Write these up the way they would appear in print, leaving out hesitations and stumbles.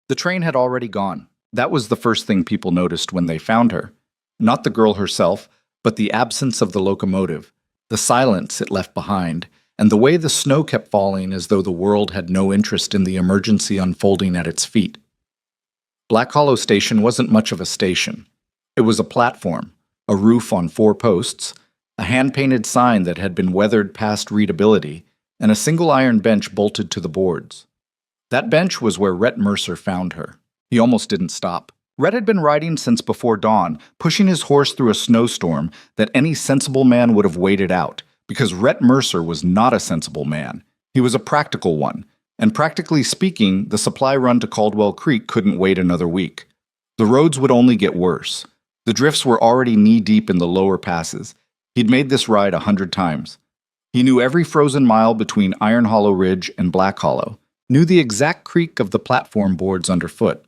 The train had already gone. That was the first thing people noticed when they found her. Not the girl herself, but the absence of the locomotive, the silence it left behind, and the way the snow kept falling as though the world had no interest in the emergency unfolding at its feet. Black Hollow Station wasn't much of a station. It was a platform, a roof on 4 posts, a hand-painted sign that had been weathered past readability, and a single iron bench bolted to the boards. That bench was where Rhett Mercer found her. He almost didn't stop. Rhett had been riding since before dawn, pushing his horse through a snowstorm that any sensible man would have waited out, because Rhett Mercer was not a sensible man. He was a practical one, and practically speaking, the supply run to Caldwell Creek couldn't wait another week. The roads would only get worse. The drifts were already knee-deep in the lower passes. He'd made this ride 100 times. He knew every frozen mile between Iron Hollow Ridge and Black Hollow, knew the exact creak of the platform boards underfoot,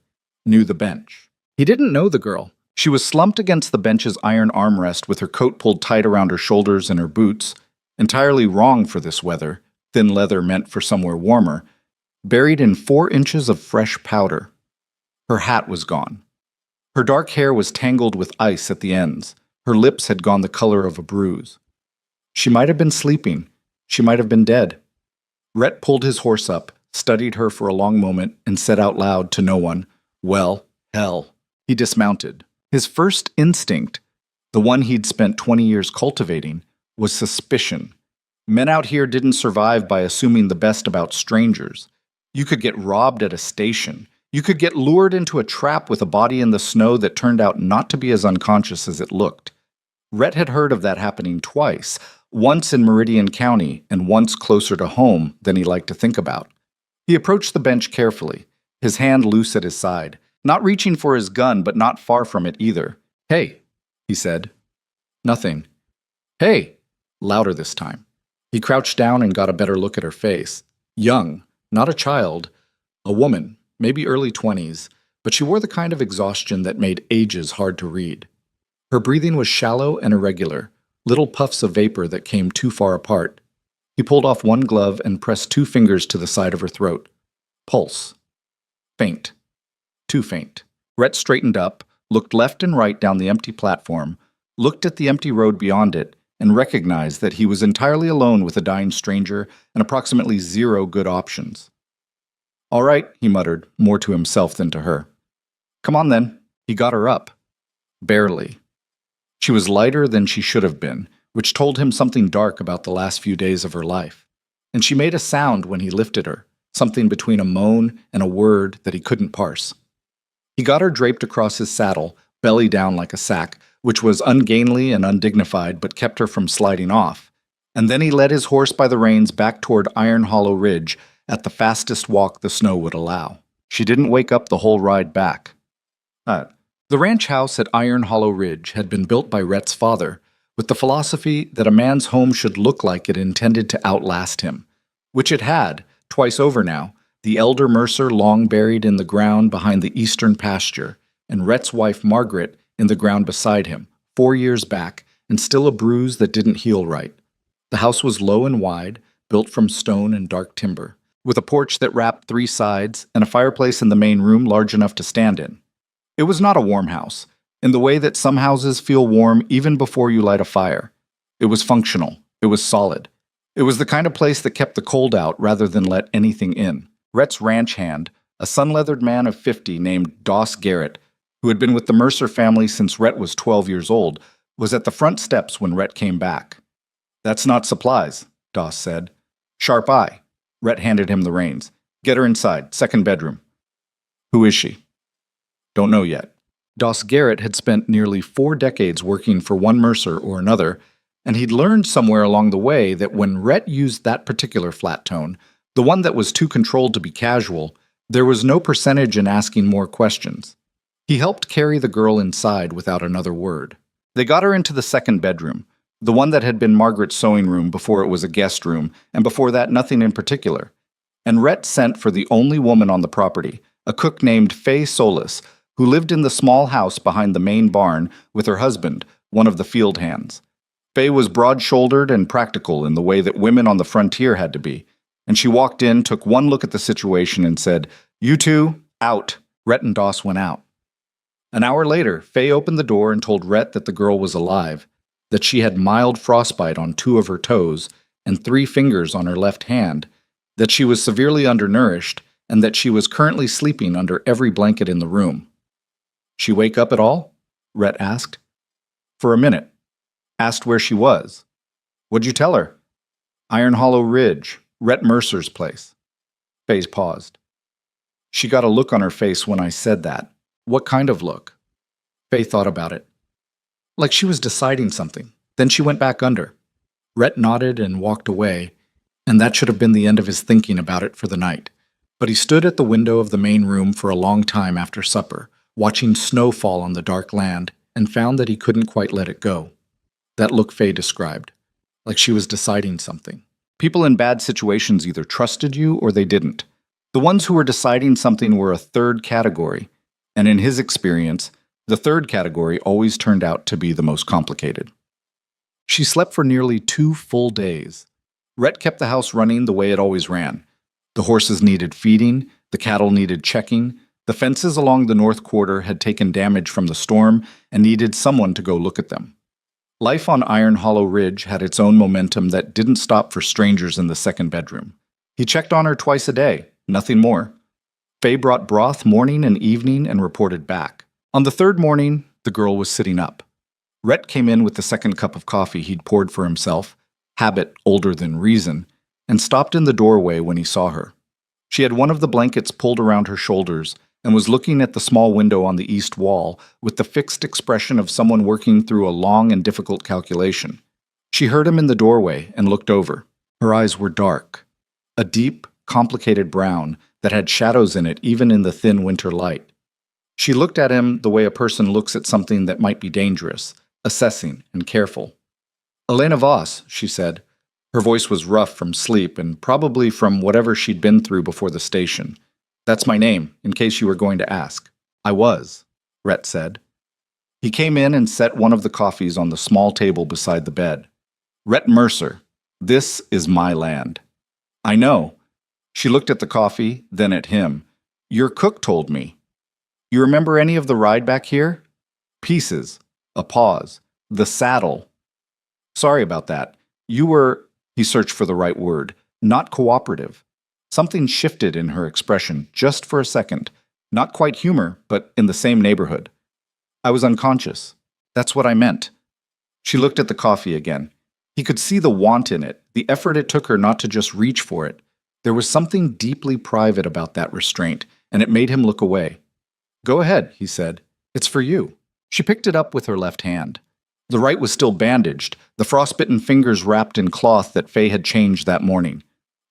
knew the bench. He didn't know the girl. She was slumped against the bench's iron armrest with her coat pulled tight around her shoulders and her boots, entirely wrong for this weather, thin leather meant for somewhere warmer, buried in 4 inches of fresh powder. Her hat was gone. Her dark hair was tangled with ice at the ends. Her lips had gone the color of a bruise. She might have been sleeping. She might have been dead. Rhett pulled his horse up, studied her for a long moment, and said out loud to no one, "Well, hell." He dismounted. His first instinct, the one he'd spent 20 years cultivating, was suspicion. Men out here didn't survive by assuming the best about strangers. You could get robbed at a station. You could get lured into a trap with a body in the snow that turned out not to be as unconscious as it looked. Rhett had heard of that happening twice, once in Meridian County and once closer to home than he liked to think about. He approached the bench carefully, his hand loose at his side, not reaching for his gun but not far from it either. "Hey," he said. Nothing. "Hey," louder this time. He crouched down and got a better look at her face. Young, not a child, a woman, maybe early 20s, but she wore the kind of exhaustion that made ages hard to read. Her breathing was shallow and irregular, little puffs of vapor that came too far apart. He pulled off one glove and pressed 2 fingers to the side of her throat. Pulse. Faint. Too faint. Rhett straightened up, looked left and right down the empty platform, looked at the empty road beyond it, and recognized that he was entirely alone with a dying stranger and approximately 0 good options. "All right," he muttered, more to himself than to her. "Come on then." He got her up. Barely. She was lighter than she should have been, which told him something dark about the last few days of her life. And she made a sound when he lifted her, something between a moan and a word that he couldn't parse. He got her draped across his saddle, belly down like a sack, which was ungainly and undignified but kept her from sliding off, and then he led his horse by the reins back toward Iron Hollow Ridge at the fastest walk the snow would allow. She didn't wake up the whole ride back. The ranch house at Iron Hollow Ridge had been built by Rhett's father, with the philosophy that a man's home should look like it intended to outlast him, which it had, twice over now, the elder Mercer long buried in the ground behind the eastern pasture, and Rhett's wife Margaret in the ground beside him, 4 years back, and still a bruise that didn't heal right. The house was low and wide, built from stone and dark timber, with a porch that wrapped 3 sides and a fireplace in the main room large enough to stand in. It was not a warm house, in the way that some houses feel warm even before you light a fire. It was functional. It was solid. It was the kind of place that kept the cold out rather than let anything in. Rhett's ranch hand, a sun-leathered man of 50 named Doss Garrett, who had been with the Mercer family since Rhett was 12 years old, was at the front steps when Rhett came back. "That's not supplies," Doss said. "Sharp eye." Rhett handed him the reins. "Get her inside, 2nd bedroom." "Who is she?" "Don't know yet." Doss Garrett had spent nearly 4 decades working for one Mercer or another, and he'd learned somewhere along the way that when Rhett used that particular flat tone, the one that was too controlled to be casual, there was no percentage in asking more questions. He helped carry the girl inside without another word. They got her into the 2nd bedroom, the one that had been Margaret's sewing room before it was a guest room, and before that nothing in particular. And Rhett sent for the only woman on the property, a cook named Fay Solis, who lived in the small house behind the main barn with her husband, one of the field hands. Fay was broad-shouldered and practical in the way that women on the frontier had to be, and she walked in, took one look at the situation, and said, "You two, out," Rhett and Doss went out. An hour later, Faye opened the door and told Rhett that the girl was alive, that she had mild frostbite on 2 of her toes and 3 fingers on her left hand, that she was severely undernourished, and that she was currently sleeping under every blanket in the room. She wake up at all? Rhett asked. For a minute. Asked where she was. What'd you tell her? Iron Hollow Ridge, Rhett Mercer's place. Faye paused. She got a look on her face when I said that. What kind of look? Faye thought about it. Like she was deciding something. Then she went back under. Rhett nodded and walked away, and that should have been the end of his thinking about it for the night. But he stood at the window of the main room for a long time after supper, watching snow fall on the dark land, and found that he couldn't quite let it go. That look Faye described. Like she was deciding something. People in bad situations either trusted you or they didn't. The ones who were deciding something were a third category, and in his experience, the third category always turned out to be the most complicated. She slept for nearly 2 full days. Rhett kept the house running the way it always ran. The horses needed feeding, the cattle needed checking, the fences along the north quarter had taken damage from the storm and needed someone to go look at them. Life on Iron Hollow Ridge had its own momentum that didn't stop for strangers in the second bedroom. He checked on her twice a day, nothing more. Faye brought broth morning and evening and reported back. On the third morning, the girl was sitting up. Rhett came in with the second cup of coffee he'd poured for himself, habit older than reason, and stopped in the doorway when he saw her. She had one of the blankets pulled around her shoulders and was looking at the small window on the east wall with the fixed expression of someone working through a long and difficult calculation. She heard him in the doorway and looked over. Her eyes were dark, a deep, complicated brown that had shadows in it even in the thin winter light. She looked at him the way a person looks at something that might be dangerous, assessing and careful. Elena Voss, she said. Her voice was rough from sleep and probably from whatever she'd been through before the station. That's my name, in case you were going to ask. I was, Rhett said. He came in and set one of the coffees on the small table beside the bed. Rhett Mercer, this is my land. I know. She looked at the coffee, then at him. Your cook told me. You remember any of the ride back here? Pieces. A pause. The saddle. Sorry about that. You were, he searched for the right word, not cooperative. Something shifted in her expression just for a second. Not quite humor, but in the same neighborhood. I was unconscious. That's what I meant. She looked at the coffee again. He could see the want in it, the effort it took her not to just reach for it. There was something deeply private about that restraint, and it made him look away. Go ahead, he said. It's for you. She picked it up with her left hand. The right was still bandaged, the frostbitten fingers wrapped in cloth that Faye had changed that morning.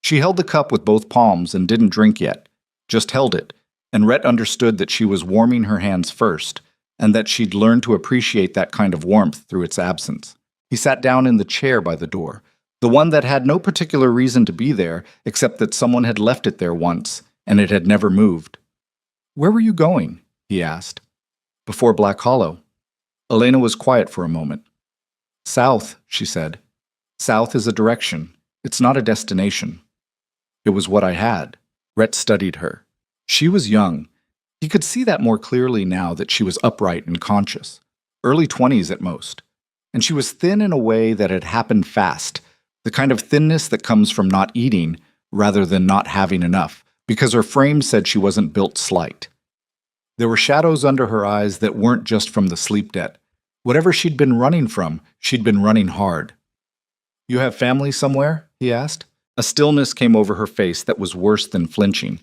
She held the cup with both palms and didn't drink yet, just held it, and Rhett understood that she was warming her hands first, and that she'd learned to appreciate that kind of warmth through its absence. He sat down in the chair by the door, the one that had no particular reason to be there except that someone had left it there once, and it had never moved. Where were you going? He asked. Before Black Hollow. Elena was quiet for a moment. South, she said. South is a direction. It's not a destination. It was what I had. Rhett studied her. She was young. He could see that more clearly now that she was upright and conscious. Early 20s at most. And she was thin in a way that had happened fast, the kind of thinness that comes from not eating rather than not having enough, because her frame said she wasn't built slight. There were shadows under her eyes that weren't just from the sleep debt. Whatever she'd been running from, she'd been running hard. You have family somewhere? He asked. A stillness came over her face that was worse than flinching.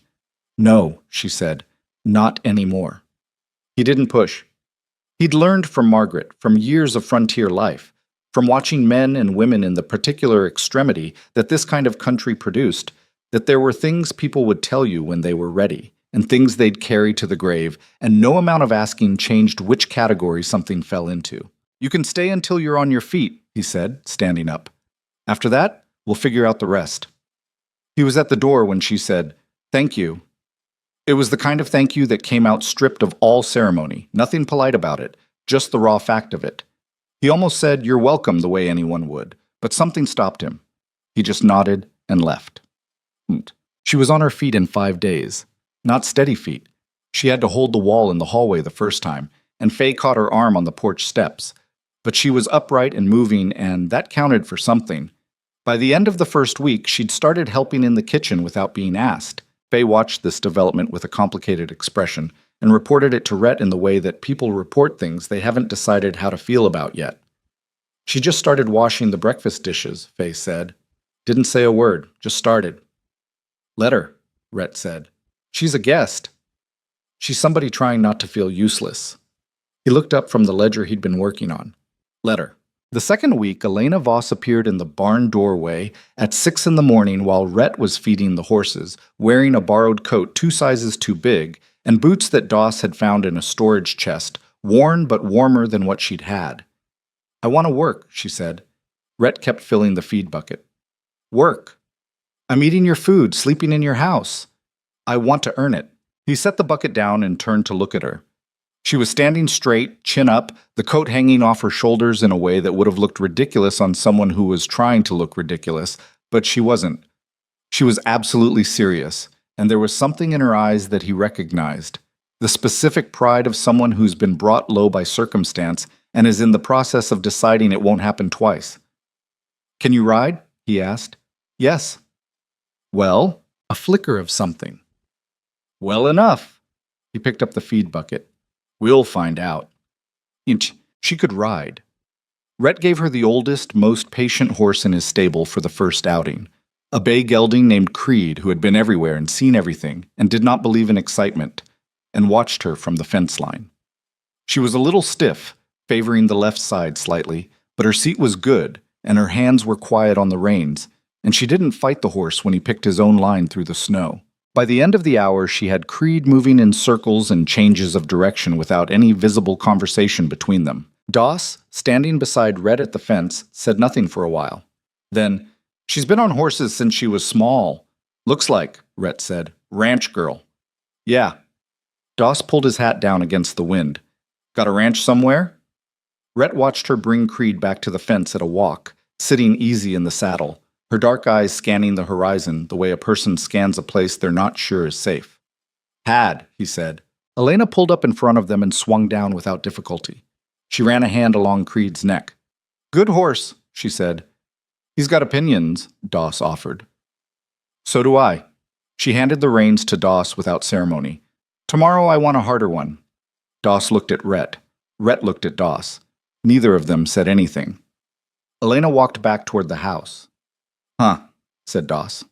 No, she said. Not anymore. He didn't push. He'd learned from Margaret, from years of frontier life, from watching men and women in the particular extremity that this kind of country produced, that there were things people would tell you when they were ready, and things they'd carry to the grave, and no amount of asking changed which category something fell into. You can stay until you're on your feet, he said, standing up. After that, we'll figure out the rest. He was at the door when she said, Thank you. It was the kind of thank you that came out stripped of all ceremony, nothing polite about it, just the raw fact of it. He almost said, You're welcome the way anyone would, but something stopped him. He just nodded and left. She was on her feet in 5 days. Not steady feet. She had to hold the wall in the hallway the first time, and Faye caught her arm on the porch steps. But she was upright and moving, and that counted for something. By the end of the first week, she'd started helping in the kitchen without being asked. Faye watched this development with a complicated expression and reported it to Rhett in the way that people report things they haven't decided how to feel about yet. She just started washing the breakfast dishes, Faye said. Didn't say a word, just started. Let her, Rhett said. She's a guest. She's somebody trying not to feel useless. He looked up from the ledger he'd been working on. Let her. The second week, Elena Voss appeared in the barn doorway at 6 a.m. while Rhett was feeding the horses, wearing a borrowed coat 2 sizes too big and boots that Doss had found in a storage chest, worn but warmer than what she'd had. I want to work, she said. Rhett kept filling the feed bucket. Work. I'm eating your food, sleeping in your house. I want to earn it. He set the bucket down and turned to look at her. She was standing straight, chin up, the coat hanging off her shoulders in a way that would have looked ridiculous on someone who was trying to look ridiculous, but she wasn't. She was absolutely serious, and there was something in her eyes that he recognized, the specific pride of someone who's been brought low by circumstance and is in the process of deciding it won't happen twice. Can you ride? He asked. Yes. Well, a flicker of something. Well enough. He picked up the feed bucket. We'll find out. She could ride. Rhett gave her the oldest, most patient horse in his stable for the first outing, a bay gelding named Creed who had been everywhere and seen everything and did not believe in excitement, and watched her from the fence line. She was a little stiff, favoring the left side slightly, but her seat was good, and her hands were quiet on the reins, and she didn't fight the horse when he picked his own line through the snow. By the end of the hour, she had Creed moving in circles and changes of direction without any visible conversation between them. Doss, standing beside Rhett at the fence, said nothing for a while. Then, she's been on horses since she was small. Looks like, Rhett said, ranch girl. Yeah. Doss pulled his hat down against the wind. Got a ranch somewhere? Rhett watched her bring Creed back to the fence at a walk, sitting easy in the saddle, her dark eyes scanning the horizon the way a person scans a place they're not sure is safe. Had, he said. Elena pulled up in front of them and swung down without difficulty. She ran a hand along Creed's neck. Good horse, she said. He's got opinions, Doss offered. So do I. She handed the reins to Doss without ceremony. Tomorrow I want a harder one. Doss looked at Rhett. Rhett looked at Doss. Neither of them said anything. Elena walked back toward the house. Huh, said Doss.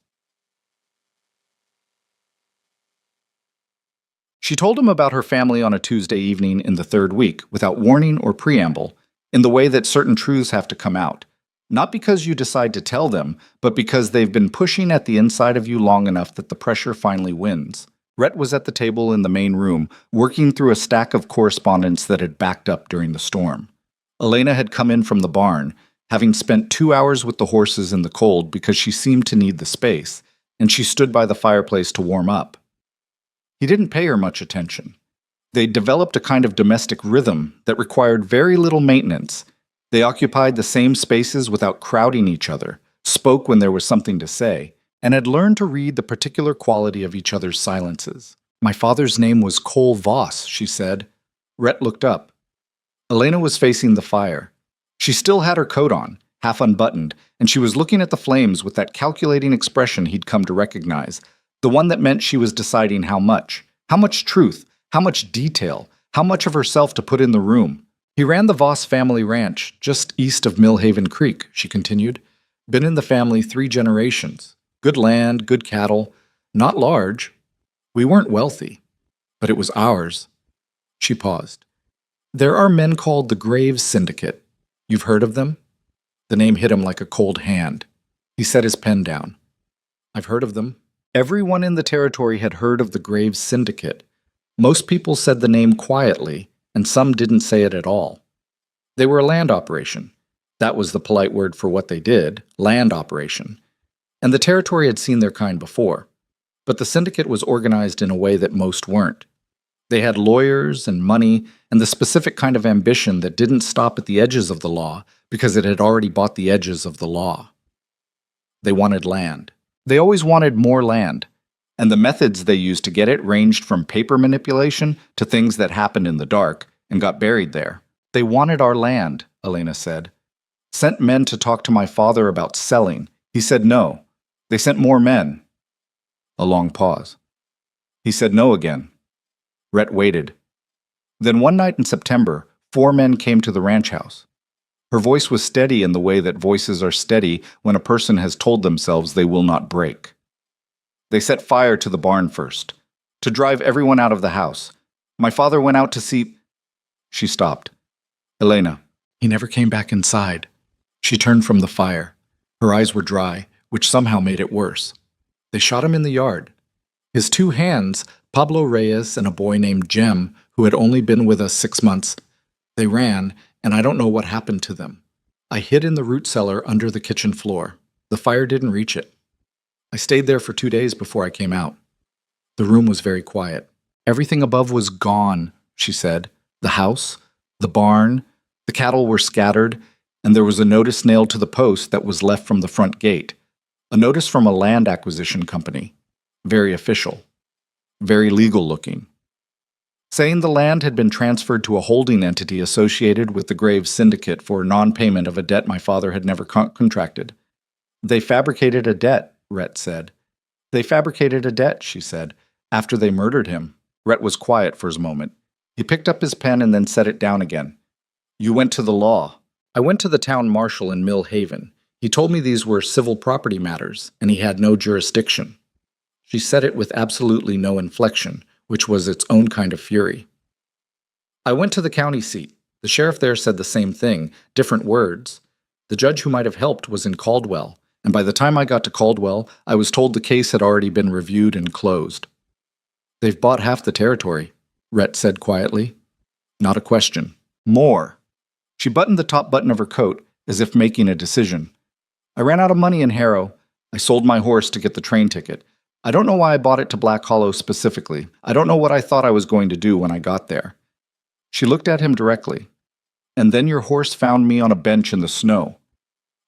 She told him about her family on a Tuesday evening in the third week, without warning or preamble, in the way that certain truths have to come out. Not because you decide to tell them, but because they've been pushing at the inside of you long enough that the pressure finally wins. Rhett was at the table in the main room, working through a stack of correspondence that had backed up during the storm. Elena had come in from the barn, having spent 2 hours with the horses in the cold because she seemed to need the space, and she stood by the fireplace to warm up. He didn't pay her much attention. They'd developed a kind of domestic rhythm that required very little maintenance. They occupied the same spaces without crowding each other, spoke when there was something to say, and had learned to read the particular quality of each other's silences. My father's name was Cole Voss, she said. Rhett looked up. Elena was facing the fire. She still had her coat on, half unbuttoned, and she was looking at the flames with that calculating expression he'd come to recognize, the one that meant she was deciding how much truth, how much detail, how much of herself to put in the room. He ran the Voss family ranch, just east of Millhaven Creek, she continued. Been in the family 3 generations. Good land, good cattle, not large. We weren't wealthy, but it was ours. She paused. There are men called the Graves Syndicate. You've heard of them? The name hit him like a cold hand. He set his pen down. I've heard of them. Everyone in the territory had heard of the Graves Syndicate. Most people said the name quietly, and some didn't say it at all. They were a land operation. That was the polite word for what they did, land operation. And the territory had seen their kind before. But the syndicate was organized in a way that most weren't. They had lawyers and money and the specific kind of ambition that didn't stop at the edges of the law because it had already bought the edges of the law. They wanted land. They always wanted more land. And the methods they used to get it ranged from paper manipulation to things that happened in the dark and got buried there. They wanted our land, Elena said. Sent men to talk to my father about selling. He said no. They sent more men. A long pause. He said no again. Rhett waited. Then one night in September, 4 men came to the ranch house. Her voice was steady in the way that voices are steady when a person has told themselves they will not break. They set fire to the barn first, to drive everyone out of the house. My father went out to see... She stopped. Elena, he never came back inside. She turned from the fire. Her eyes were dry, which somehow made it worse. They shot him in the yard. His 2 hands, Pablo Reyes and a boy named Jem, who had only been with us 6 months, they ran, and I don't know what happened to them. I hid in the root cellar under the kitchen floor. The fire didn't reach it. I stayed there for 2 days before I came out. The room was very quiet. Everything above was gone, she said. The house, the barn, the cattle were scattered, and there was a notice nailed to the post that was left from the front gate. A notice from a land acquisition company. Very official. Very legal looking. Saying the land had been transferred to a holding entity associated with the Graves Syndicate for non-payment of a debt my father had never contracted. They fabricated a debt, Rhett said. They fabricated a debt, she said, after they murdered him. Rhett was quiet for a moment. He picked up his pen and then set it down again. You went to the law. I went to the town marshal in Mill Haven. He told me these were civil property matters, and he had no jurisdiction. She said it with absolutely no inflection, which was its own kind of fury. I went to the county seat. The sheriff there said the same thing, different words. The judge who might have helped was in Caldwell, and by the time I got to Caldwell, I was told the case had already been reviewed and closed. They've bought half the territory, Rhett said quietly. Not a question. More. She buttoned the top button of her coat, as if making a decision. I ran out of money in Harrow. I sold my horse to get the train ticket. I don't know why I bought it to Black Hollow specifically. I don't know what I thought I was going to do when I got there. She looked at him directly. And then your horse found me on a bench in the snow.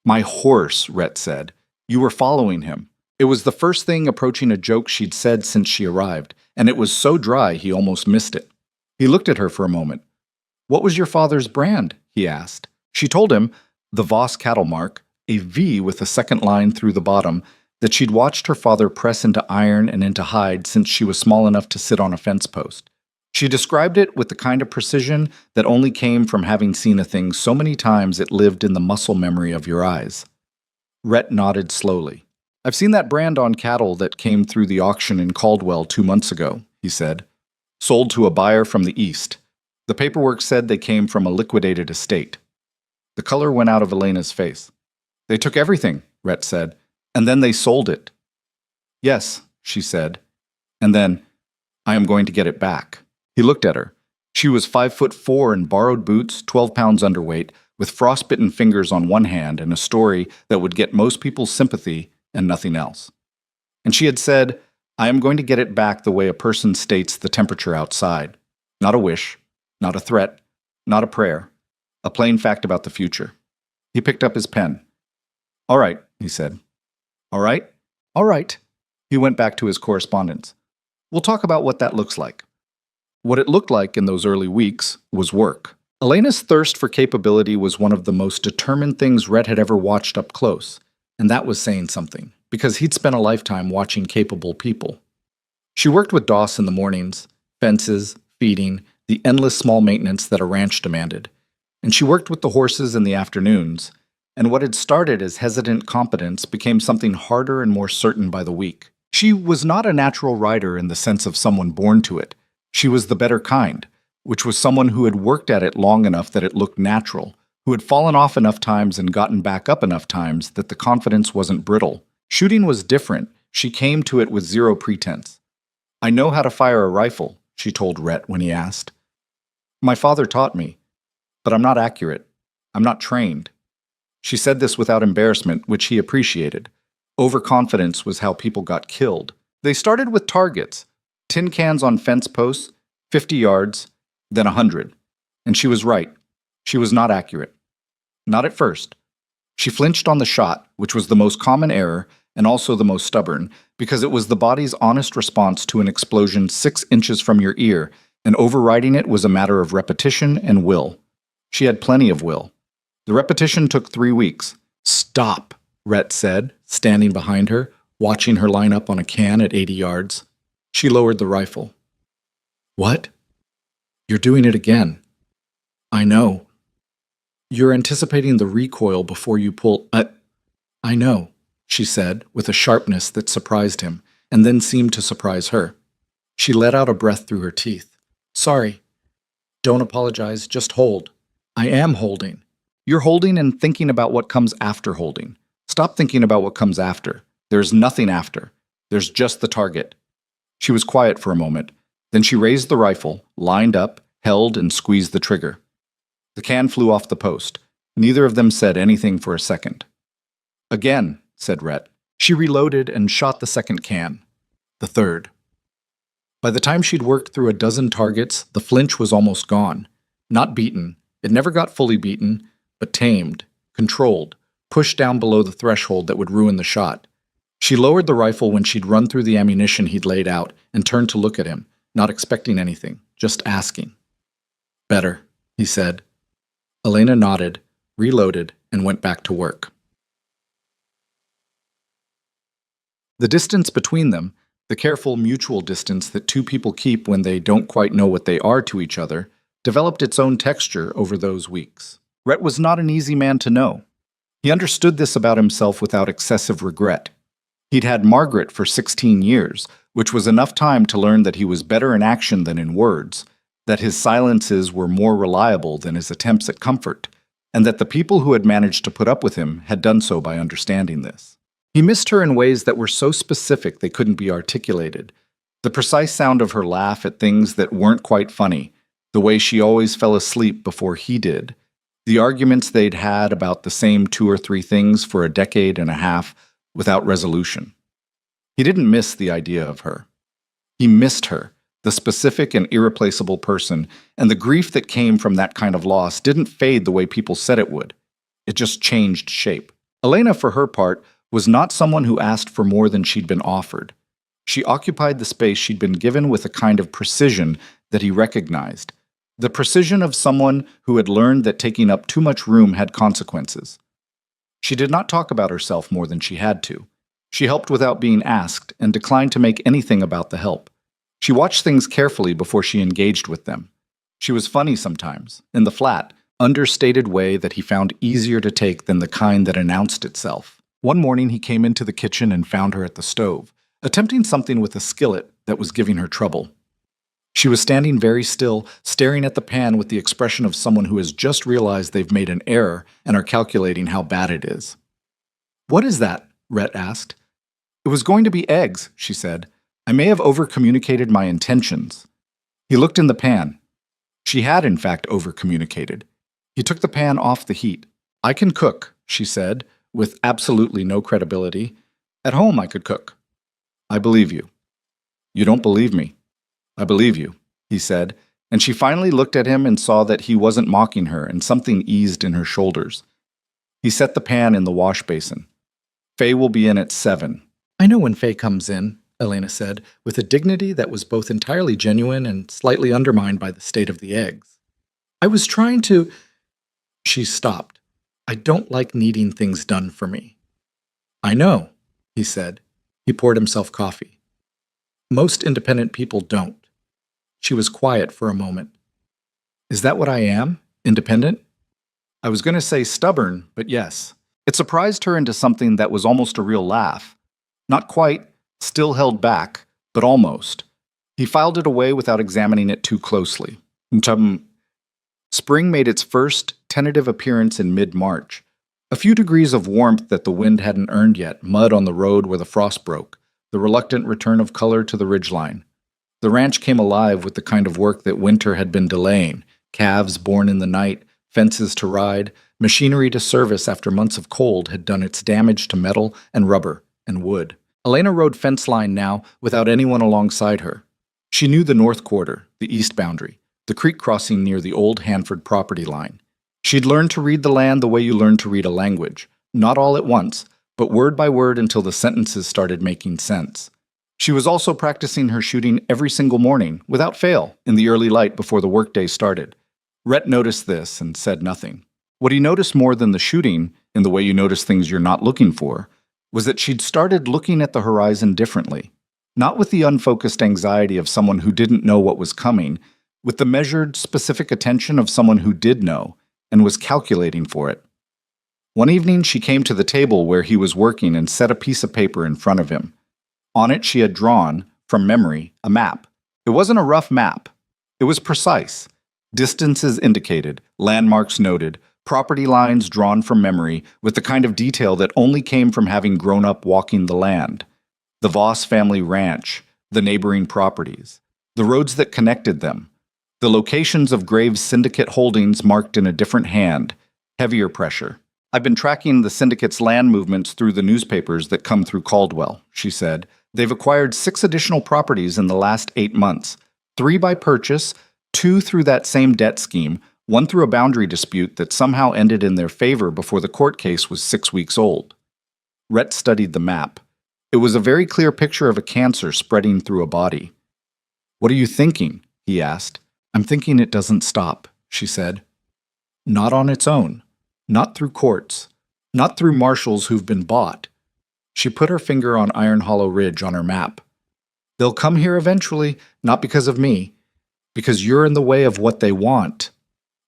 My horse, Rhett said. You were following him. It was the first thing approaching a joke she'd said since she arrived, and it was so dry he almost missed it. He looked at her for a moment. What was your father's brand? He asked. She told him, the Voss cattle mark, a V with a second line through the bottom, that she'd watched her father press into iron and into hide since she was small enough to sit on a fence post. She described it with the kind of precision that only came from having seen a thing so many times it lived in the muscle memory of your eyes. Rhett nodded slowly. I've seen that brand on cattle that came through the auction in Caldwell 2 months ago, he said. Sold to a buyer from the east. The paperwork said they came from a liquidated estate. The color went out of Elena's face. They took everything, Rhett said, and then they sold it. Yes, she said. And then, I am going to get it back. He looked at her. She was 5'4" in borrowed boots, 12 pounds underweight, with frostbitten fingers on one hand and a story that would get most people's sympathy and nothing else. And she had said, I am going to get it back the way a person states the temperature outside. Not a wish, not a threat, not a prayer. A plain fact about the future. He picked up his pen. All right, he said. All right? All right. He went back to his correspondence. We'll talk about what that looks like. What it looked like in those early weeks was work. Elena's thirst for capability was one of the most determined things Rhett had ever watched up close, and that was saying something, because he'd spent a lifetime watching capable people. She worked with Doss in the mornings, fences, feeding, the endless small maintenance that a ranch demanded, and she worked with the horses in the afternoons, and what had started as hesitant competence became something harder and more certain by the week. She was not a natural rider in the sense of someone born to it. She was the better kind, which was someone who had worked at it long enough that it looked natural, who had fallen off enough times and gotten back up enough times that the confidence wasn't brittle. Shooting was different. She came to it with zero pretense. I know how to fire a rifle, she told Rhett when he asked. My father taught me, but I'm not accurate. I'm not trained. She said this without embarrassment, which he appreciated. Overconfidence was how people got killed. They started with targets, tin cans on fence posts, 50 yards, then 100. And she was right. She was not accurate. Not at first. She flinched on the shot, which was the most common error, and also the most stubborn, because it was the body's honest response to an explosion 6 inches from your ear, and overriding it was a matter of repetition and will. She had plenty of will. The repetition took 3 weeks. "Stop," Rhett said, standing behind her, watching her line up on a can at 80 yards. She lowered the rifle. "What?" "You're doing it again." "I know." "You're anticipating the recoil before you pull—" "I know," she said, with a sharpness that surprised him, and then seemed to surprise her. She let out a breath through her teeth. "Sorry." "Don't apologize, just hold." "I am holding." "You're holding and thinking about what comes after holding. Stop thinking about what comes after. There's nothing after. There's just the target." She was quiet for a moment. Then she raised the rifle, lined up, held, and squeezed the trigger. The can flew off the post. Neither of them said anything for a second. "Again," said Rhett. She reloaded and shot the second can. The third. By the time she'd worked through a dozen targets, the flinch was almost gone. Not beaten. It never got fully beaten, but tamed, controlled, pushed down below the threshold that would ruin the shot. She lowered the rifle when she'd run through the ammunition he'd laid out and turned to look at him, not expecting anything, just asking. "Better," he said. Elena nodded, reloaded, and went back to work. The distance between them, the careful mutual distance that two people keep when they don't quite know what they are to each other, developed its own texture over those weeks. Rhett was not an easy man to know. He understood this about himself without excessive regret. He'd had Margaret for 16 years, which was enough time to learn that he was better in action than in words, that his silences were more reliable than his attempts at comfort, and that the people who had managed to put up with him had done so by understanding this. He missed her in ways that were so specific they couldn't be articulated. The precise sound of her laugh at things that weren't quite funny, the way she always fell asleep before he did, the arguments they'd had about the same 2 or 3 things for a decade and a half without resolution. He didn't miss the idea of her. He missed her, the specific and irreplaceable person, and the grief that came from that kind of loss didn't fade the way people said it would. It just changed shape. Elena, for her part, was not someone who asked for more than she'd been offered. She occupied the space she'd been given with a kind of precision that he recognized. The precision of someone who had learned that taking up too much room had consequences. She did not talk about herself more than she had to. She helped without being asked and declined to make anything about the help. She watched things carefully before she engaged with them. She was funny sometimes, in the flat, understated way that he found easier to take than the kind that announced itself. One morning he came into the kitchen and found her at the stove, attempting something with a skillet that was giving her trouble. She was standing very still, staring at the pan with the expression of someone who has just realized they've made an error and are calculating how bad it is. "What is that?" Rhett asked. "It was going to be eggs," she said. "I may have over-communicated my intentions." He looked in the pan. She had, in fact, over-communicated. He took the pan off the heat. "I can cook," she said, with absolutely no credibility. "At home I could cook." "I believe you." "You don't believe me." "I believe you," he said, and she finally looked at him and saw that he wasn't mocking her, and something eased in her shoulders. He set the pan in the wash basin. "Faye will be in at 7. "I know when Faye comes in," Elena said, with a dignity that was both entirely genuine and slightly undermined by the state of the eggs. "I was trying to—" She stopped. "I don't like needing things done for me." "I know," he said. He poured himself coffee. "Most independent people don't." She was quiet for a moment. "Is that what I am? Independent?" I was going to say stubborn, but yes. It surprised her into something that was almost a real laugh. Not quite, still held back, but almost. He filed it away without examining it too closely. Spring made its first tentative appearance in mid-March. A few degrees of warmth that the wind hadn't earned yet, mud on the road where the frost broke, the reluctant return of color to the ridgeline. The ranch came alive with the kind of work that winter had been delaying, calves born in the night, fences to ride, machinery to service after months of cold had done its damage to metal and rubber and wood. Elena rode fence line now without anyone alongside her. She knew the north quarter, the east boundary, the creek crossing near the old Hanford property line. She'd learned to read the land the way you learn to read a language, not all at once, but word by word until the sentences started making sense. She was also practicing her shooting every single morning, without fail, in the early light before the workday started. Rhett noticed this and said nothing. What he noticed more than the shooting, in the way you notice things you're not looking for, was that she'd started looking at the horizon differently. Not with the unfocused anxiety of someone who didn't know what was coming, with the measured, specific attention of someone who did know and was calculating for it. One evening, she came to the table where he was working and set a piece of paper in front of him. On it, she had drawn, from memory, a map. It wasn't a rough map. It was precise. Distances indicated, landmarks noted, property lines drawn from memory with the kind of detail that only came from having grown up walking the land. The Voss family ranch, the neighboring properties, the roads that connected them, the locations of Graves' syndicate holdings marked in a different hand, heavier pressure. I've been tracking the syndicate's land movements through the newspapers that come through Caldwell, she said. They've acquired 6 additional properties in the last 8 months, 3 by purchase, 2 through that same debt scheme, 1 through a boundary dispute that somehow ended in their favor before the court case was 6 weeks old. Rhett studied the map. It was a very clear picture of a cancer spreading through a body. "What are you thinking?" he asked. "I'm thinking it doesn't stop," she said. "Not on its own. Not through courts. Not through marshals who've been bought." She put her finger on Iron Hollow Ridge on her map. "They'll come here eventually, not because of me. Because you're in the way of what they want."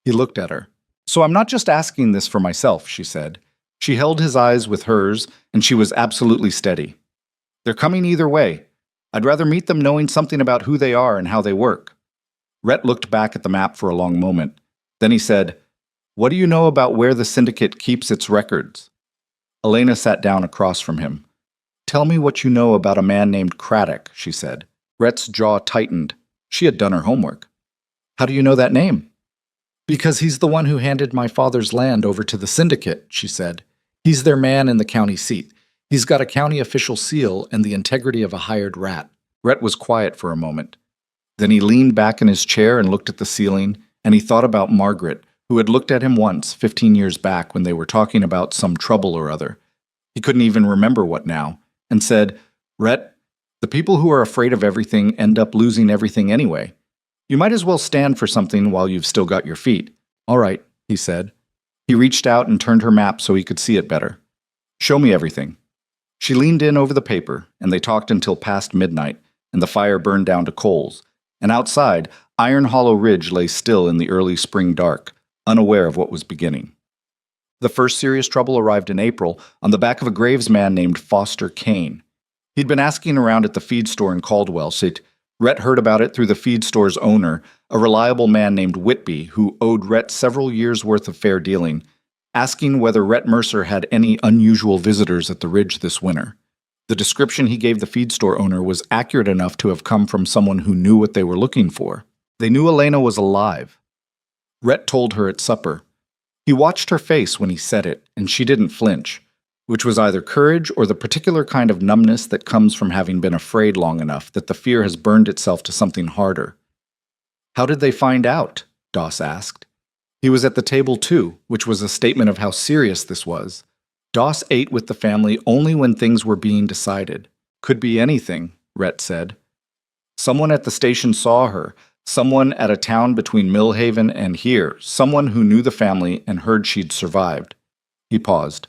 He looked at her. "So I'm not just asking this for myself," she said. She held his eyes with hers, and she was absolutely steady. "They're coming either way. I'd rather meet them knowing something about who they are and how they work." Rhett looked back at the map for a long moment. Then he said, "What do you know about where the syndicate keeps its records?" Elena sat down across from him. "Tell me what you know about a man named Craddock," she said. Rhett's jaw tightened. She had done her homework. "How do you know that name?" "Because he's the one who handed my father's land over to the syndicate," she said. "He's their man in the county seat. He's got a county official seal and the integrity of a hired rat." Rhett was quiet for a moment. Then he leaned back in his chair and looked at the ceiling, and he thought about Margaret, who had looked at him once, 15 years back, when they were talking about some trouble or other. He couldn't even remember what now, and said, "Rhett, the people who are afraid of everything end up losing everything anyway. You might as well stand for something while you've still got your feet." "All right," he said. He reached out and turned her map so he could see it better. "Show me everything." She leaned in over the paper, and they talked until past midnight, and the fire burned down to coals. And outside, Iron Hollow Ridge lay still in the early spring dark, unaware of what was beginning. The first serious trouble arrived in April on the back of a Graves man named Foster Kane. He'd been asking around at the feed store in Caldwell, so Rhett heard about it through the feed store's owner, a reliable man named Whitby, who owed Rhett several years' worth of fair dealing, asking whether Rhett Mercer had any unusual visitors at the ridge this winter. The description he gave the feed store owner was accurate enough to have come from someone who knew what they were looking for. They knew Elena was alive. Rhett told her at supper. He watched her face when he said it, and she didn't flinch, which was either courage or the particular kind of numbness that comes from having been afraid long enough that the fear has burned itself to something harder. "How did they find out?" Doss asked. He was at the table too, which was a statement of how serious this was. Doss ate with the family only when things were being decided. "Could be anything," Rhett said. "Someone at the station saw her, someone at a town between Millhaven and here, someone who knew the family and heard she'd survived." He paused.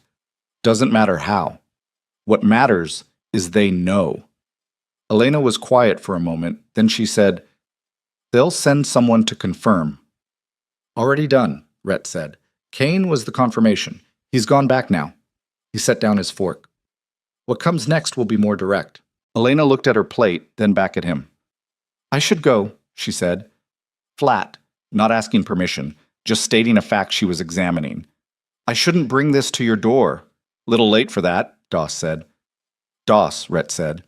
"Doesn't matter how. What matters is they know." Elena was quiet for a moment, then she said, "They'll send someone to confirm." "Already done," Rhett said. "Kane was the confirmation. He's gone back now." He set down his fork. "What comes next will be more direct." Elena looked at her plate, then back at him. "I should go," she said. Flat, not asking permission, just stating a fact she was examining. "I shouldn't bring this to your door." "Little late for that," Doss said. "Doss," Rhett said.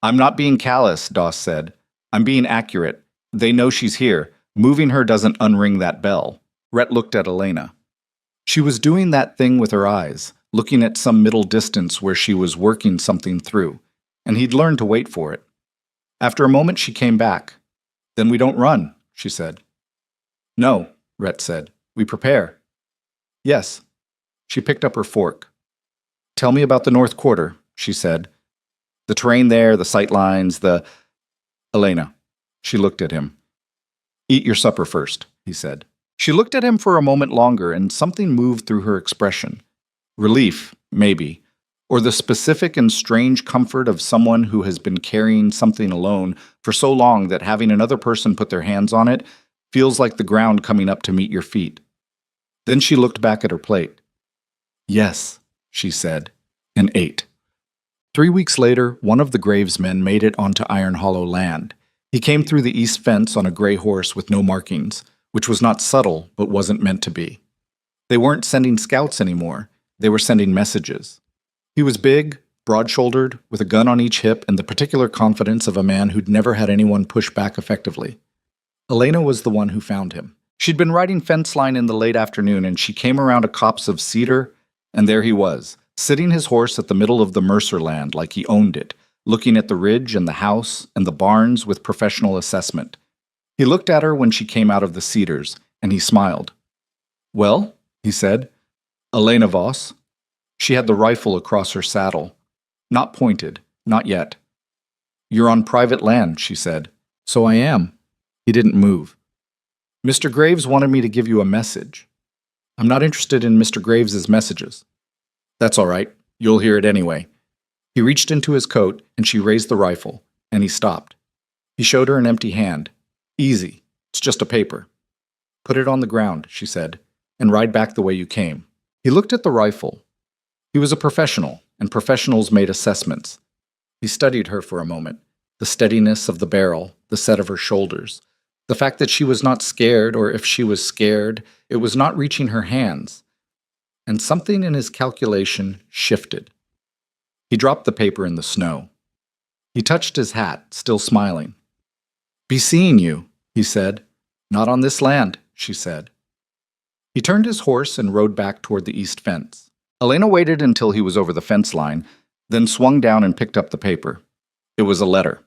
"I'm not being callous," Doss said. "I'm being accurate. They know she's here. Moving her doesn't unring that bell." Rhett looked at Elena. She was doing that thing with her eyes, looking at some middle distance where she was working something through, and he'd learned to wait for it. After a moment, she came back. "Then we don't run," she said. "No," Rhett said. "We prepare." "Yes." She picked up her fork. Tell me about the North Quarter, she said. The terrain there, the sight lines, the... Elena. She looked at him. Eat your supper first, he said. She looked at him for a moment longer, and something moved through her expression. Relief, maybe, or the specific and strange comfort of someone who has been carrying something alone for so long that having another person put their hands on it feels like the ground coming up to meet your feet. Then she looked back at her plate. Yes, she said, and ate. 3 weeks later, one of the Graves men made it onto Iron Hollow land. He came through the east fence on a gray horse with no markings, which was not subtle but wasn't meant to be. They weren't sending scouts anymore. They were sending messages. He was big, broad-shouldered, with a gun on each hip and the particular confidence of a man who'd never had anyone push back effectively. Elena was the one who found him. She'd been riding fence line in the late afternoon, and she came around a copse of cedar, and there he was, sitting his horse at the middle of the Mercer land like he owned it, looking at the ridge and the house and the barns with professional assessment. He looked at her when she came out of the cedars, and he smiled. Well, he said, Elena Voss. She had the rifle across her saddle. Not pointed, not yet. You're on private land, she said. So I am. He didn't move. Mr. Graves wanted me to give you a message. I'm not interested in Mr. Graves's messages. That's all right. You'll hear it anyway. He reached into his coat, and she raised the rifle, and he stopped. He showed her an empty hand. Easy. It's just a paper. Put it on the ground, she said, and ride back the way you came. He looked at the rifle. He was a professional, and professionals made assessments. He studied her for a moment, the steadiness of the barrel, the set of her shoulders, the fact that she was not scared, or if she was scared, it was not reaching her hands. And something in his calculation shifted. He dropped the paper in the snow. He touched his hat, still smiling. Be seeing you, he said. Not on this land, she said. He turned his horse and rode back toward the east fence. Elena waited until he was over the fence line, then swung down and picked up the paper. It was a letter.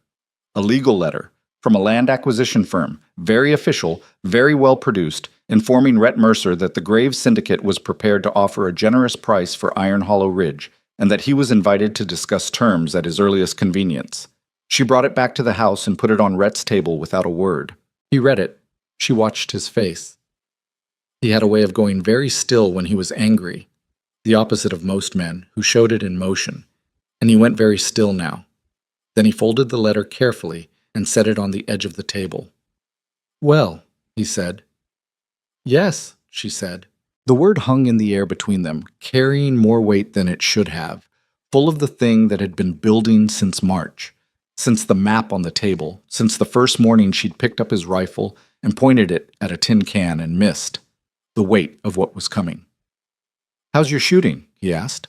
A legal letter. From a land acquisition firm, very official, very well produced, informing Rhett Mercer that the Graves Syndicate was prepared to offer a generous price for Iron Hollow Ridge, and that he was invited to discuss terms at his earliest convenience. She brought it back to the house and put it on Rhett's table without a word. He read it. She watched his face. He had a way of going very still when he was angry, the opposite of most men, who showed it in motion, and he went very still now. Then he folded the letter carefully and set it on the edge of the table. Well, he said. Yes, she said. The word hung in the air between them, carrying more weight than it should have, full of the thing that had been building since March, since the map on the table, since the first morning she'd picked up his rifle and pointed it at a tin can and missed, the weight of what was coming. How's your shooting? He asked.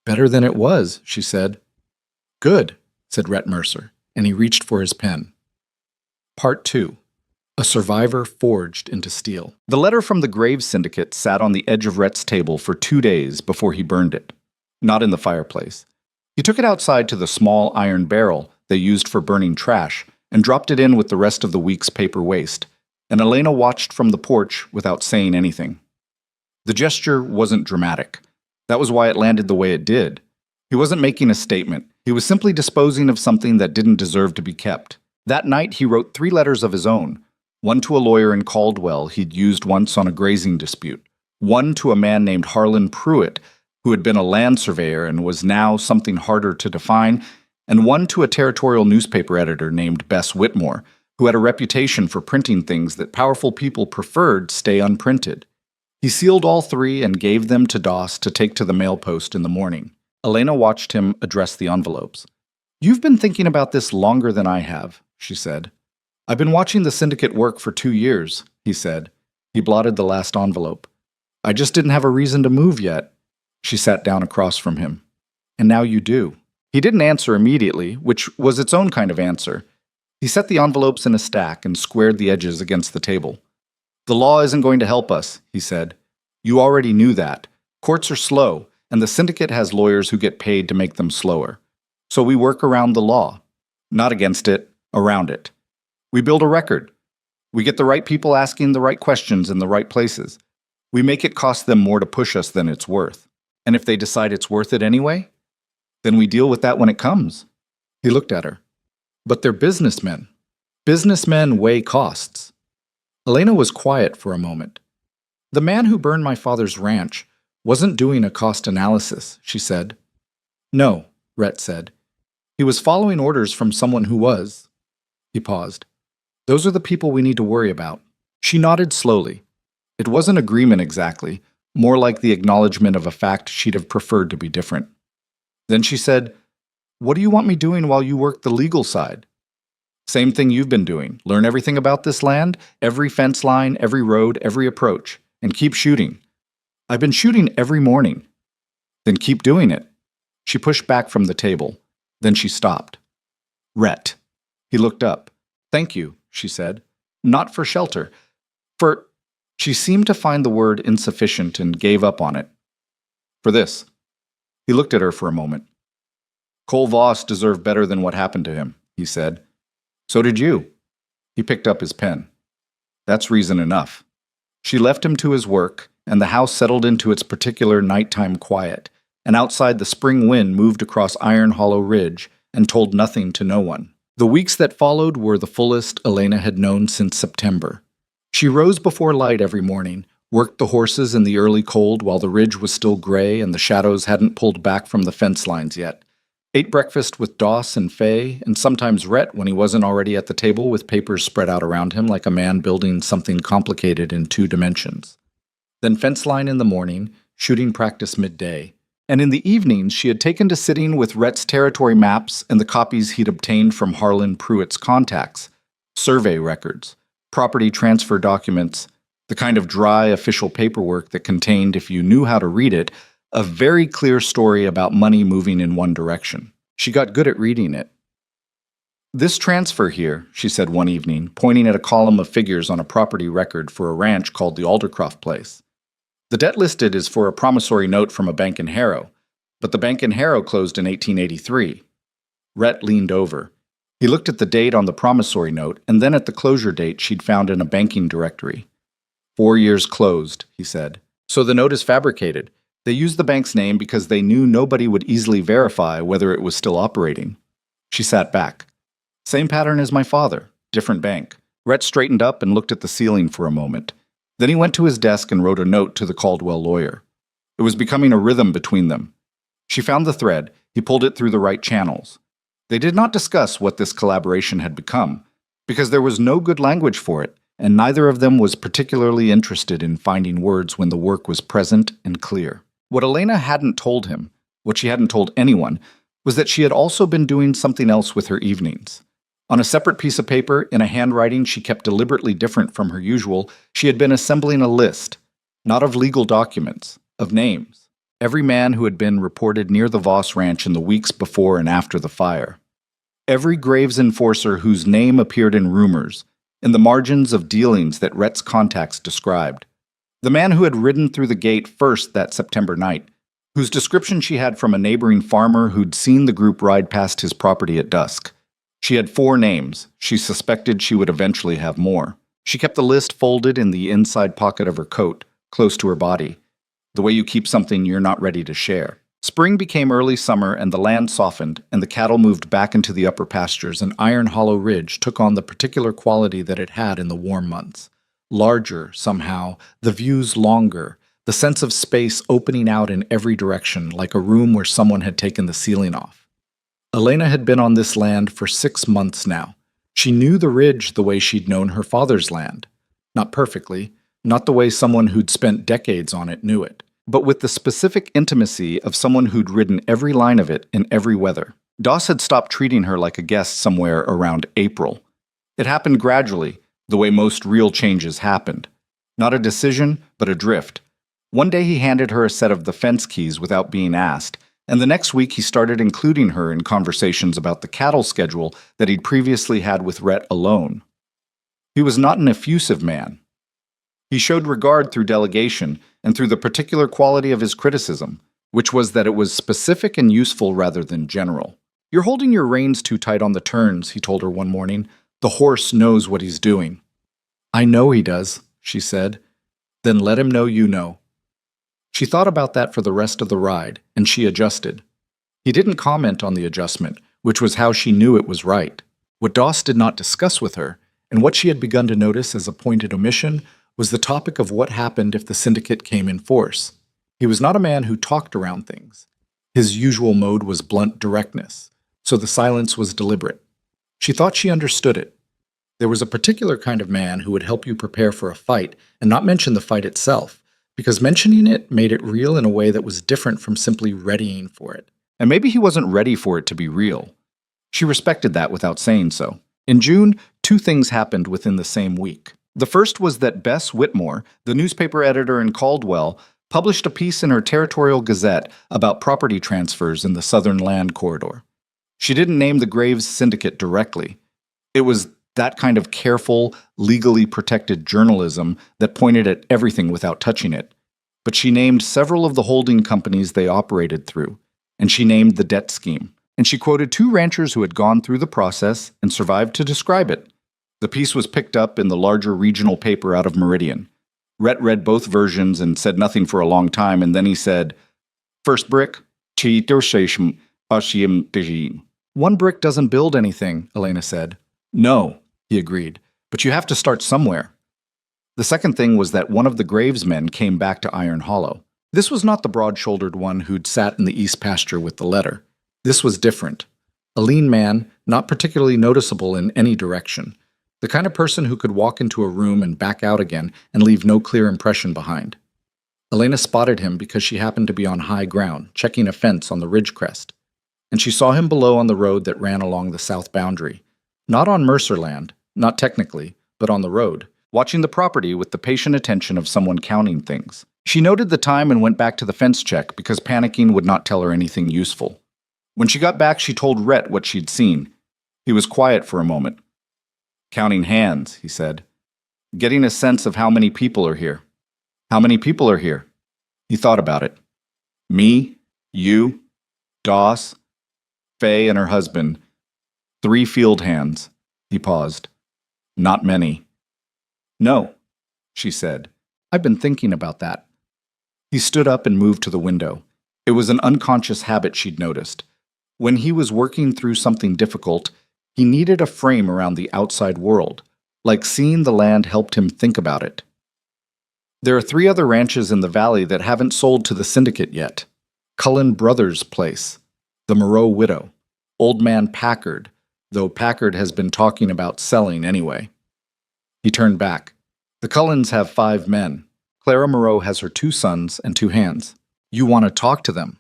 Better than it was, she said. Good, said Rhett Mercer, and he reached for his pen. Part 2. A survivor forged into steel. The letter from the Graves Syndicate sat on the edge of Rhett's table for 2 days before he burned it. Not in the fireplace. He took it outside to the small iron barrel they used for burning trash and dropped it in with the rest of the week's paper waste, and Elena watched from the porch without saying anything. The gesture wasn't dramatic. That was why it landed the way it did. He wasn't making a statement. He was simply disposing of something that didn't deserve to be kept. That night he wrote 3 letters of his own. One to a lawyer in Caldwell he'd used once on a grazing dispute. One to a man named Harlan Pruitt, who had been a land surveyor and was now something harder to define, and one to a territorial newspaper editor named Bess Whitmore, who had a reputation for printing things that powerful people preferred stay unprinted. He sealed all 3 and gave them to Doss to take to the mail post in the morning. Elena watched him address the envelopes. You've been thinking about this longer than I have, she said. I've been watching the syndicate work for 2 years, he said. He blotted the last envelope. I just didn't have a reason to move yet. She sat down across from him. And now you do. He didn't answer immediately, which was its own kind of answer. He set the envelopes in a stack and squared the edges against the table. The law isn't going to help us, he said. You already knew that. Courts are slow, and the syndicate has lawyers who get paid to make them slower. So we work around the law. Not against it, around it. We build a record. We get the right people asking the right questions in the right places. We make it cost them more to push us than it's worth. And if they decide it's worth it anyway, then we deal with that when it comes. He looked at her. But they're businessmen. Businessmen weigh costs. Elena was quiet for a moment. The man who burned my father's ranch wasn't doing a cost analysis, she said. No, Rhett said. He was following orders from someone who was. He paused. Those are the people we need to worry about. She nodded slowly. It wasn't agreement exactly, more like the acknowledgement of a fact she'd have preferred to be different. Then she said, What do you want me doing while you work the legal side? Same thing you've been doing. Learn everything about this land, every fence line, every road, every approach, and keep shooting. I've been shooting every morning. Then keep doing it. She pushed back from the table. Then she stopped. Rhett. He looked up. Thank you, she said. Not for shelter. For... She seemed to find the word insufficient and gave up on it. For this. He looked at her for a moment. Cole Voss deserved better than what happened to him, he said. So did you. He picked up his pen. That's reason enough. She left him to his work, and the house settled into its particular nighttime quiet, and outside the spring wind moved across Iron Hollow Ridge and told nothing to no one. The weeks that followed were the fullest Elena had known since September. She rose before light every morning, worked the horses in the early cold while the ridge was still gray and the shadows hadn't pulled back from the fence lines yet, ate breakfast with Doss and Fay, and sometimes Rhett when he wasn't already at the table with papers spread out around him like a man building something complicated in 2 dimensions. Then fence line in the morning, shooting practice midday, and in the evenings she had taken to sitting with Rhett's territory maps and the copies he'd obtained from Harlan Pruitt's contacts, survey records, property transfer documents, the kind of dry official paperwork that contained, if you knew how to read it, a very clear story about money moving in one direction. She got good at reading it. This transfer here, she said one evening, pointing at a column of figures on a property record for a ranch called the Aldercroft Place. The debt listed is for a promissory note from a bank in Harrow, but the bank in Harrow closed in 1883. Rhett leaned over. He looked at the date on the promissory note and then at the closure date she'd found in a banking directory. 4 years closed, he said. So the note is fabricated. They used the bank's name because they knew nobody would easily verify whether it was still operating. She sat back. Same pattern as my father, different bank. Rhett straightened up and looked at the ceiling for a moment. Then he went to his desk and wrote a note to the Caldwell lawyer. It was becoming a rhythm between them. She found the thread. He pulled it through the right channels. They did not discuss what this collaboration had become, because there was no good language for it, and neither of them was particularly interested in finding words when the work was present and clear. What Elena hadn't told him, what she hadn't told anyone, was that she had also been doing something else with her evenings. On a separate piece of paper, in a handwriting she kept deliberately different from her usual, she had been assembling a list, not of legal documents, of names. Every man who had been reported near the Voss Ranch in the weeks before and after the fire. Every Graves enforcer whose name appeared in rumors, in the margins of dealings that Rhett's contacts described. The man who had ridden through the gate first that September night, whose description she had from a neighboring farmer who'd seen the group ride past his property at dusk. She had 4 names. She suspected she would eventually have more. She kept the list folded in the inside pocket of her coat, close to her body, the way you keep something you're not ready to share. Spring became early summer and the land softened, and the cattle moved back into the upper pastures, and Iron Hollow Ridge took on the particular quality that it had in the warm months. Larger, somehow, the views longer, the sense of space opening out in every direction, like a room where someone had taken the ceiling off. Elena had been on this land for 6 months now. She knew the ridge the way she'd known her father's land. Not perfectly, not the way someone who'd spent decades on it knew it, but with the specific intimacy of someone who'd ridden every line of it in every weather. Doss had stopped treating her like a guest somewhere around April. It happened gradually, the way most real changes happened. Not a decision, but a drift. One day he handed her a set of the fence keys without being asked, and the next week he started including her in conversations about the cattle schedule that he'd previously had with Rhett alone. He was not an effusive man. He showed regard through delegation and through the particular quality of his criticism, which was that it was specific and useful rather than general. You're holding your reins too tight on the turns, he told her one morning. The horse knows what he's doing. I know he does, she said. Then let him know you know. She thought about that for the rest of the ride, and she adjusted. He didn't comment on the adjustment, which was how she knew it was right. What Doss did not discuss with her, and what she had begun to notice as a pointed omission, was the topic of what happened if the syndicate came in force. He was not a man who talked around things. His usual mode was blunt directness, so the silence was deliberate. She thought she understood it. There was a particular kind of man who would help you prepare for a fight and not mention the fight itself, because mentioning it made it real in a way that was different from simply readying for it. And maybe he wasn't ready for it to be real. She respected that without saying so. In June, two things happened within the same week. The first was that Bess Whitmore, the newspaper editor in Caldwell, published a piece in her territorial gazette about property transfers in the Southern Land Corridor. She didn't name the Graves Syndicate directly. It was that kind of careful, legally protected journalism that pointed at everything without touching it. But she named several of the holding companies they operated through, and she named the debt scheme. And she quoted two ranchers who had gone through the process and survived to describe it. The piece was picked up in the larger regional paper out of Meridian. Rhett read both versions and said nothing for a long time, and then he said, "First brick, one brick doesn't build anything," Elena said. "No," he agreed, "but you have to start somewhere." The second thing was that one of the Graves men came back to Iron Hollow. This was not the broad-shouldered one who'd sat in the east pasture with the letter. This was different. A lean man, not particularly noticeable in any direction. The kind of person who could walk into a room and back out again and leave no clear impression behind. Elena spotted him because she happened to be on high ground, checking a fence on the ridge crest. And she saw him below on the road that ran along the south boundary. Not on Mercer land, not technically, but on the road, watching the property with the patient attention of someone counting things. She noted the time and went back to the fence check because panicking would not tell her anything useful. When she got back, she told Rhett what she'd seen. He was quiet for a moment. "Counting hands," he said. "Getting a sense of how many people are here." "How many people are here?" He thought about it. "Me, you, Doss, Faye and her husband. 3 field hands." He paused. "Not many." "No," she said. "I've been thinking about that." He stood up and moved to the window. It was an unconscious habit she'd noticed. When he was working through something difficult, he needed a frame around the outside world, like seeing the land helped him think about it. There are 3 other ranches in the valley that haven't sold to the syndicate yet. Cullen Brothers' place, the Moreau widow, Old Man Packard, though Packard has been talking about selling anyway. He turned back. The Cullens have 5 men. Clara Moreau has her 2 sons and 2 hands. "You want to talk to them?"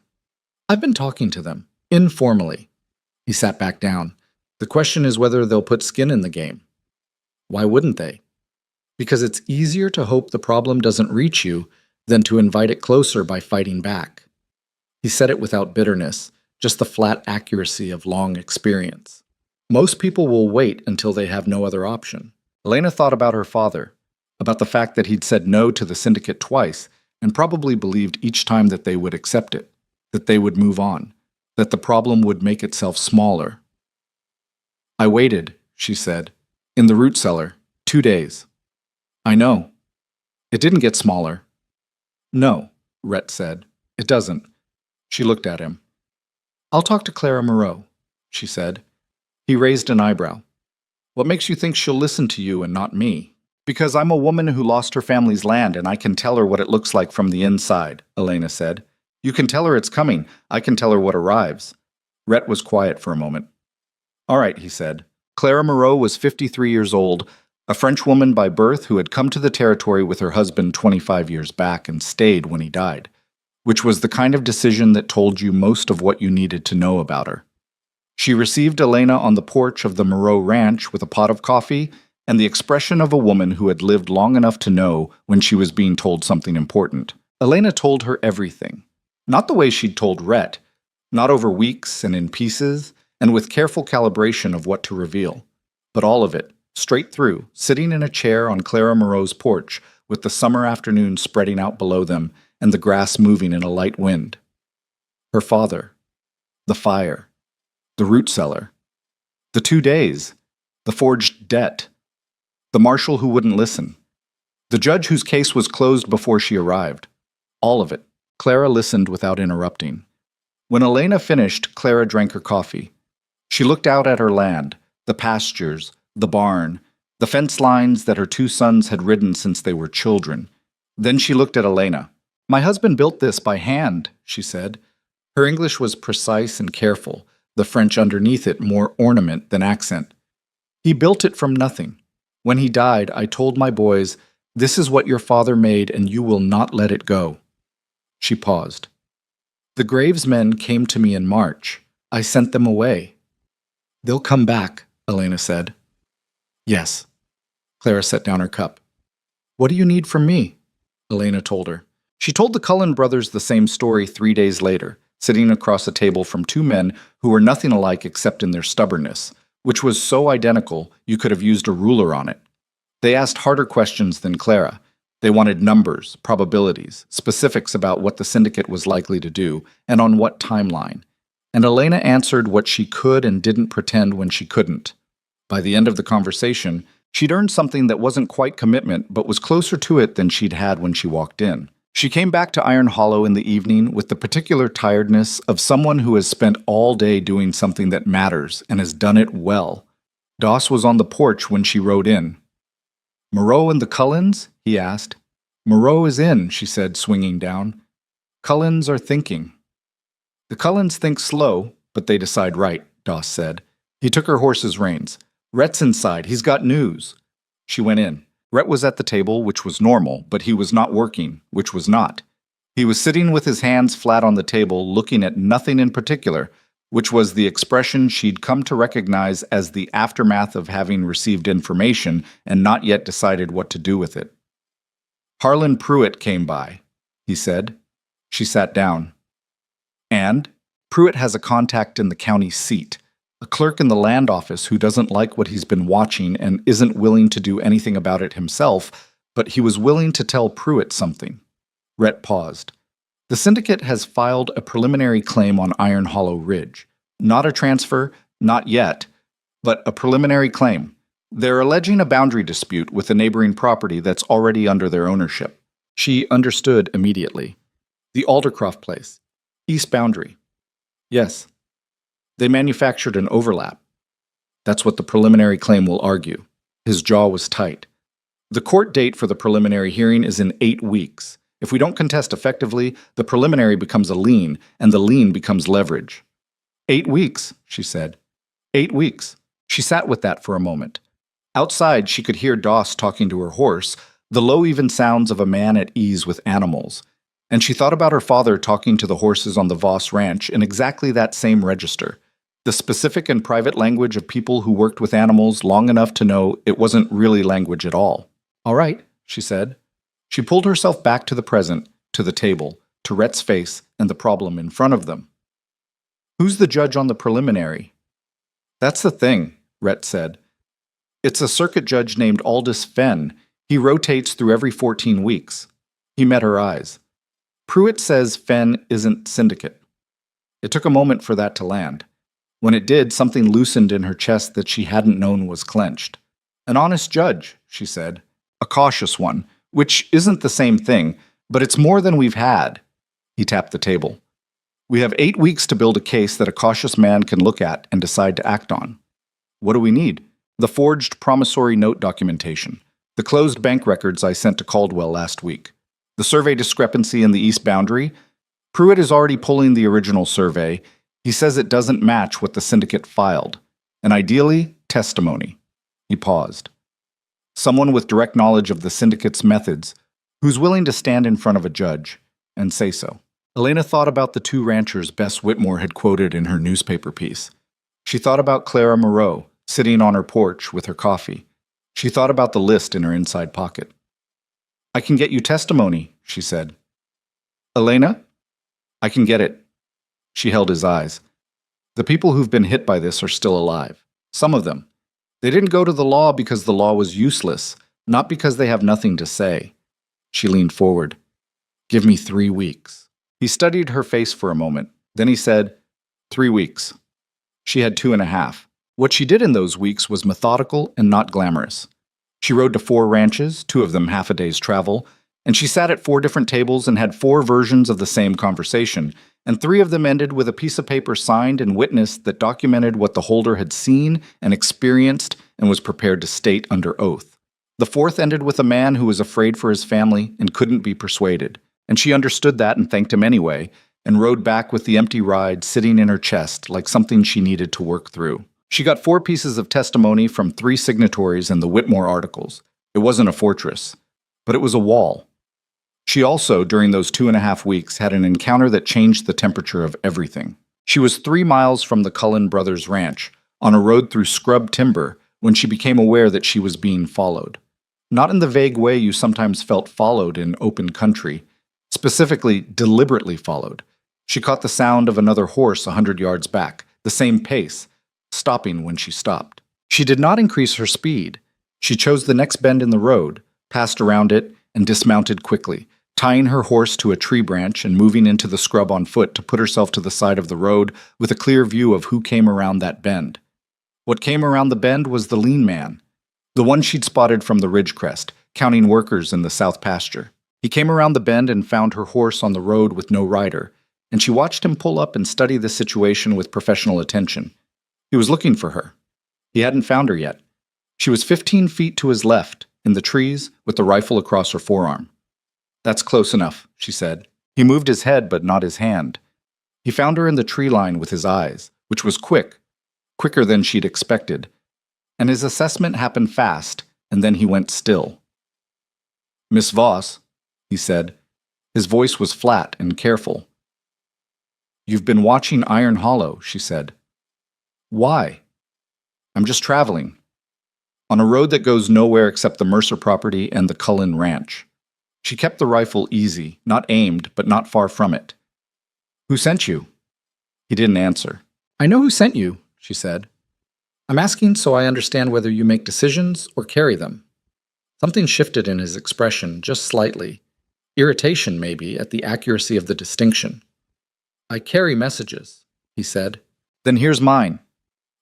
"I've been talking to them, informally." He sat back down. "The question is whether they'll put skin in the game." "Why wouldn't they?" "Because it's easier to hope the problem doesn't reach you than to invite it closer by fighting back." He said it without bitterness, just the flat accuracy of long experience. Most people will wait until they have no other option. Elena thought about her father, about the fact that he'd said no to the syndicate twice, and probably believed each time that they would accept it, that they would move on, that the problem would make itself smaller. "I waited," she said, "in the root cellar, 2 days." "I know. It didn't get smaller." "No," Rhett said. "It doesn't." She looked at him. "I'll talk to Clara Moreau," she said. He raised an eyebrow. "What makes you think she'll listen to you and not me?" "Because I'm a woman who lost her family's land and I can tell her what it looks like from the inside," Elena said. "You can tell her it's coming. I can tell her what arrives." Rhett was quiet for a moment. "All right," he said. Clara Moreau was 53 years old, a French woman by birth who had come to the territory with her husband 25 years back and stayed when he died, which was the kind of decision that told you most of what you needed to know about her. She received Elena on the porch of the Moreau Ranch with a pot of coffee and the expression of a woman who had lived long enough to know when she was being told something important. Elena told her everything. Not the way she'd told Rhett, not over weeks and in pieces, and with careful calibration of what to reveal, but all of it, straight through, sitting in a chair on Clara Moreau's porch with the summer afternoon spreading out below them and the grass moving in a light wind. Her father, the fire, the root cellar, the 2 days, the forged debt, the marshal who wouldn't listen, the judge whose case was closed before she arrived. All of it, Clara listened without interrupting. When Elena finished, Clara drank her coffee. She looked out at her land, the pastures, the barn, the fence lines that her two sons had ridden since they were children. Then she looked at Elena. "My husband built this by hand," she said. Her English was precise and careful, the French underneath it more ornament than accent. "He built it from nothing. When he died, I told my boys, 'This is what your father made, and you will not let it go.'" She paused. "The Graves men came to me in March. I sent them away." "They'll come back," Elena said. "Yes." Clara set down her cup. "What do you need from me?" Elena told her. She told the Cullen brothers the same story 3 days later, sitting across a table from two men who were nothing alike except in their stubbornness, which was so identical you could have used a ruler on it. They asked harder questions than Clara. They wanted numbers, probabilities, specifics about what the syndicate was likely to do, and on what timeline. And Elena answered what she could and didn't pretend when she couldn't. By the end of the conversation, she'd earned something that wasn't quite commitment, but was closer to it than she'd had when she walked in. She came back to Iron Hollow in the evening with the particular tiredness of someone who has spent all day doing something that matters and has done it well. Doss was on the porch when she rode in. "Moreau and the Cullens?" he asked. "Moreau is in," she said, swinging down. "Cullens are thinking." "The Cullens think slow, but they decide right," Doss said. He took her horse's reins. "Rhett's inside. He's got news." She went in. Rhett was at the table, which was normal, but he was not working, which was not. He was sitting with his hands flat on the table, looking at nothing in particular, which was the expression she'd come to recognize as the aftermath of having received information and not yet decided what to do with it. "Harlan Pruitt came by," he said. She sat down. "And Pruitt has a contact in the county seat, a clerk in the land office who doesn't like what he's been watching and isn't willing to do anything about it himself, but he was willing to tell Pruitt something." Rhett paused. "The syndicate has filed a preliminary claim on Iron Hollow Ridge. Not a transfer, not yet, but a preliminary claim. They're alleging a boundary dispute with a neighboring property that's already under their ownership." She understood immediately. "The Aldercroft place. East boundary." "Yes." "They manufactured an overlap." "That's what the preliminary claim will argue." His jaw was tight. "The court date for the preliminary hearing is in 8 weeks. If we don't contest effectively, the preliminary becomes a lien, and the lien becomes leverage." 8 weeks, she said. 8 weeks. She sat with that for a moment. Outside, she could hear Doss talking to her horse, the low, even sounds of a man at ease with animals. And she thought about her father talking to the horses on the Voss Ranch in exactly that same register. The specific and private language of people who worked with animals long enough to know it wasn't really language at all. "All right," she said. She pulled herself back to the present, to the table, to Rhett's face and the problem in front of them. "Who's the judge on the preliminary?" "That's the thing," Rhett said. "It's a circuit judge named Aldous Fenn. He rotates through every 14 weeks. He met her eyes. "Pruitt says Fenn isn't syndicate." It took a moment for that to land. When it did, something loosened in her chest that she hadn't known was clenched. "An honest judge," she said. "A cautious one, which isn't the same thing, but it's more than we've had." He tapped the table. "We have 8 weeks to build a case that a cautious man can look at and decide to act on." "What do we need?" "The forged promissory note documentation. The closed bank records I sent to Caldwell last week. The survey discrepancy in the east boundary. Pruitt is already pulling the original survey. He says it doesn't match what the syndicate filed. And ideally, testimony." He paused. "Someone with direct knowledge of the syndicate's methods, who's willing to stand in front of a judge and say so." Elena thought about the 2 ranchers Bess Whitmore had quoted in her newspaper piece. She thought about Clara Moreau, sitting on her porch with her coffee. She thought about the list in her inside pocket. "I can get you testimony," she said. "Elena?" "I can get it." She held his eyes. "The people who've been hit by this are still alive. Some of them. They didn't go to the law because the law was useless, not because they have nothing to say." She leaned forward. "Give me 3 weeks." He studied her face for a moment. Then he said, 3 weeks. She had 2.5. What she did in those weeks was methodical and not glamorous. She rode to 4 ranches, 2 of them half a day's travel, And she sat at 4 different tables and had 4 versions of the same conversation, and 3 of them ended with a piece of paper signed and witnessed that documented what the holder had seen and experienced and was prepared to state under oath. The 4th ended with a man who was afraid for his family and couldn't be persuaded, and she understood that and thanked him anyway, and rode back with the empty ride sitting in her chest like something she needed to work through. She got 4 pieces of testimony from 3 signatories in the Whitmore articles. It wasn't a fortress, but it was a wall. She also, during those 2.5 weeks, had an encounter that changed the temperature of everything. She was 3 miles from the Cullen brothers' ranch, on a road through scrub timber, when she became aware that she was being followed. Not in the vague way you sometimes felt followed in open country, specifically deliberately followed. She caught the sound of another horse 100 yards back, the same pace, stopping when she stopped. She did not increase her speed. She chose the next bend in the road, passed around it, and dismounted quickly, tying her horse to a tree branch and moving into the scrub on foot to put herself to the side of the road with a clear view of who came around that bend. What came around the bend was the lean man, the one she'd spotted from the ridge crest, counting workers in the south pasture. He came around the bend and found her horse on the road with no rider, and she watched him pull up and study the situation with professional attention. He was looking for her. He hadn't found her yet. She was 15 feet to his left, in the trees, with the rifle across her forearm. "That's close enough," she said. He moved his head, but not his hand. He found her in the tree line with his eyes, which was quicker than she'd expected. And his assessment happened fast, and then he went still. "Miss Voss," he said. His voice was flat and careful. "You've been watching Iron Hollow," she said. "Why?" "I'm just traveling. On a road that goes nowhere except the Mercer property and the Cullen Ranch." She kept the rifle easy, not aimed, but not far from it. "Who sent you?" He didn't answer. "I know who sent you," she said. "I'm asking so I understand whether you make decisions or carry them." Something shifted in his expression, just slightly. Irritation, maybe, at the accuracy of the distinction. "I carry messages," he said. "Then here's mine.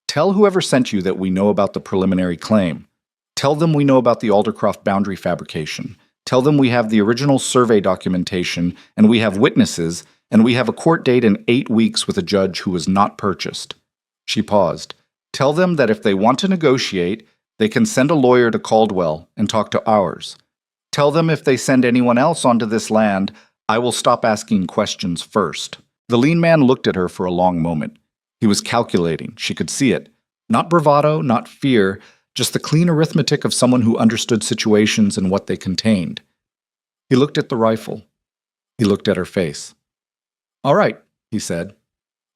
Tell whoever sent you that we know about the preliminary claim. Tell them we know about the Aldercroft boundary fabrication. Tell them we have the original survey documentation, and we have witnesses, and we have a court date in 8 weeks with a judge who was not purchased." She paused. "Tell them that if they want to negotiate, they can send a lawyer to Caldwell and talk to ours. Tell them if they send anyone else onto this land, I will stop asking questions first." The lean man looked at her for a long moment. He was calculating, she could see it. Not bravado, not fear, just the clean arithmetic of someone who understood situations and what they contained. He looked at the rifle. He looked at her face. "All right," he said.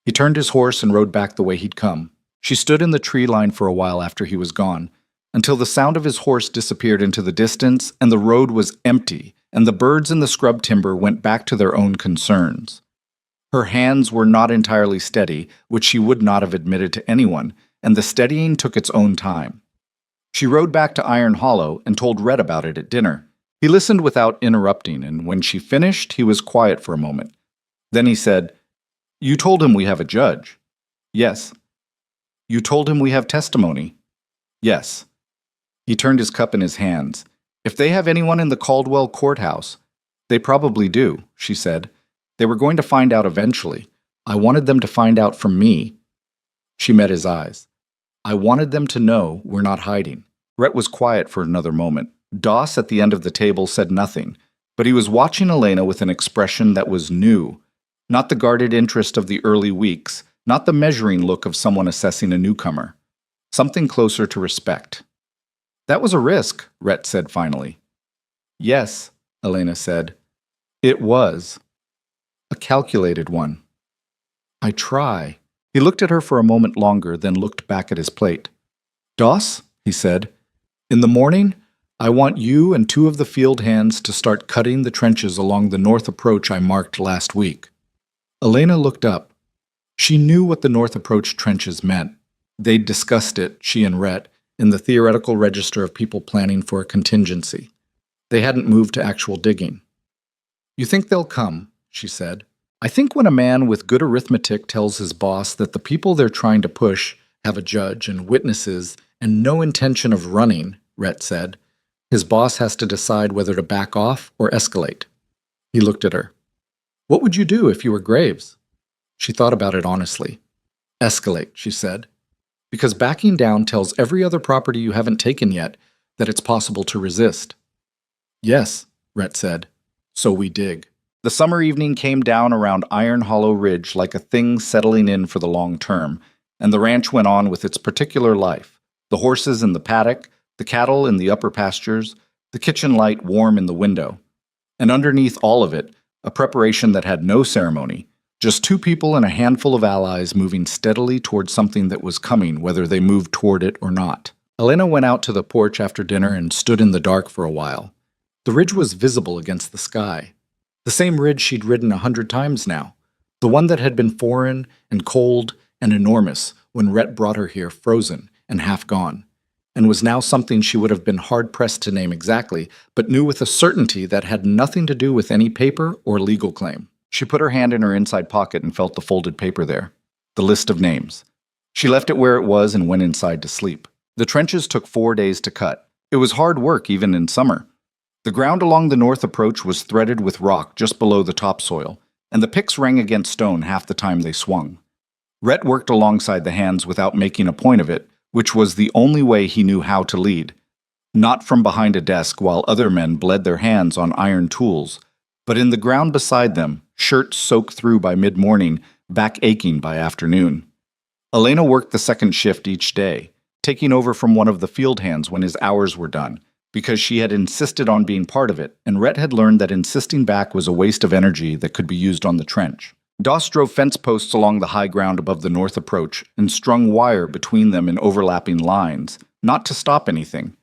He turned his horse and rode back the way he'd come. She stood in the tree line for a while after he was gone, until the sound of his horse disappeared into the distance and the road was empty, and the birds in the scrub timber went back to their own concerns. Her hands were not entirely steady, which she would not have admitted to anyone, and the steadying took its own time. She rode back to Iron Hollow and told Red about it at dinner. He listened without interrupting, and when she finished, he was quiet for a moment. Then he said, "You told him we have a judge." "Yes." "You told him we have testimony." "Yes." He turned his cup in his hands. "If they have anyone in the Caldwell courthouse—" "They probably do," she said. "They were going to find out eventually. I wanted them to find out from me." She met his eyes. "I wanted them to know we're not hiding." Rhett was quiet for another moment. Doss at the end of the table said nothing, but he was watching Elena with an expression that was new. Not the guarded interest of the early weeks, not the measuring look of someone assessing a newcomer. Something closer to respect. "That was a risk," Rhett said finally. "Yes," Elena said. "It was. A calculated one." "I try." He looked at her for a moment longer, then looked back at his plate. "Doss," he said, "in the morning, I want you and 2 of the field hands to start cutting the trenches along the north approach I marked last week." Elena looked up. She knew what the north approach trenches meant. They'd discussed it, she and Rhett, in the theoretical register of people planning for a contingency. They hadn't moved to actual digging. "You think they'll come?" she said. "I think when a man with good arithmetic tells his boss that the people they're trying to push have a judge and witnesses and no intention of running," Rhett said, His boss has to decide whether to back off or escalate. He looked at her. What would you do if you were Graves? She thought about it honestly. Escalate, she said. Because backing down tells every other property you haven't taken yet that it's possible to resist. Yes, Rhett said. So we dig. The summer evening came down around Iron Hollow Ridge like a thing settling in for the long term, and the ranch went on with its particular life. The horses in the paddock, the cattle in the upper pastures, the kitchen light warm in the window. And underneath all of it, a preparation that had no ceremony, just two people and a handful of allies moving steadily toward something that was coming, whether they moved toward it or not. Elena went out to the porch after dinner and stood in the dark for a while. The ridge was visible against the sky. The same ridge she'd ridden 100 times now. The one that had been foreign and cold and enormous when Rhett brought her here frozen and half gone, and was now something she would have been hard-pressed to name exactly, but knew with a certainty that had nothing to do with any paper or legal claim. She put her hand in her inside pocket and felt the folded paper there. The list of names. She left it where it was and went inside to sleep. The trenches took 4 days to cut. It was hard work even in summer. The ground along the north approach was threaded with rock just below the topsoil, and the picks rang against stone half the time they swung. Rhett worked alongside the hands without making a point of it, which was the only way he knew how to lead. Not from behind a desk while other men bled their hands on iron tools, but in the ground beside them, shirts soaked through by mid-morning, back aching by afternoon. Elena worked the second shift each day, taking over from one of the field hands when his hours were done, because she had insisted on being part of it, and Rhett had learned that insisting back was a waste of energy that could be used on the trench. Doss drove fence posts along the high ground above the north approach and strung wire between them in overlapping lines, not to stop anything.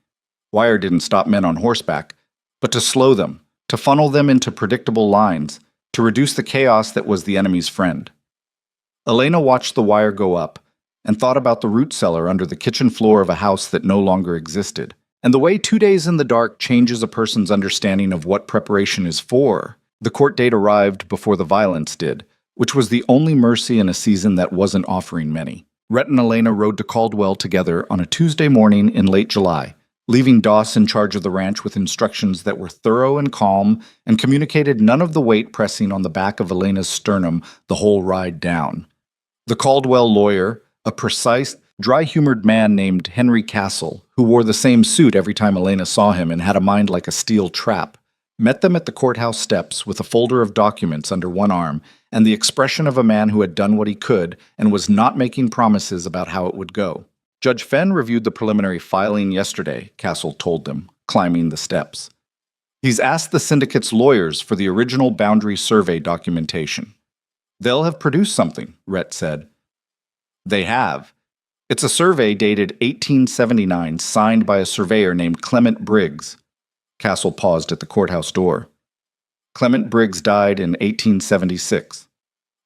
Wire didn't stop men on horseback, but to slow them, to funnel them into predictable lines, to reduce the chaos that was the enemy's friend. Elena watched the wire go up and thought about the root cellar under the kitchen floor of a house that no longer existed, and the way 2 days in the dark changes a person's understanding of what preparation is for. The court date arrived before the violence did, which was the only mercy in a season that wasn't offering many. Rhett and Elena rode to Caldwell together on a Tuesday morning in late July, leaving Doss in charge of the ranch with instructions that were thorough and calm and communicated none of the weight pressing on the back of Elena's sternum the whole ride down. The Caldwell lawyer, a precise, dry-humored man named Henry Castle, who wore the same suit every time Elena saw him and had a mind like a steel trap, met them at the courthouse steps with a folder of documents under one arm and the expression of a man who had done what he could and was not making promises about how it would go. Judge Fenn reviewed the preliminary filing yesterday, Castle told them, climbing the steps. He's asked the syndicate's lawyers for the original boundary survey documentation. They'll have produced something, Rhett said. They have. It's a survey dated 1879, signed by a surveyor named Clement Briggs. Castle paused at the courthouse door. Clement Briggs died in 1876.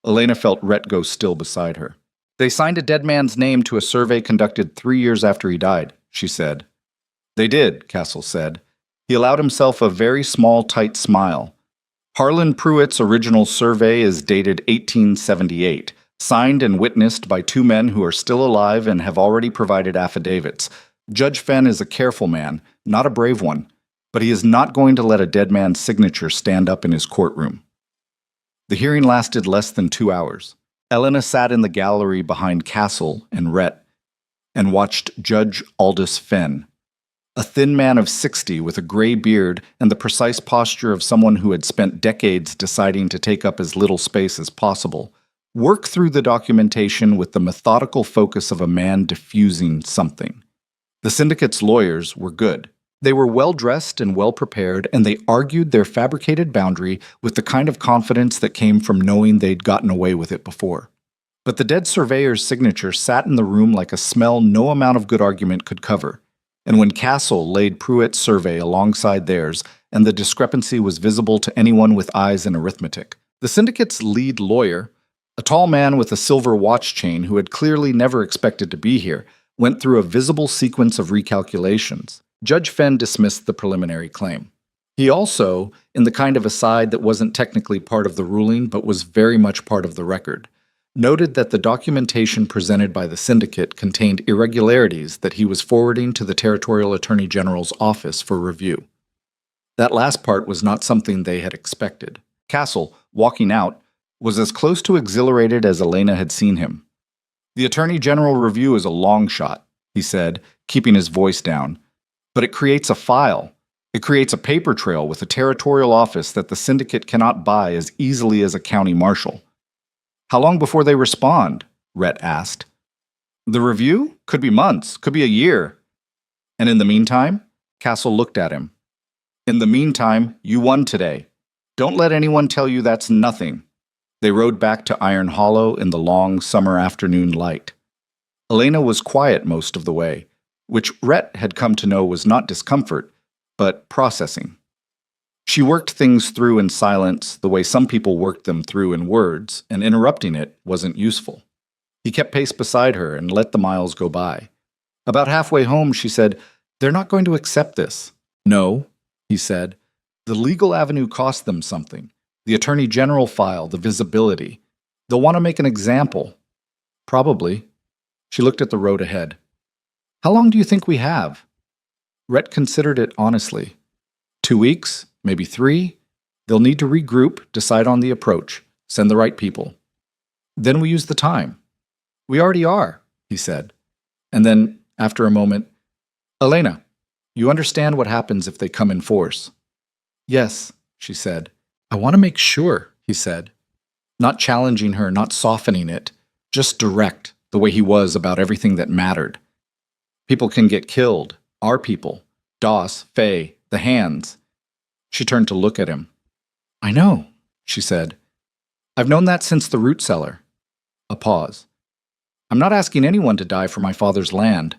Elena felt Rhett go still beside her. They signed a dead man's name to a survey conducted 3 years after he died, she said. They did, Castle said. He allowed himself a very small, tight smile. Harlan Pruitt's original survey is dated 1878, signed and witnessed by 2 men who are still alive and have already provided affidavits. Judge Fenn is a careful man, not a brave one, but he is not going to let a dead man's signature stand up in his courtroom. The hearing lasted less than 2 hours. Elena sat in the gallery behind Castle and Rhett and watched Judge Aldous Fenn, a thin man of 60 with a gray beard and the precise posture of someone who had spent decades deciding to take up as little space as possible, work through the documentation with the methodical focus of a man diffusing something. The syndicate's lawyers were good. They were well-dressed and well-prepared, and they argued their fabricated boundary with the kind of confidence that came from knowing they'd gotten away with it before. But the dead surveyor's signature sat in the room like a smell no amount of good argument could cover, and when Castle laid Pruitt's survey alongside theirs, and the discrepancy was visible to anyone with eyes in arithmetic, the syndicate's lead lawyer, a tall man with a silver watch chain who had clearly never expected to be here, went through a visible sequence of recalculations. Judge Fenn dismissed the preliminary claim. He also, in the kind of aside that wasn't technically part of the ruling but was very much part of the record, noted that the documentation presented by the syndicate contained irregularities that he was forwarding to the Territorial Attorney General's office for review. That last part was not something they had expected. Castle, walking out, was as close to exhilarated as Elena had seen him. "The Attorney General review is a long shot," he said, keeping his voice down. "But it creates a file. It creates a paper trail with a territorial office that the syndicate cannot buy as easily as a county marshal." "How long before they respond?" Rhett asked. "The review? Could be months, could be a year." "And in the meantime?" Castle looked at him. "In the meantime, you won today. Don't let anyone tell you that's nothing." They rode back to Iron Hollow in the long summer afternoon light. Elena was quiet most of the way, which Rhett had come to know was not discomfort, but processing. She worked things through in silence the way some people worked them through in words, and interrupting it wasn't useful. He kept pace beside her and let the miles go by. About halfway home, she said, "They're not going to accept this." "No," he said. "The legal avenue cost them something. The Attorney General file, the visibility. They'll want to make an example." "Probably." She looked at the road ahead. "How long do you think we have?" Rhett considered it honestly. 2 weeks, maybe 3. They'll need to regroup, decide on the approach, send the right people. Then we use the time. "We already are," he said. And then, after a moment, "Elena, you understand what happens if they come in force?" "Yes," she said. "I want to make sure," he said. Not challenging her, not softening it, just direct, the way he was about everything that mattered. "People can get killed. Our people. Doss, Faye, the Hands." She turned to look at him. "I know," she said. "I've known that since the root cellar." A pause. "I'm not asking anyone to die for my father's land."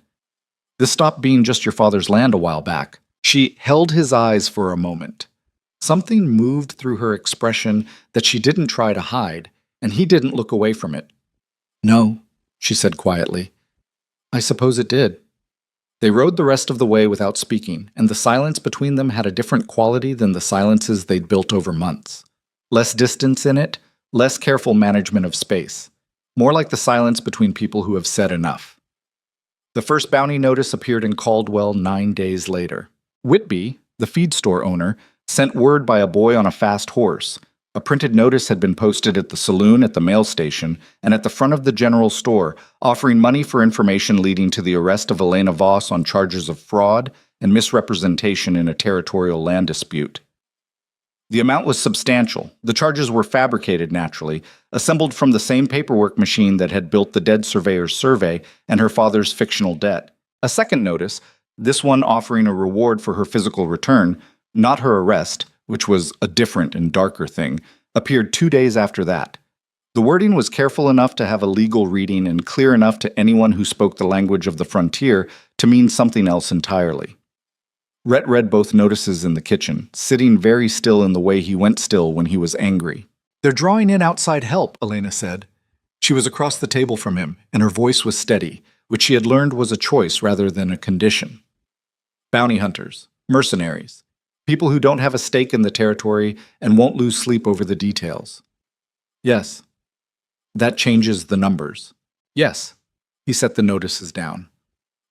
"This stopped being just your father's land a while back." She held his eyes for a moment. Something moved through her expression that she didn't try to hide, and he didn't look away from it. "No," she said quietly. "I suppose it did." They rode the rest of the way without speaking, and the silence between them had a different quality than the silences they'd built over months. Less distance in it, less careful management of space. More like the silence between people who have said enough. The first bounty notice appeared in Caldwell 9 days later. Whitby, the feed store owner, sent word by a boy on a fast horse. A printed notice had been posted at the saloon, at the mail station, and at the front of the general store, offering money for information leading to the arrest of Elena Voss on charges of fraud and misrepresentation in a territorial land dispute. The amount was substantial. The charges were fabricated naturally, assembled from the same paperwork machine that had built the dead surveyor's survey and her father's fictional debt. A second notice, this one offering a reward for her physical return, not her arrest, which was a different and darker thing, appeared 2 days after that. The wording was careful enough to have a legal reading and clear enough to anyone who spoke the language of the frontier to mean something else entirely. Rhett read both notices in the kitchen, sitting very still in the way he went still when he was angry. "They're drawing in outside help," Elena said. She was across the table from him, and her voice was steady, which she had learned was a choice rather than a condition. "Bounty hunters, mercenaries. People who don't have a stake in the territory and won't lose sleep over the details." "Yes." "That changes the numbers." "Yes." He set the notices down.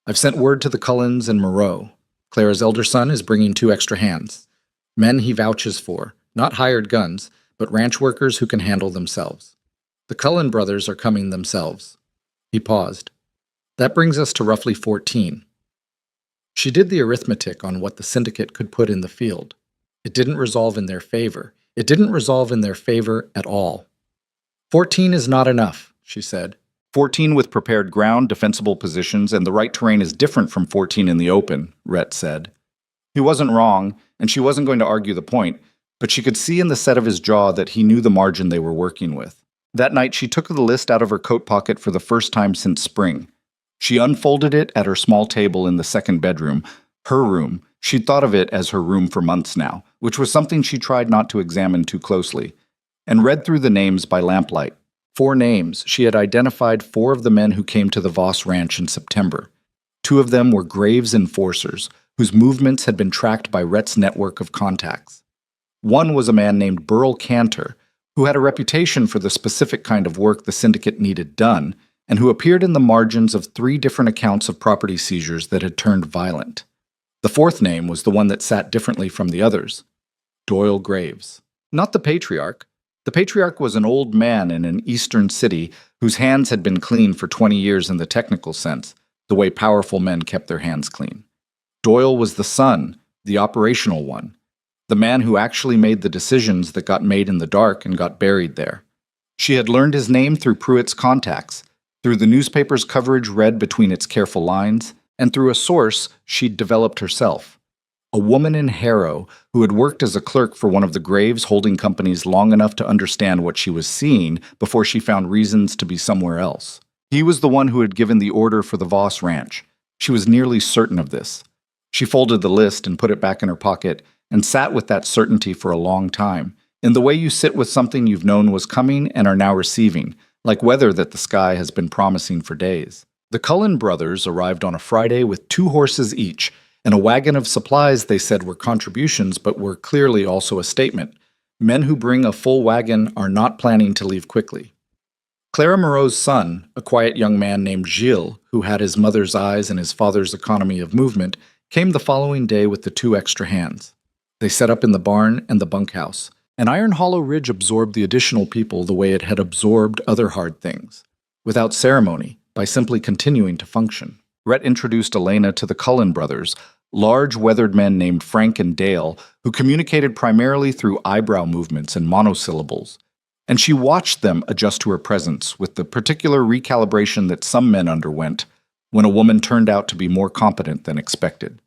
"I've sent word to the Cullens and Moreau. Clara's elder son is bringing 2 extra hands. Men he vouches for, not hired guns, but ranch workers who can handle themselves. The Cullen brothers are coming themselves." He paused. "That brings us to roughly 14. She did the arithmetic on what the syndicate could put in the field. It didn't resolve in their favor. It didn't resolve in their favor at all. 14 is not enough, she said. 14 with prepared ground, defensible positions, and the right terrain is different from 14 in the open, Rhett said. He wasn't wrong, and she wasn't going to argue the point, but she could see in the set of his jaw that he knew the margin they were working with. That night, she took the list out of her coat pocket for the first time since spring. She unfolded it at her small table in the second bedroom, her room. She'd thought of it as her room for months now, which was something she tried not to examine too closely, and read through the names by lamplight. 4 names. She had identified 4 of the men who came to the Voss Ranch in September. 2 of them were Graves enforcers, whose movements had been tracked by Rhett's network of contacts. 1 was a man named Burl Cantor, who had a reputation for the specific kind of work the syndicate needed done, and who appeared in the margins of 3 different accounts of property seizures that had turned violent. The 4th name was the one that sat differently from the others: Doyle Graves. Not the patriarch. The patriarch was an old man in an eastern city whose hands had been clean for 20 years in the technical sense, the way powerful men kept their hands clean. Doyle was the son, the operational one, the man who actually made the decisions that got made in the dark and got buried there. She had learned his name through Pruitt's contacts, through the newspaper's coverage read between its careful lines, and through a source she'd developed herself. A woman in Harrow who had worked as a clerk for one of the Graves holding companies long enough to understand what she was seeing before she found reasons to be somewhere else. He was the one who had given the order for the Voss Ranch. She was nearly certain of this. She folded the list and put it back in her pocket and sat with that certainty for a long time, in the way you sit with something you've known was coming and are now receiving, like weather that the sky has been promising for days. The Cullen brothers arrived on a Friday with 2 horses each, and a wagon of supplies they said were contributions but were clearly also a statement. Men who bring a full wagon are not planning to leave quickly. Clara Moreau's son, a quiet young man named Gilles, who had his mother's eyes and his father's economy of movement, came the following day with the 2 extra hands. They set up in the barn and the bunkhouse, and Iron Hollow Ridge absorbed the additional people the way it had absorbed other hard things, without ceremony, by simply continuing to function. Rhett introduced Elena to the Cullen brothers, large weathered men named Frank and Dale, who communicated primarily through eyebrow movements and monosyllables, and she watched them adjust to her presence with the particular recalibration that some men underwent when a woman turned out to be more competent than expected.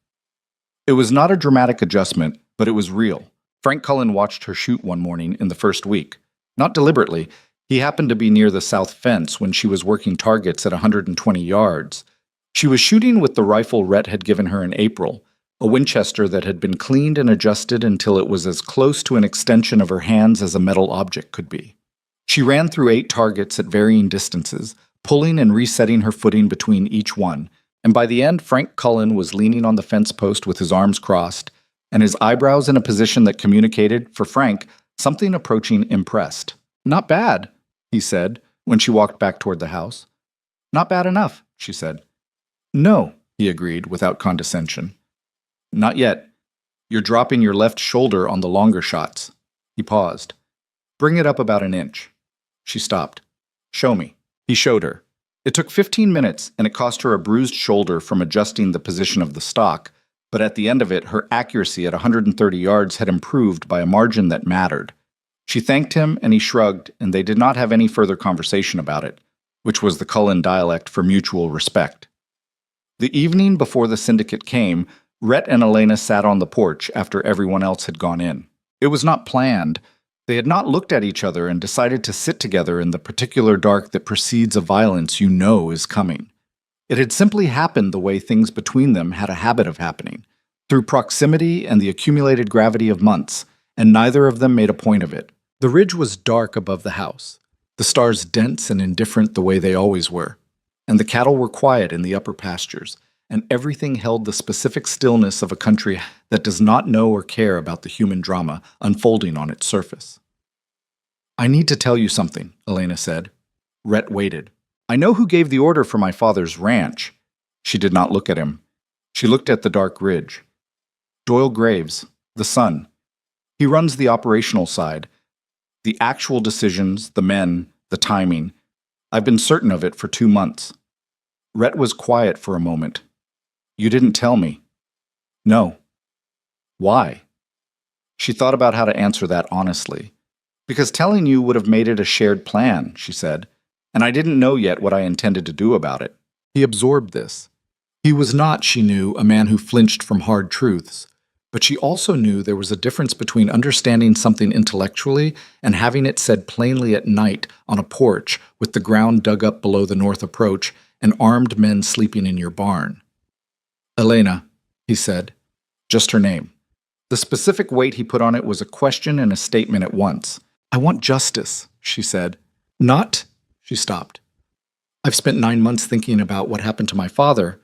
It was not a dramatic adjustment, but it was real. Frank Cullen watched her shoot one morning in the first week. Not deliberately. He happened to be near the south fence when she was working targets at 120 yards. She was shooting with the rifle Rhett had given her in April, a Winchester that had been cleaned and adjusted until it was as close to an extension of her hands as a metal object could be. She ran through 8 targets at varying distances, pulling and resetting her footing between each one, and by the end Frank Cullen was leaning on the fence post with his arms crossed, and his eyebrows in a position that communicated, for Frank, something approaching impressed. "Not bad," he said, when she walked back toward the house. "Not bad enough," she said. "No," he agreed, without condescension. "Not yet. You're dropping your left shoulder on the longer shots." He paused. "Bring it up about an inch." She stopped. "Show me." He showed her. It took 15 minutes, and it cost her a bruised shoulder from adjusting the position of the stock, but at the end of it, her accuracy at 130 yards had improved by a margin that mattered. She thanked him, and he shrugged, and they did not have any further conversation about it, which was the Cullen dialect for mutual respect. The evening before the syndicate came, Rhett and Elena sat on the porch after everyone else had gone in. It was not planned. They had not looked at each other and decided to sit together in the particular dark that precedes a violence you know is coming. It had simply happened the way things between them had a habit of happening, through proximity and the accumulated gravity of months, and neither of them made a point of it. The ridge was dark above the house, the stars dense and indifferent the way they always were, and the cattle were quiet in the upper pastures, and everything held the specific stillness of a country that does not know or care about the human drama unfolding on its surface. "I need to tell you something," Elena said. Rhett waited. "I know who gave the order for my father's ranch." She did not look at him. She looked at the dark ridge. "Doyle Graves, the son. He runs the operational side. The actual decisions, the men, the timing. I've been certain of it for 2 months." Rhett was quiet for a moment. "You didn't tell me." "No." "Why?" She thought about how to answer that honestly. "Because telling you would have made it a shared plan," she said, "and I didn't know yet what I intended to do about it." He absorbed this. He was not, she knew, a man who flinched from hard truths, but she also knew there was a difference between understanding something intellectually and having it said plainly at night on a porch with the ground dug up below the north approach and armed men sleeping in your barn. "Elena," he said, just her name. The specific weight he put on it was a question and a statement at once. "I want justice," she said. "Not," she stopped. "I've spent 9 months thinking about what happened to my father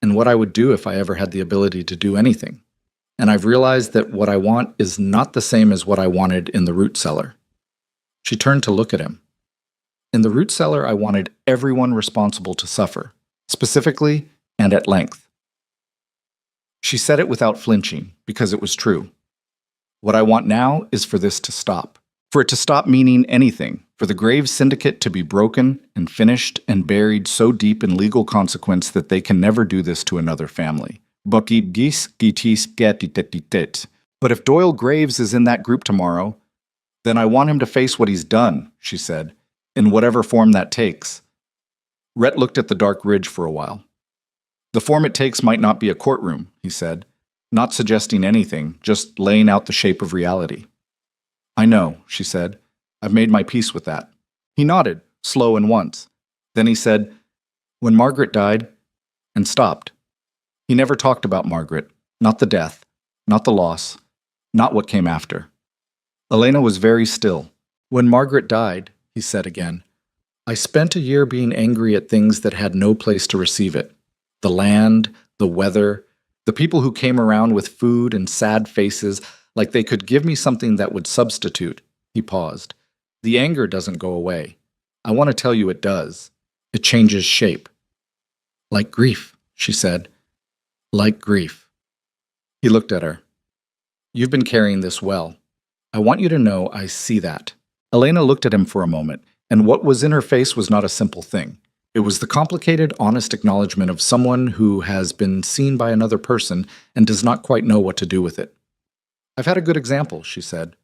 and what I would do if I ever had the ability to do anything. And I've realized that what I want is not the same as what I wanted in the root cellar." She turned to look at him. In the root cellar, I wanted everyone responsible to suffer, specifically and at length. She said it without flinching, because it was true. What I want now is for this to stop. For it to stop meaning anything, for the Graves Syndicate to be broken and finished and buried so deep in legal consequence that they can never do this to another family. But if Doyle Graves is in that group tomorrow, then I want him to face what he's done, she said, in whatever form that takes. Rhett looked at the dark ridge for a while. The form it takes might not be a courtroom, he said, not suggesting anything, just laying out the shape of reality. I know, she said. I've made my peace with that. He nodded, slow and once. Then he said, when Margaret died, and stopped. He never talked about Margaret, not the death, not the loss, not what came after. Elena was very still. When Margaret died, he said again, I spent a year being angry at things that had no place to receive it. The land, the weather, the people who came around with food and sad faces, like they could give me something that would substitute. He paused. The anger doesn't go away. I want to tell you it does. It changes shape. Like grief, she said. Like grief. He looked at her. You've been carrying this well. I want you to know I see that. Elena looked at him for a moment, and what was in her face was not a simple thing. It was the complicated, honest acknowledgement of someone who has been seen by another person and does not quite know what to do with it. I've had a good example, she said.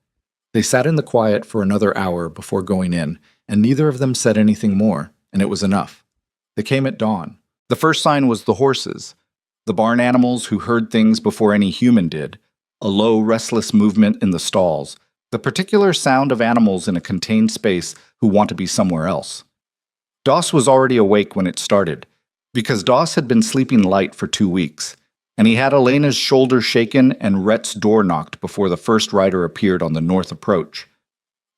They sat in the quiet for another hour before going in, and neither of them said anything more, and it was enough. They came at dawn. The first sign was the horses, the barn animals who heard things before any human did, a low, restless movement in the stalls, the particular sound of animals in a contained space who want to be somewhere else. Doss was already awake when it started, because Doss had been sleeping light for 2 weeks, and he had Elena's shoulder shaken and Rhett's door knocked before the first rider appeared on the north approach.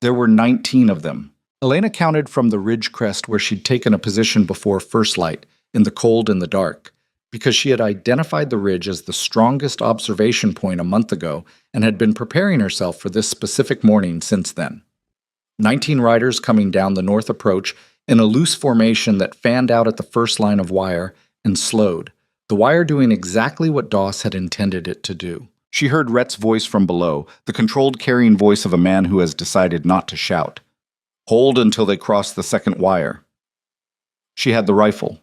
There were 19 of them. Elena counted from the ridge crest where she'd taken a position before first light, in the cold and the dark, because she had identified the ridge as the strongest observation point a month ago and had been preparing herself for this specific morning since then. 19 riders coming down the north approach in a loose formation that fanned out at the first line of wire and slowed, the wire doing exactly what Doss had intended it to do. She heard Rhett's voice from below, the controlled carrying voice of a man who has decided not to shout. Hold until they cross the second wire. She had the rifle.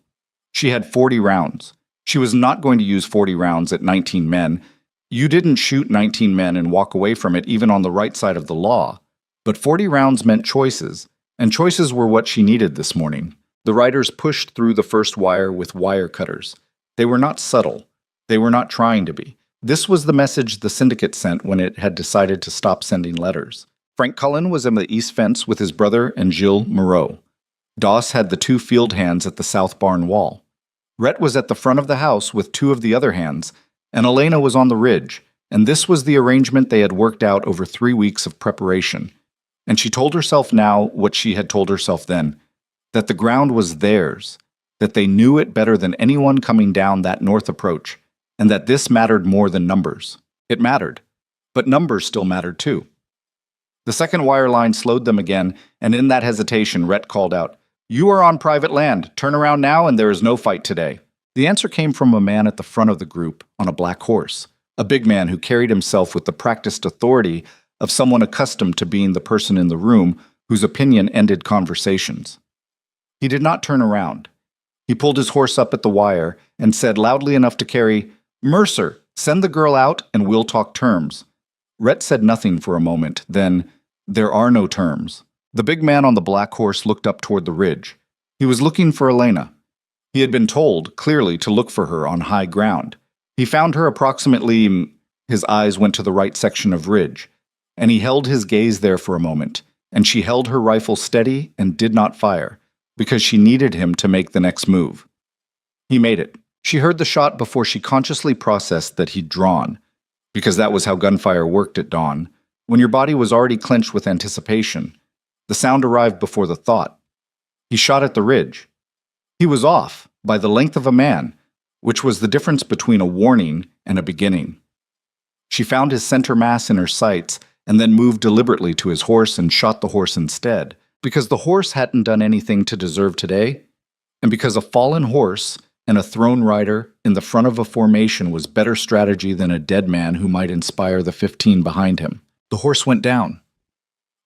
She had 40 rounds. She was not going to use 40 rounds at 19 men. You didn't shoot 19 men and walk away from it even on the right side of the law. But 40 rounds meant choices, and choices were what she needed this morning. The riders pushed through the first wire with wire cutters. They were not subtle. They were not trying to be. This was the message the syndicate sent when it had decided to stop sending letters. Frank Cullen was on the east fence with his brother and Gilles Moreau. Doss had the 2 field hands at the south barn wall. Rhett was at the front of the house with 2 of the other hands, and Elena was on the ridge, and this was the arrangement they had worked out over 3 weeks of preparation. And she told herself now what she had told herself then, that the ground was theirs, that they knew it better than anyone coming down that north approach, and that this mattered more than numbers. It mattered, but numbers still mattered too. The second wire line slowed them again, and in that hesitation, Rhett called out, You are on private land. Turn around now and there is no fight today. The answer came from a man at the front of the group on a black horse, a big man who carried himself with the practiced authority of someone accustomed to being the person in the room whose opinion ended conversations. He did not turn around. He pulled his horse up at the wire and said loudly enough to carry, Mercer, send the girl out and we'll talk terms. Rhett said nothing for a moment, then, There are no terms. The big man on the black horse looked up toward the ridge. He was looking for Elena. He had been told, clearly, to look for her on high ground. He found her approximately, his eyes went to the right section of ridge, and he held his gaze there for a moment, and she held her rifle steady and did not fire, because she needed him to make the next move. He made it. She heard the shot before she consciously processed that he'd drawn, because that was how gunfire worked at dawn, when your body was already clenched with anticipation. The sound arrived before the thought. He shot at the ridge. He was off, by the length of a man, which was the difference between a warning and a beginning. She found his center mass in her sights and then moved deliberately to his horse and shot the horse instead, because the horse hadn't done anything to deserve today, and because a fallen horse and a thrown rider in the front of a formation was better strategy than a dead man who might inspire the 15 behind him. The horse went down.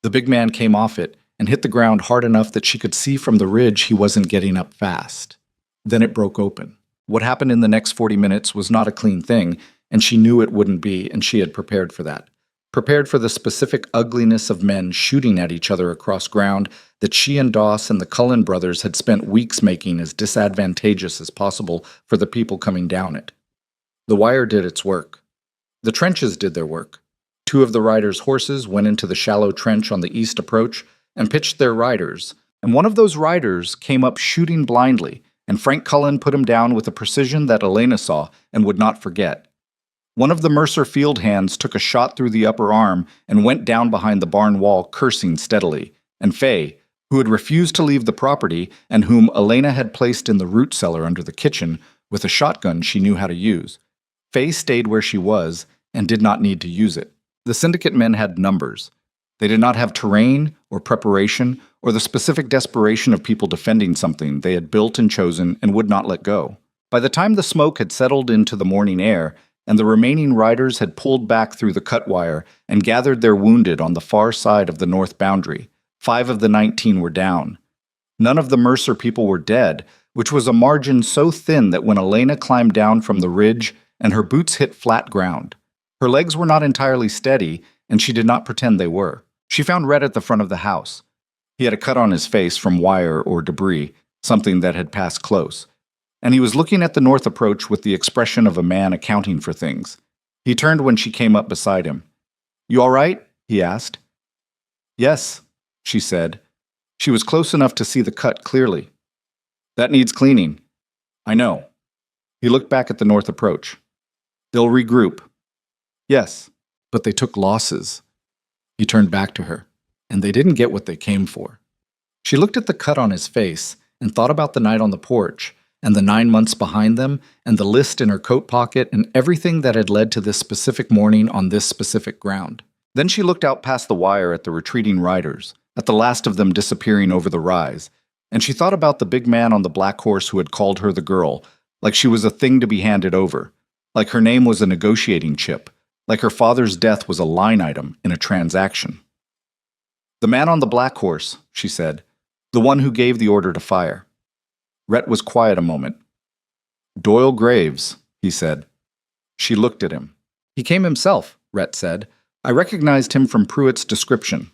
The big man came off it and hit the ground hard enough that she could see from the ridge he wasn't getting up fast. Then it broke open. What happened in the next 40 minutes was not a clean thing, and she knew it wouldn't be, and she had prepared for that. Prepared for the specific ugliness of men shooting at each other across ground that she and Doss and the Cullen brothers had spent weeks making as disadvantageous as possible for the people coming down it. The wire did its work. The trenches did their work. 2 of the riders' horses went into the shallow trench on the east approach and pitched their riders, and one of those riders came up shooting blindly, and Frank Cullen put him down with a precision that Elena saw and would not forget. One of the Mercer field hands took a shot through the upper arm and went down behind the barn wall, cursing steadily, and Faye, who had refused to leave the property and whom Elena had placed in the root cellar under the kitchen with a shotgun she knew how to use, Faye stayed where she was and did not need to use it. The syndicate men had numbers. They did not have terrain or preparation or the specific desperation of people defending something they had built and chosen and would not let go. By the time the smoke had settled into the morning air, and the remaining riders had pulled back through the cut wire and gathered their wounded on the far side of the north boundary, 5 of the 19 were down. None of the Mercer people were dead, which was a margin so thin that when Elena climbed down from the ridge and her boots hit flat ground, her legs were not entirely steady, and she did not pretend they were. She found Rhett at the front of the house. He had a cut on his face from wire or debris, something that had passed close, and he was looking at the north approach with the expression of a man accounting for things. He turned when she came up beside him. "You all right?" he asked. "Yes," she said. She was close enough to see the cut clearly. "That needs cleaning." "I know." He looked back at the north approach. "They'll regroup." "Yes, but they took losses." He turned back to her, and they didn't get what they came for. She looked at the cut on his face and thought about the night on the porch, and the 9 months behind them, and the list in her coat pocket, and everything that had led to this specific morning on this specific ground. Then she looked out past the wire at the retreating riders, at the last of them disappearing over the rise, and she thought about the big man on the black horse who had called her the girl, like she was a thing to be handed over, like her name was a negotiating chip, like her father's death was a line item in a transaction. "The man on the black horse," she said, "the one who gave the order to fire." Rhett was quiet a moment. "Doyle Graves," he said. She looked at him. "He came himself," Rhett said. "I recognized him from Pruitt's description."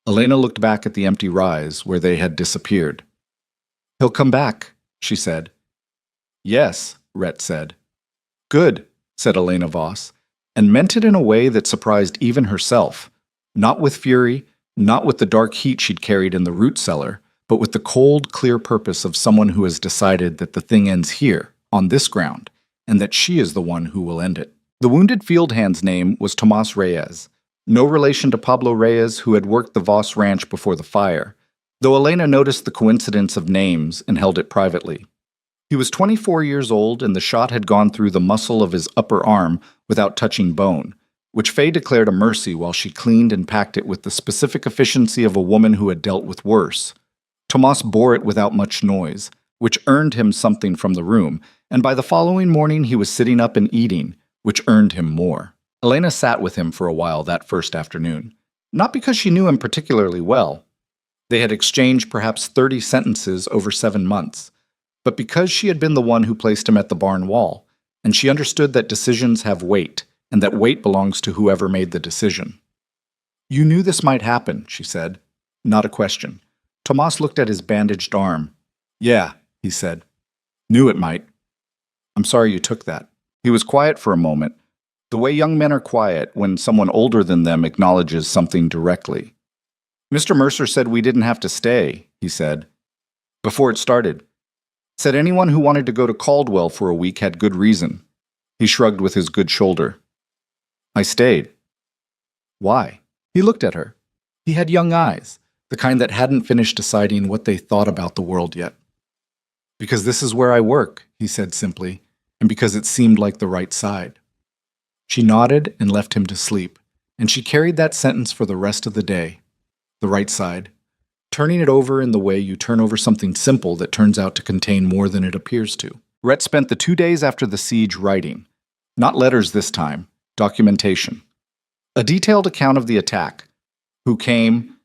Elena looked back at the empty rise where they had disappeared. "He'll come back," she said. "Yes," Rhett said. "Good," said Elena Voss, and meant it in a way that surprised even herself, not with fury, not with the dark heat she'd carried in the root cellar, but with the cold, clear purpose of someone who has decided that the thing ends here, on this ground, and that she is the one who will end it. The wounded field hand's name was Tomas Reyes, no relation to Pablo Reyes, who had worked the Voss ranch before the fire, though Elena noticed the coincidence of names and held it privately. He was 24 years old, and the shot had gone through the muscle of his upper arm without touching bone, which Faye declared a mercy while she cleaned and packed it with the specific efficiency of a woman who had dealt with worse. Tomas bore it without much noise, which earned him something from the room, and by the following morning he was sitting up and eating, which earned him more. Elena sat with him for a while that first afternoon, not because she knew him particularly well. They had exchanged perhaps 30 sentences over 7 months, but because she had been the one who placed him at the barn wall, and she understood that decisions have weight, and that weight belongs to whoever made the decision. "You knew this might happen," she said. Not a question. Tomas looked at his bandaged arm. "Yeah," he said. "Knew it might." "I'm sorry you took that." He was quiet for a moment, the way young men are quiet when someone older than them acknowledges something directly. "Mr. Mercer said we didn't have to stay," he said. "Before it started. Said anyone who wanted to go to Caldwell for a week had good reason." He shrugged with his good shoulder. "I stayed." "Why?" He looked at her. He had young eyes, the kind that hadn't finished deciding what they thought about the world yet. "Because this is where I work," he said simply, "and because it seemed like the right side." She nodded and left him to sleep, and she carried that sentence for the rest of the day. The right side. Turning it over in the way you turn over something simple that turns out to contain more than it appears to. Rhett spent the 2 days after the siege writing. Not letters this time, documentation. A detailed account of the attack. Who came,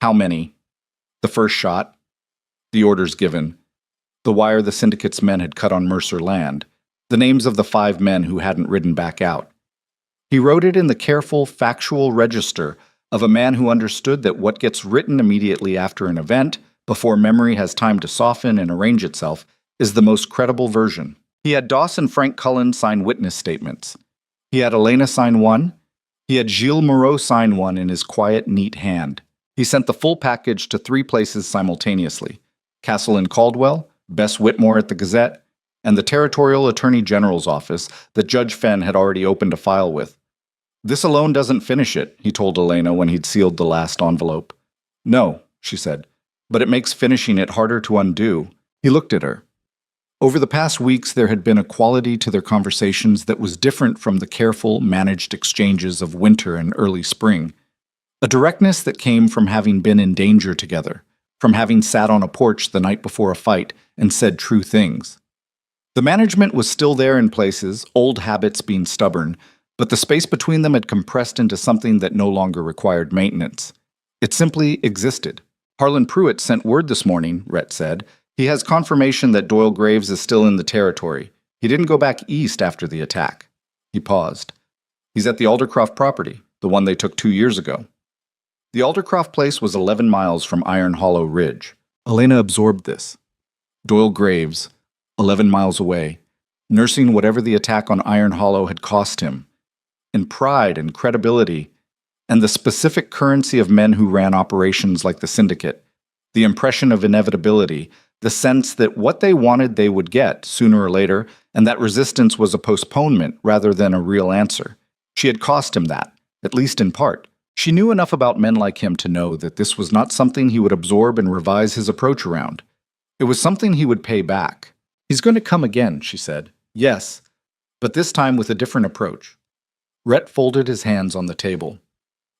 how many, the first shot, the orders given, the wire the syndicate's men had cut on Mercer land, the names of the 5 men who hadn't ridden back out. He wrote it in the careful, factual register of a man who understood that what gets written immediately after an event, before memory has time to soften and arrange itself, is the most credible version. He had Doss and Frank Cullen sign witness statements. He had Elena sign one. He had Gilles Moreau sign one in his quiet, neat hand. He sent the full package to 3 places simultaneously: Castle and Caldwell, Bess Whitmore at the Gazette, and the Territorial Attorney General's office that Judge Fenn had already opened a file with. "This alone doesn't finish it," he told Elena when he'd sealed the last envelope. "No," she said, "but it makes finishing it harder to undo." He looked at her. Over the past weeks, there had been a quality to their conversations that was different from the careful, managed exchanges of winter and early spring. A directness that came from having been in danger together, from having sat on a porch the night before a fight and said true things. The management was still there in places, old habits being stubborn, but the space between them had compressed into something that no longer required maintenance. It simply existed. "Harlan Pruitt sent word this morning," Rhett said. "He has confirmation that Doyle Graves is still in the territory. He didn't go back east after the attack." He paused. "He's at the Aldercroft property, the one they took 2 years ago." The Aldercroft place was 11 miles from Iron Hollow Ridge. Elena absorbed this. Doyle Graves, 11 miles away, nursing whatever the attack on Iron Hollow had cost him. In pride and credibility, and the specific currency of men who ran operations like the Syndicate, the impression of inevitability, the sense that what they wanted they would get sooner or later, and that resistance was a postponement rather than a real answer. She had cost him that, at least in part. She knew enough about men like him to know that this was not something he would absorb and revise his approach around. It was something he would pay back. "He's going to come again," she said. "Yes, but this time with a different approach." Rhett folded his hands on the table.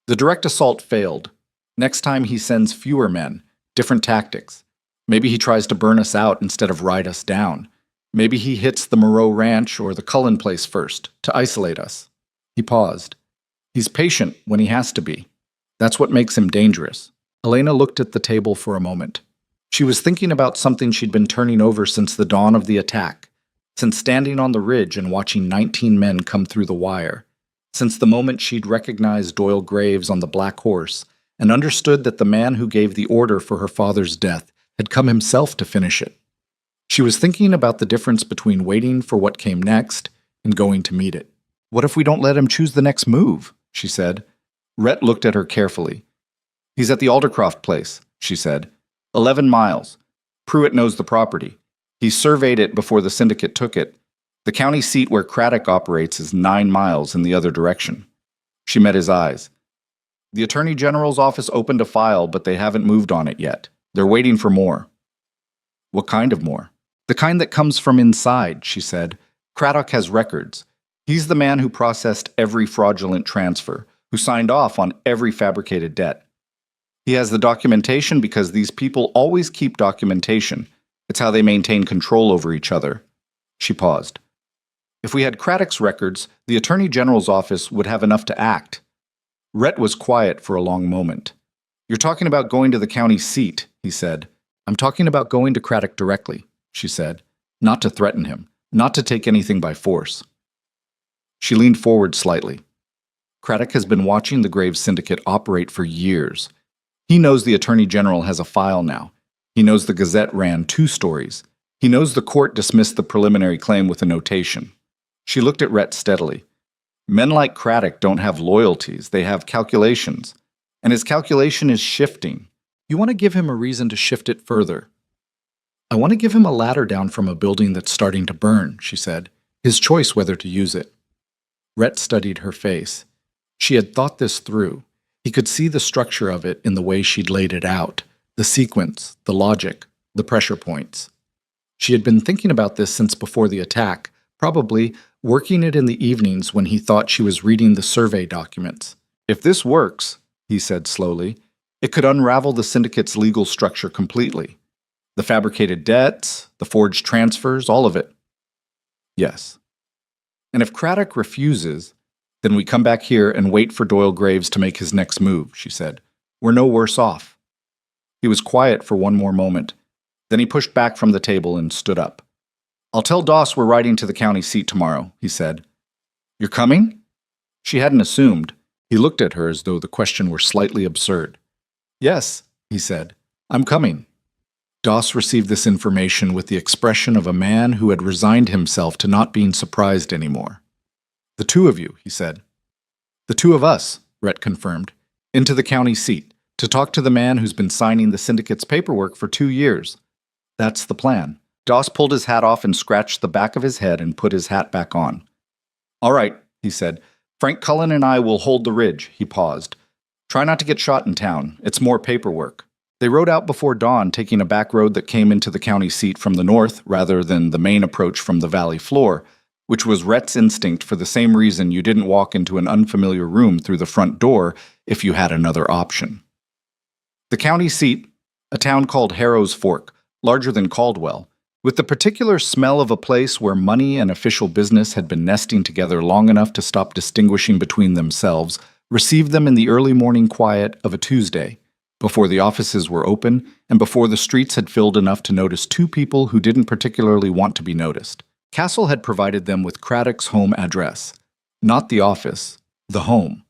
"The direct assault failed. Next time he sends fewer men, different tactics. Maybe he tries to burn us out instead of ride us down. Maybe he hits the Moreau Ranch or the Cullen place first, to isolate us." He paused. "He's patient when he has to be. That's what makes him dangerous." Elena looked at the table for a moment. She was thinking about something she'd been turning over since the dawn of the attack, since standing on the ridge and watching 19 men come through the wire, since the moment she'd recognized Doyle Graves on the black horse and understood that the man who gave the order for her father's death had come himself to finish it. She was thinking about the difference between waiting for what came next and going to meet it. "What if we don't let him choose the next move?" she said. Rhett looked at her carefully. "He's at the Aldercroft place," she said. 11 miles. Pruitt knows the property. He surveyed it before the Syndicate took it. The county seat where Craddock operates is 9 miles in the other direction." She met his eyes. "The Attorney General's office opened a file, but they haven't moved on it yet. They're waiting for more." "What kind of more?" "The kind that comes from inside," she said. "Craddock has records. He's the man who processed every fraudulent transfer, who signed off on every fabricated debt. He has the documentation because these people always keep documentation. It's how they maintain control over each other." She paused. "If we had Craddock's records, the Attorney General's office would have enough to act." Rhett was quiet for a long moment. "You're talking about going to the county seat," he said. "I'm talking about going to Craddock directly," she said. "Not to threaten him, not to take anything by force." She leaned forward slightly. "Craddock has been watching the Graves Syndicate operate for years. He knows the Attorney General has a file now. He knows the Gazette ran 2 stories. He knows the court dismissed the preliminary claim with a notation." She looked at Rhett steadily. "Men like Craddock don't have loyalties, they have calculations. And his calculation is shifting. You want to give him a reason to shift it further." "I want to give him a ladder down from a building that's starting to burn," she said. "His choice whether to use it." Rhett studied her face. She had thought this through. He could see the structure of it in the way she'd laid it out, the sequence, the logic, the pressure points. She had been thinking about this since before the attack, probably working it in the evenings when he thought she was reading the survey documents. If this works, he said slowly, it could unravel the syndicate's legal structure completely. The fabricated debts, the forged transfers, all of it. Yes. And if Craddock refuses, then we come back here and wait for Doyle Graves to make his next move, she said. We're no worse off. He was quiet for one more moment. Then he pushed back from the table and stood up. I'll tell Doss we're riding to the county seat tomorrow, he said. You're coming? She hadn't assumed. He looked at her as though the question were slightly absurd. Yes, he said. I'm coming. Doss received this information with the expression of a man who had resigned himself to not being surprised anymore. The two of you, he said. The two of us, Rhett confirmed, into the county seat, to talk to the man who's been signing the syndicate's paperwork for 2 years. That's the plan. Doss pulled his hat off and scratched the back of his head and put his hat back on. All right, he said. Frank Cullen and I will hold the ridge, he paused. Try not to get shot in town. It's more paperwork. They rode out before dawn, taking a back road that came into the county seat from the north rather than the main approach from the valley floor, which was Rhett's instinct for the same reason you didn't walk into an unfamiliar room through the front door if you had another option. The county seat, a town called Harrow's Fork, larger than Caldwell, with the particular smell of a place where money and official business had been nesting together long enough to stop distinguishing between themselves, received them in the early morning quiet of a Tuesday, before the offices were open and before the streets had filled enough to notice two people who didn't particularly want to be noticed. Castle had provided them with Craddock's home address, not the office, the home,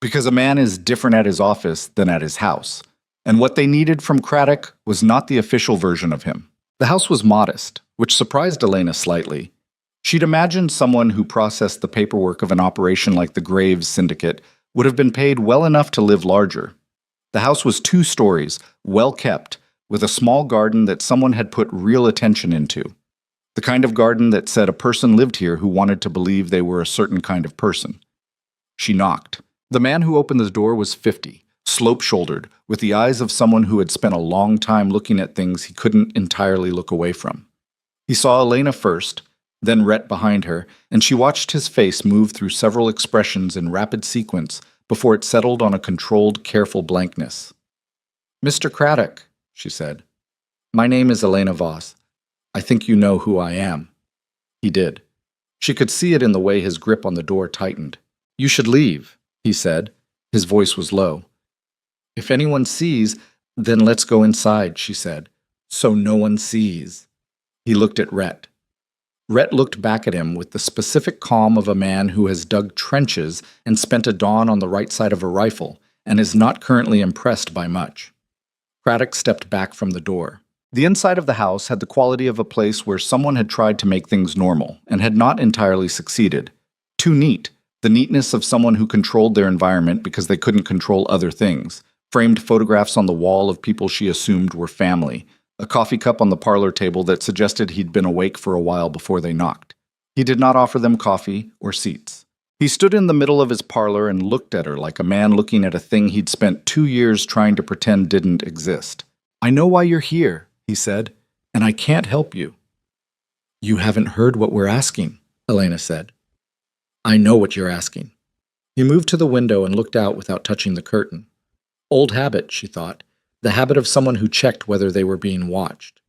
because a man is different at his office than at his house, and what they needed from Craddock was not the official version of him. The house was modest, which surprised Elena slightly. She'd imagined someone who processed the paperwork of an operation like the Graves Syndicate would have been paid well enough to live larger. The house was 2 stories, well kept, with a small garden that someone had put real attention into. The kind of garden that said a person lived here who wanted to believe they were a certain kind of person. She knocked. The man who opened the door was 50, slope-shouldered, with the eyes of someone who had spent a long time looking at things he couldn't entirely look away from. He saw Elena first, then Rhett behind her, and she watched his face move through several expressions in rapid sequence before it settled on a controlled, careful blankness. Mr. Craddock, she said. My name is Elena Voss. I think you know who I am. He did. She could see it in the way his grip on the door tightened. You should leave, he said. His voice was low. If anyone sees, then let's go inside, she said. So no one sees. He looked at Rhett. Rhett looked back at him with the specific calm of a man who has dug trenches and spent a dawn on the right side of a rifle and is not currently impressed by much. Craddock stepped back from the door. The inside of the house had the quality of a place where someone had tried to make things normal and had not entirely succeeded. Too neat, the neatness of someone who controlled their environment because they couldn't control other things. Framed photographs on the wall of people she assumed were family. A coffee cup on the parlor table that suggested he'd been awake for a while before they knocked. He did not offer them coffee or seats. He stood in the middle of his parlor and looked at her like a man looking at a thing he'd spent 2 years trying to pretend didn't exist. I know why you're here, he said, and I can't help you. You haven't heard what we're asking, Elena said. I know what you're asking. He moved to the window and looked out without touching the curtain. Old habit, she thought. The habit of someone who checked whether they were being watched.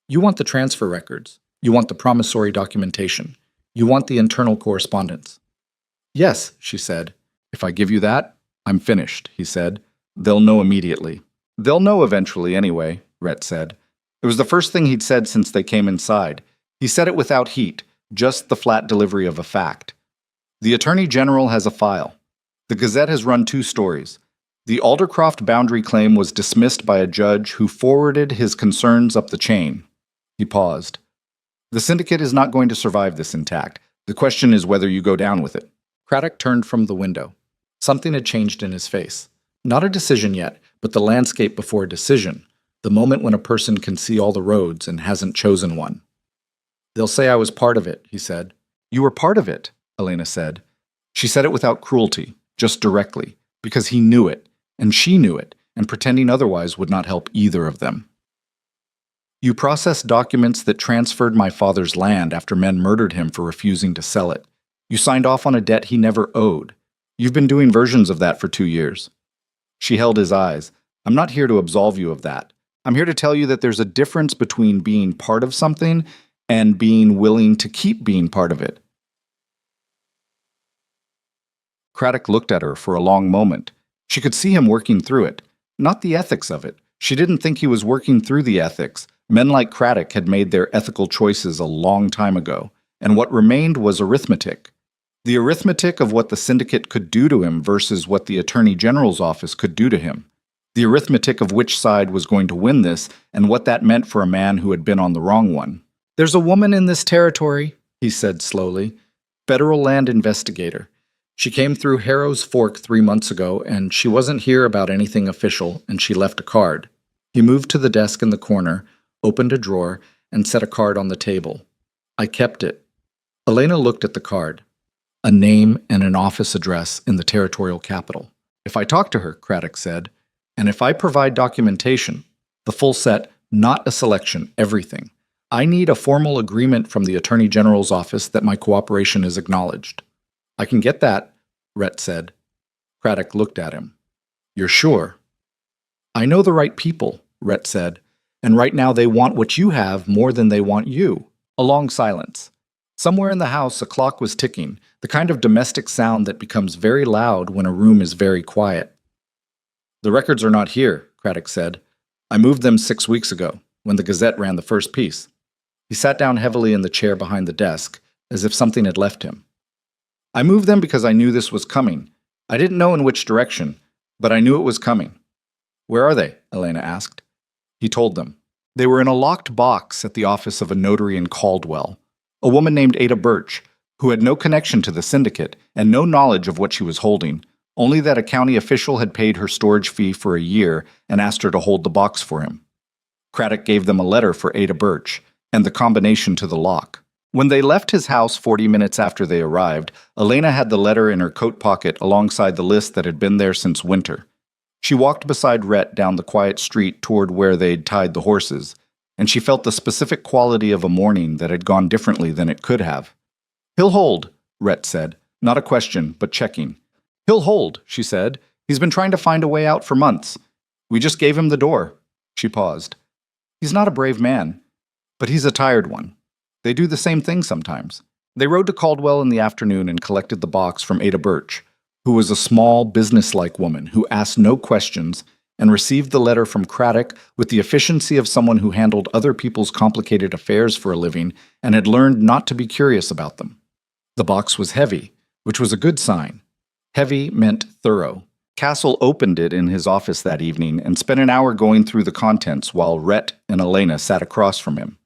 You want the transfer records. You want the promissory documentation. You want the internal correspondence. Yes, she said. If I give you that, I'm finished, he said. They'll know immediately. They'll know eventually anyway, Rhett said. It was the first thing he'd said since they came inside. He said it without heat, just the flat delivery of a fact. The Attorney General has a file. The Gazette has run 2 stories. The Aldercroft boundary claim was dismissed by a judge who forwarded his concerns up the chain. He paused. The syndicate is not going to survive this intact. The question is whether you go down with it. Craddock turned from the window. Something had changed in his face. Not a decision yet, but the landscape before a decision. The moment when a person can see all the roads and hasn't chosen one. They'll say I was part of it, he said. You were part of it, Elena said. She said it without cruelty, just directly, because he knew it. And she knew it, and pretending otherwise would not help either of them. You processed documents that transferred my father's land after men murdered him for refusing to sell it. You signed off on a debt he never owed. You've been doing versions of that for 2 years. She held his eyes. I'm not here to absolve you of that. I'm here to tell you that there's a difference between being part of something and being willing to keep being part of it. Craddock looked at her for a long moment. She could see him working through it, not the ethics of it. She didn't think he was working through the ethics. Men like Craddock had made their ethical choices a long time ago, and what remained was arithmetic. The arithmetic of what the syndicate could do to him versus what the Attorney General's office could do to him. The arithmetic of which side was going to win this and what that meant for a man who had been on the wrong one. There's a woman in this territory, he said slowly. Federal land investigator. She came through Harrow's Fork 3 months ago, and she wasn't here about anything official, and she left a card. He moved to the desk in the corner, opened a drawer, and set a card on the table. I kept it. Elena looked at the card. A name and an office address in the territorial capital. If I talk to her, Craddock said, and if I provide documentation, the full set, not a selection, everything, I need a formal agreement from the Attorney General's office that my cooperation is acknowledged. I can get that, Rhett said. Craddock looked at him. You're sure? I know the right people, Rhett said, and right now they want what you have more than they want you. A long silence. Somewhere in the house, a clock was ticking, the kind of domestic sound that becomes very loud when a room is very quiet. The records are not here, Craddock said. I moved them 6 weeks ago, when the Gazette ran the first piece. He sat down heavily in the chair behind the desk, as if something had left him. I moved them because I knew this was coming. I didn't know in which direction, but I knew it was coming. Where are they? Elena asked. He told them. They were in a locked box at the office of a notary in Caldwell, a woman named Ada Birch, who had no connection to the syndicate and no knowledge of what she was holding, only that a county official had paid her storage fee for a year and asked her to hold the box for him. Craddock gave them a letter for Ada Birch and the combination to the lock. When they left his house 40 minutes after they arrived, Elena had the letter in her coat pocket alongside the list that had been there since winter. She walked beside Rhett down the quiet street toward where they'd tied the horses, and she felt the specific quality of a morning that had gone differently than it could have. He'll hold, Rhett said, not a question, but checking. He'll hold, she said. He's been trying to find a way out for months. We just gave him the door. She paused. He's not a brave man, but he's a tired one. They do the same thing sometimes. They rode to Caldwell in the afternoon and collected the box from Ada Birch, who was a small, businesslike woman who asked no questions and received the letter from Craddock with the efficiency of someone who handled other people's complicated affairs for a living and had learned not to be curious about them. The box was heavy, which was a good sign. Heavy meant thorough. Castle opened it in his office that evening and spent an hour going through the contents while Rhett and Elena sat across from him.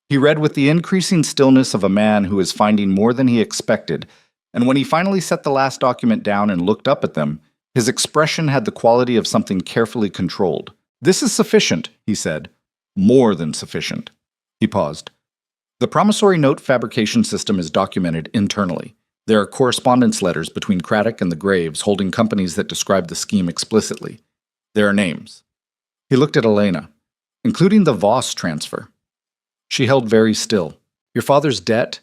He read with the increasing stillness of a man who is finding more than he expected, and when he finally set the last document down and looked up at them, his expression had the quality of something carefully controlled. This is sufficient, he said. More than sufficient. He paused. The promissory note fabrication system is documented internally. There are correspondence letters between Craddock and the Graves holding companies that describe the scheme explicitly. There are names. He looked at Elena, including the Voss transfer. She held very still. Your father's debt,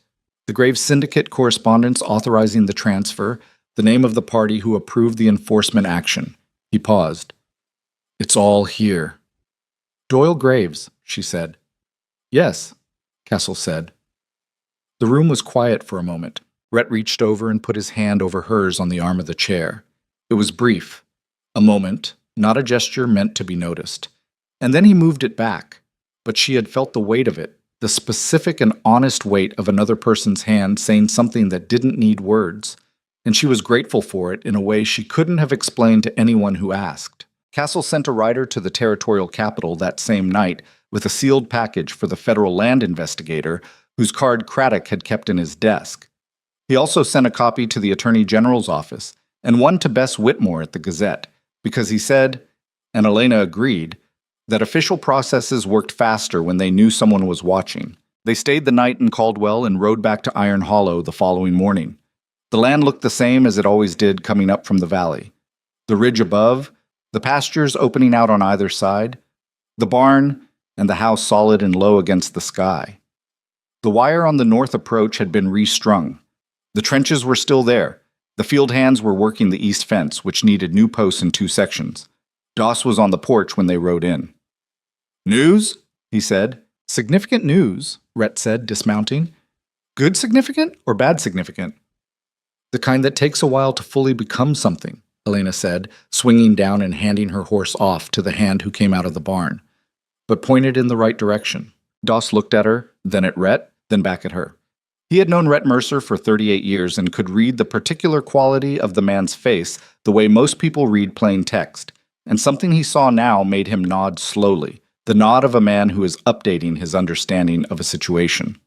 the Graves syndicate correspondence authorizing the transfer, the name of the party who approved the enforcement action. He paused. It's all here. Doyle Graves, she said. Yes, Castle said. The room was quiet for a moment. Rhett reached over and put his hand over hers on the arm of the chair. It was brief. A moment, not a gesture meant to be noticed. And then he moved it back. But she had felt the weight of it, the specific and honest weight of another person's hand saying something that didn't need words, and she was grateful for it in a way she couldn't have explained to anyone who asked. Castle sent a rider to the territorial capital that same night with a sealed package for the federal land investigator, whose card Craddock had kept in his desk. He also sent a copy to the Attorney General's office, and one to Bess Whitmore at the Gazette, because he said, and Elena agreed, that official processes worked faster when they knew someone was watching. They stayed the night in Caldwell and rode back to Iron Hollow the following morning. The land looked the same as it always did coming up from the valley. The ridge above, the pastures opening out on either side, the barn, and the house solid and low against the sky. The wire on the north approach had been restrung. The trenches were still there, The field hands were working the east fence, which needed new posts in 2 sections. Doss was on the porch when they rode in. "News?" he said. "Significant news," Rhett said, dismounting. "Good significant or bad significant?" "The kind that takes a while to fully become something," Elena said, swinging down and handing her horse off to the hand who came out of the barn, but pointed in the right direction. Doss looked at her, then at Rhett, then back at her. He had known Rhett Mercer for 38 years and could read the particular quality of the man's face the way most people read plain text, and something he saw now made him nod slowly, the nod of a man who is updating his understanding of a situation.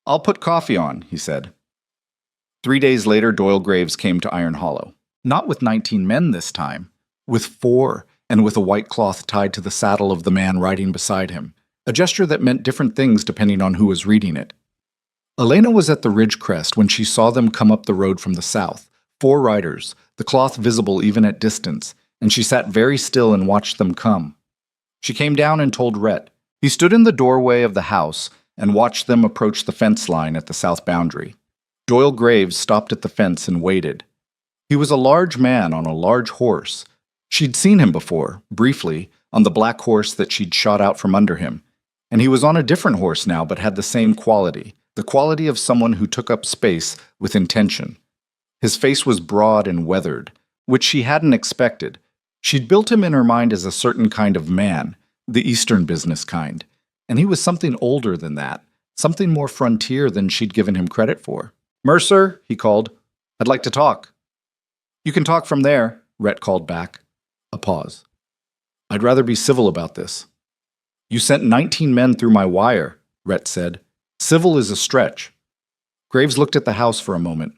"I'll put coffee on," he said. 3 days later, Doyle Graves came to Iron Hollow. Not with 19 men this time, with 4, and with a white cloth tied to the saddle of the man riding beside him, a gesture that meant different things depending on who was reading it. Elena was at the ridge crest when she saw them come up the road from the south, 4 riders, the cloth visible even at distance, and she sat very still and watched them come. She came down and told Rhett. He stood in the doorway of the house and watched them approach the fence line at the south boundary. Doyle Graves stopped at the fence and waited. He was a large man on a large horse. She'd seen him before, briefly, on the black horse that she'd shot out from under him, and he was on a different horse now but had the same quality, the quality of someone who took up space with intention. His face was broad and weathered, which she hadn't expected. She'd built him in her mind as a certain kind of man, the Eastern business kind, and he was something older than that, something more frontier than she'd given him credit for. "Mercer," he called, "I'd like to talk." "You can talk from there," Rhett called back. A pause. "I'd rather be civil about this." "You sent 19 men through my wire," Rhett said. "Civil is a stretch." Graves looked at the house for a moment.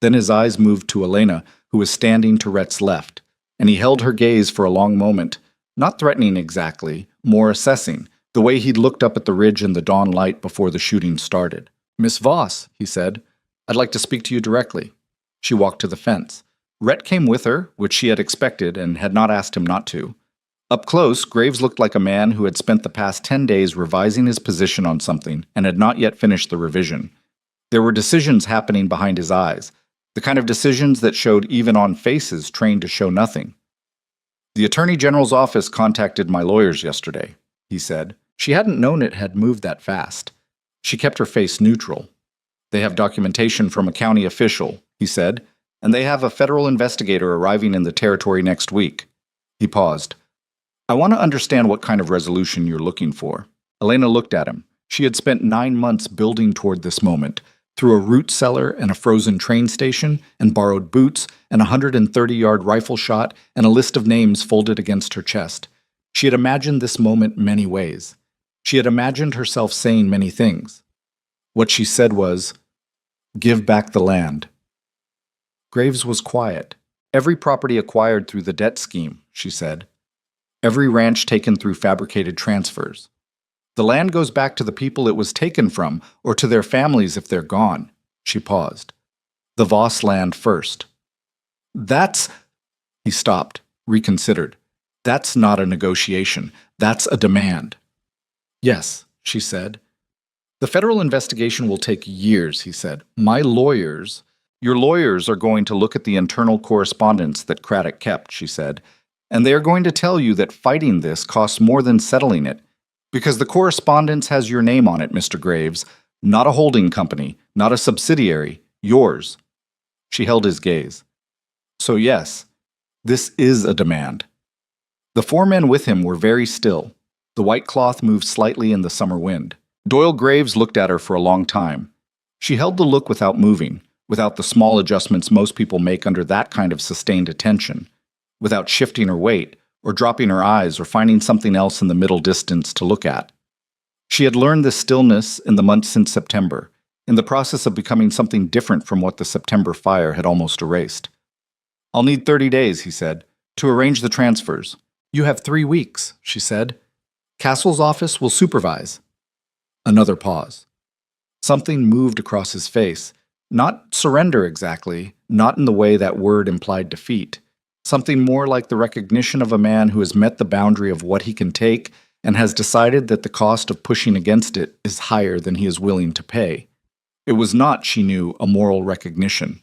Then his eyes moved to Elena, who was standing to Rhett's left, and he held her gaze for a long moment, not threatening exactly, more assessing, the way he'd looked up at the ridge in the dawn light before the shooting started. "Miss Voss," he said, "I'd like to speak to you directly." She walked to the fence. Rhett came with her, which she had expected and had not asked him not to. Up close, Graves looked like a man who had spent the past 10 days revising his position on something and had not yet finished the revision. There were decisions happening behind his eyes, the kind of decisions that showed even on faces trained to show nothing. "The Attorney General's office contacted my lawyers yesterday," he said. She hadn't known it had moved that fast. She kept her face neutral. "They have documentation from a county official," he said, "and they have a federal investigator arriving in the territory next week." He paused. "I want to understand what kind of resolution you're looking for." Elena looked at him. She had spent 9 months building toward this moment, through a root cellar and a frozen train station, and borrowed boots, and a 130-yard rifle shot, and a list of names folded against her chest. She had imagined this moment many ways. She had imagined herself saying many things. What she said was, "Give back the land." Graves was quiet. "Every property acquired through the debt scheme," she said. "Every ranch taken through fabricated transfers. The land goes back to the people it was taken from, or to their families if they're gone." She paused. "The Voss land first." "That's—" He stopped, reconsidered. "That's not a negotiation. That's a demand." "Yes," she said. "The federal investigation will take years," he said. "My lawyers—" "Your lawyers are going to look at the internal correspondence that Craddock kept," she said, "and they are going to tell you that fighting this costs more than settling it. Because the correspondence has your name on it, Mr. Graves. Not a holding company, not a subsidiary, yours." She held his gaze. "So yes, this is a demand." The 4 men with him were very still. The white cloth moved slightly in the summer wind. Doyle Graves looked at her for a long time. She held the look without moving, without the small adjustments most people make under that kind of sustained attention, without shifting her weight, or dropping her eyes, or finding something else in the middle distance to look at. She had learned this stillness in the months since September, in the process of becoming something different from what the September fire had almost erased. "I'll need 30 days, he said, "to arrange the transfers." "You have 3 weeks, she said. "Castle's office will supervise." Another pause. Something moved across his face. Not surrender exactly, not in the way that word implied defeat. Something more like the recognition of a man who has met the boundary of what he can take and has decided that the cost of pushing against it is higher than he is willing to pay. It was not, she knew, a moral recognition.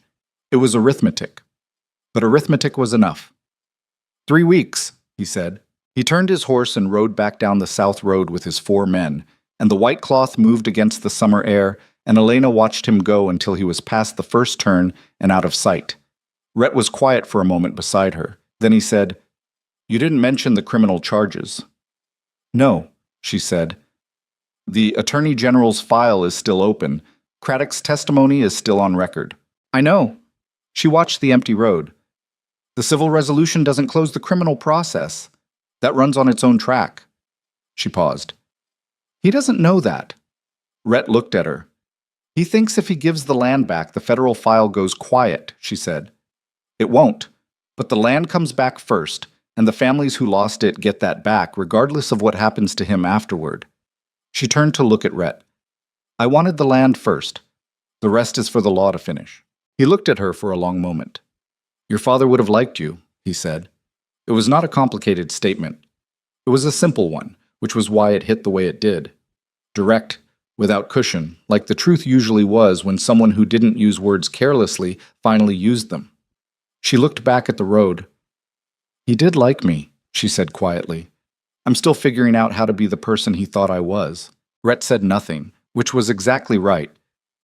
It was arithmetic. But arithmetic was enough. 3 weeks, he said. He turned his horse and rode back down the south road with his 4 men, and the white cloth moved against the summer air, and Elena watched him go until he was past the first turn and out of sight. Rhett was quiet for a moment beside her. Then he said, "You didn't mention the criminal charges." "No," she said. "The Attorney General's file is still open. Craddock's testimony is still on record." "I know." She watched the empty road. "The civil resolution doesn't close the criminal process. That runs on its own track." She paused. "He doesn't know that." Rhett looked at her. "He thinks if he gives the land back, the federal file goes quiet," she said. "It won't, but the land comes back first, and the families who lost it get that back regardless of what happens to him afterward." She turned to look at Rhett. "I wanted the land first. The rest is for the law to finish." He looked at her for a long moment. "Your father would have liked you," he said. It was not a complicated statement. It was a simple one, which was why it hit the way it did. Direct, without cushion, like the truth usually was when someone who didn't use words carelessly finally used them. She looked back at the road. "He did like me," she said quietly. "I'm still figuring out how to be the person he thought I was." Rhett said nothing, which was exactly right.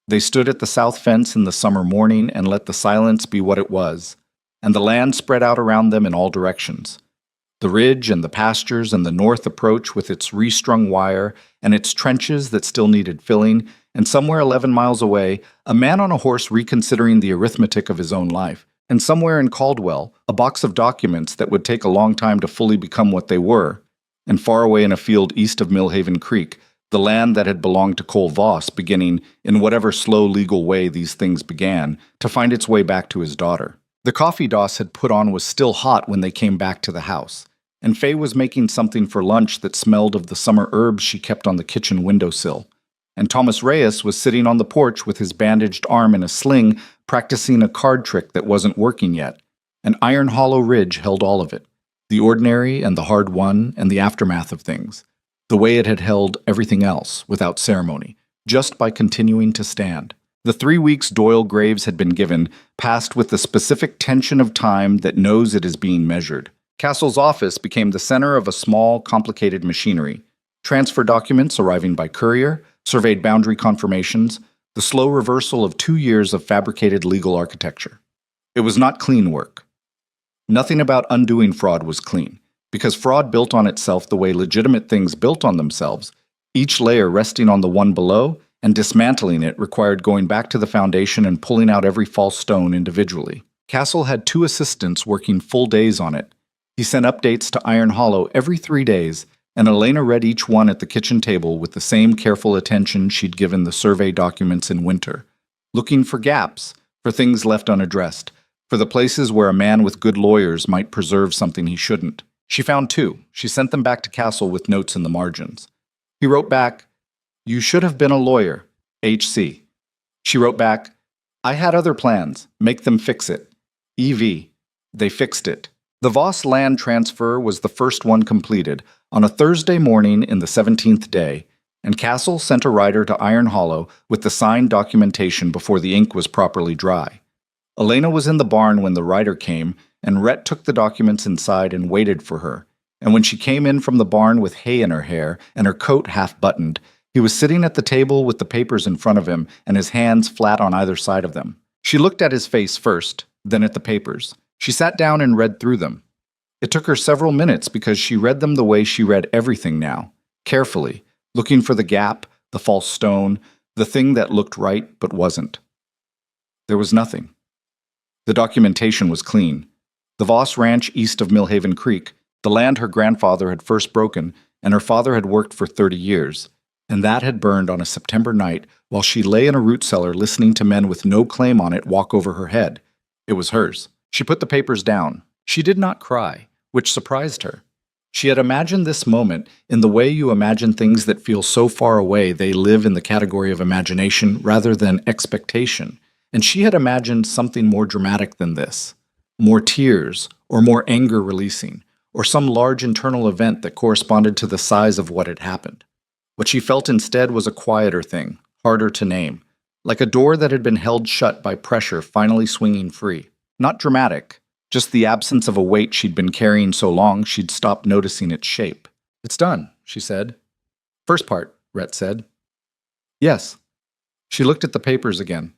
They stood at the south fence in the summer morning and let the silence be what it was, and the land spread out around them in all directions. The ridge and the pastures and the north approach with its restrung wire and its trenches that still needed filling, and somewhere 11 miles away, a man on a horse reconsidering the arithmetic of his own life, and somewhere in Caldwell, a box of documents that would take a long time to fully become what they were, and far away in a field east of Millhaven Creek, the land that had belonged to Cole Voss beginning, in whatever slow legal way these things began, to find its way back to his daughter. The coffee Doss had put on was still hot when they came back to the house, and Faye was making something for lunch that smelled of the summer herbs she kept on the kitchen windowsill. And Thomas Reyes was sitting on the porch with his bandaged arm in a sling, practicing a card trick that wasn't working yet. And Iron Hollow Ridge held all of it, the ordinary and the hard won and the aftermath of things, the way it had held everything else, without ceremony, just by continuing to stand. The 3 weeks Doyle Graves had been given passed with the specific tension of time that knows it is being measured. Castle's office became the center of a small, complicated machinery. Transfer documents arriving by courier, surveyed boundary confirmations, the slow reversal of 2 years of fabricated legal architecture. It was not clean work. Nothing about undoing fraud was clean, because fraud built on itself the way legitimate things built on themselves, each layer resting on the one below, and dismantling it required going back to the foundation and pulling out every false stone individually. Castle had 2 assistants working full days on it. He sent updates to Iron Hollow every 3 days, and Elena read each one at the kitchen table with the same careful attention she'd given the survey documents in winter, looking for gaps, for things left unaddressed, for the places where a man with good lawyers might preserve something he shouldn't. She found 2. She sent them back to Castle with notes in the margins. He wrote back, "You should have been a lawyer, HC." She wrote back, "I had other plans. Make them fix it. EV." They fixed it. The Voss land transfer was the first one completed, on a Thursday morning in the 17th day, and Castle sent a rider to Iron Hollow with the signed documentation before the ink was properly dry. Elena was in the barn when the rider came, and Rhett took the documents inside and waited for her. And when she came in from the barn with hay in her hair and her coat half-buttoned, he was sitting at the table with the papers in front of him and his hands flat on either side of them. She looked at his face first, then at the papers. She sat down and read through them. It took her several minutes because she read them the way she read everything now, carefully, looking for the gap, the false stone, the thing that looked right but wasn't. There was nothing. The documentation was clean. The Voss Ranch east of Millhaven Creek, the land her grandfather had first broken, and her father had worked for 30 years, and that had burned on a September night while she lay in a root cellar listening to men with no claim on it walk over her head. It was hers. She put the papers down. She did not cry, which surprised her. She had imagined this moment in the way you imagine things that feel so far away they live in the category of imagination rather than expectation, and she had imagined something more dramatic than this. More tears, or more anger releasing, or some large internal event that corresponded to the size of what had happened. What she felt instead was a quieter thing, harder to name, like a door that had been held shut by pressure finally swinging free. Not dramatic, just the absence of a weight she'd been carrying so long she'd stopped noticing its shape. "It's done," she said. "First part," Rhett said. "Yes." She looked at the papers again.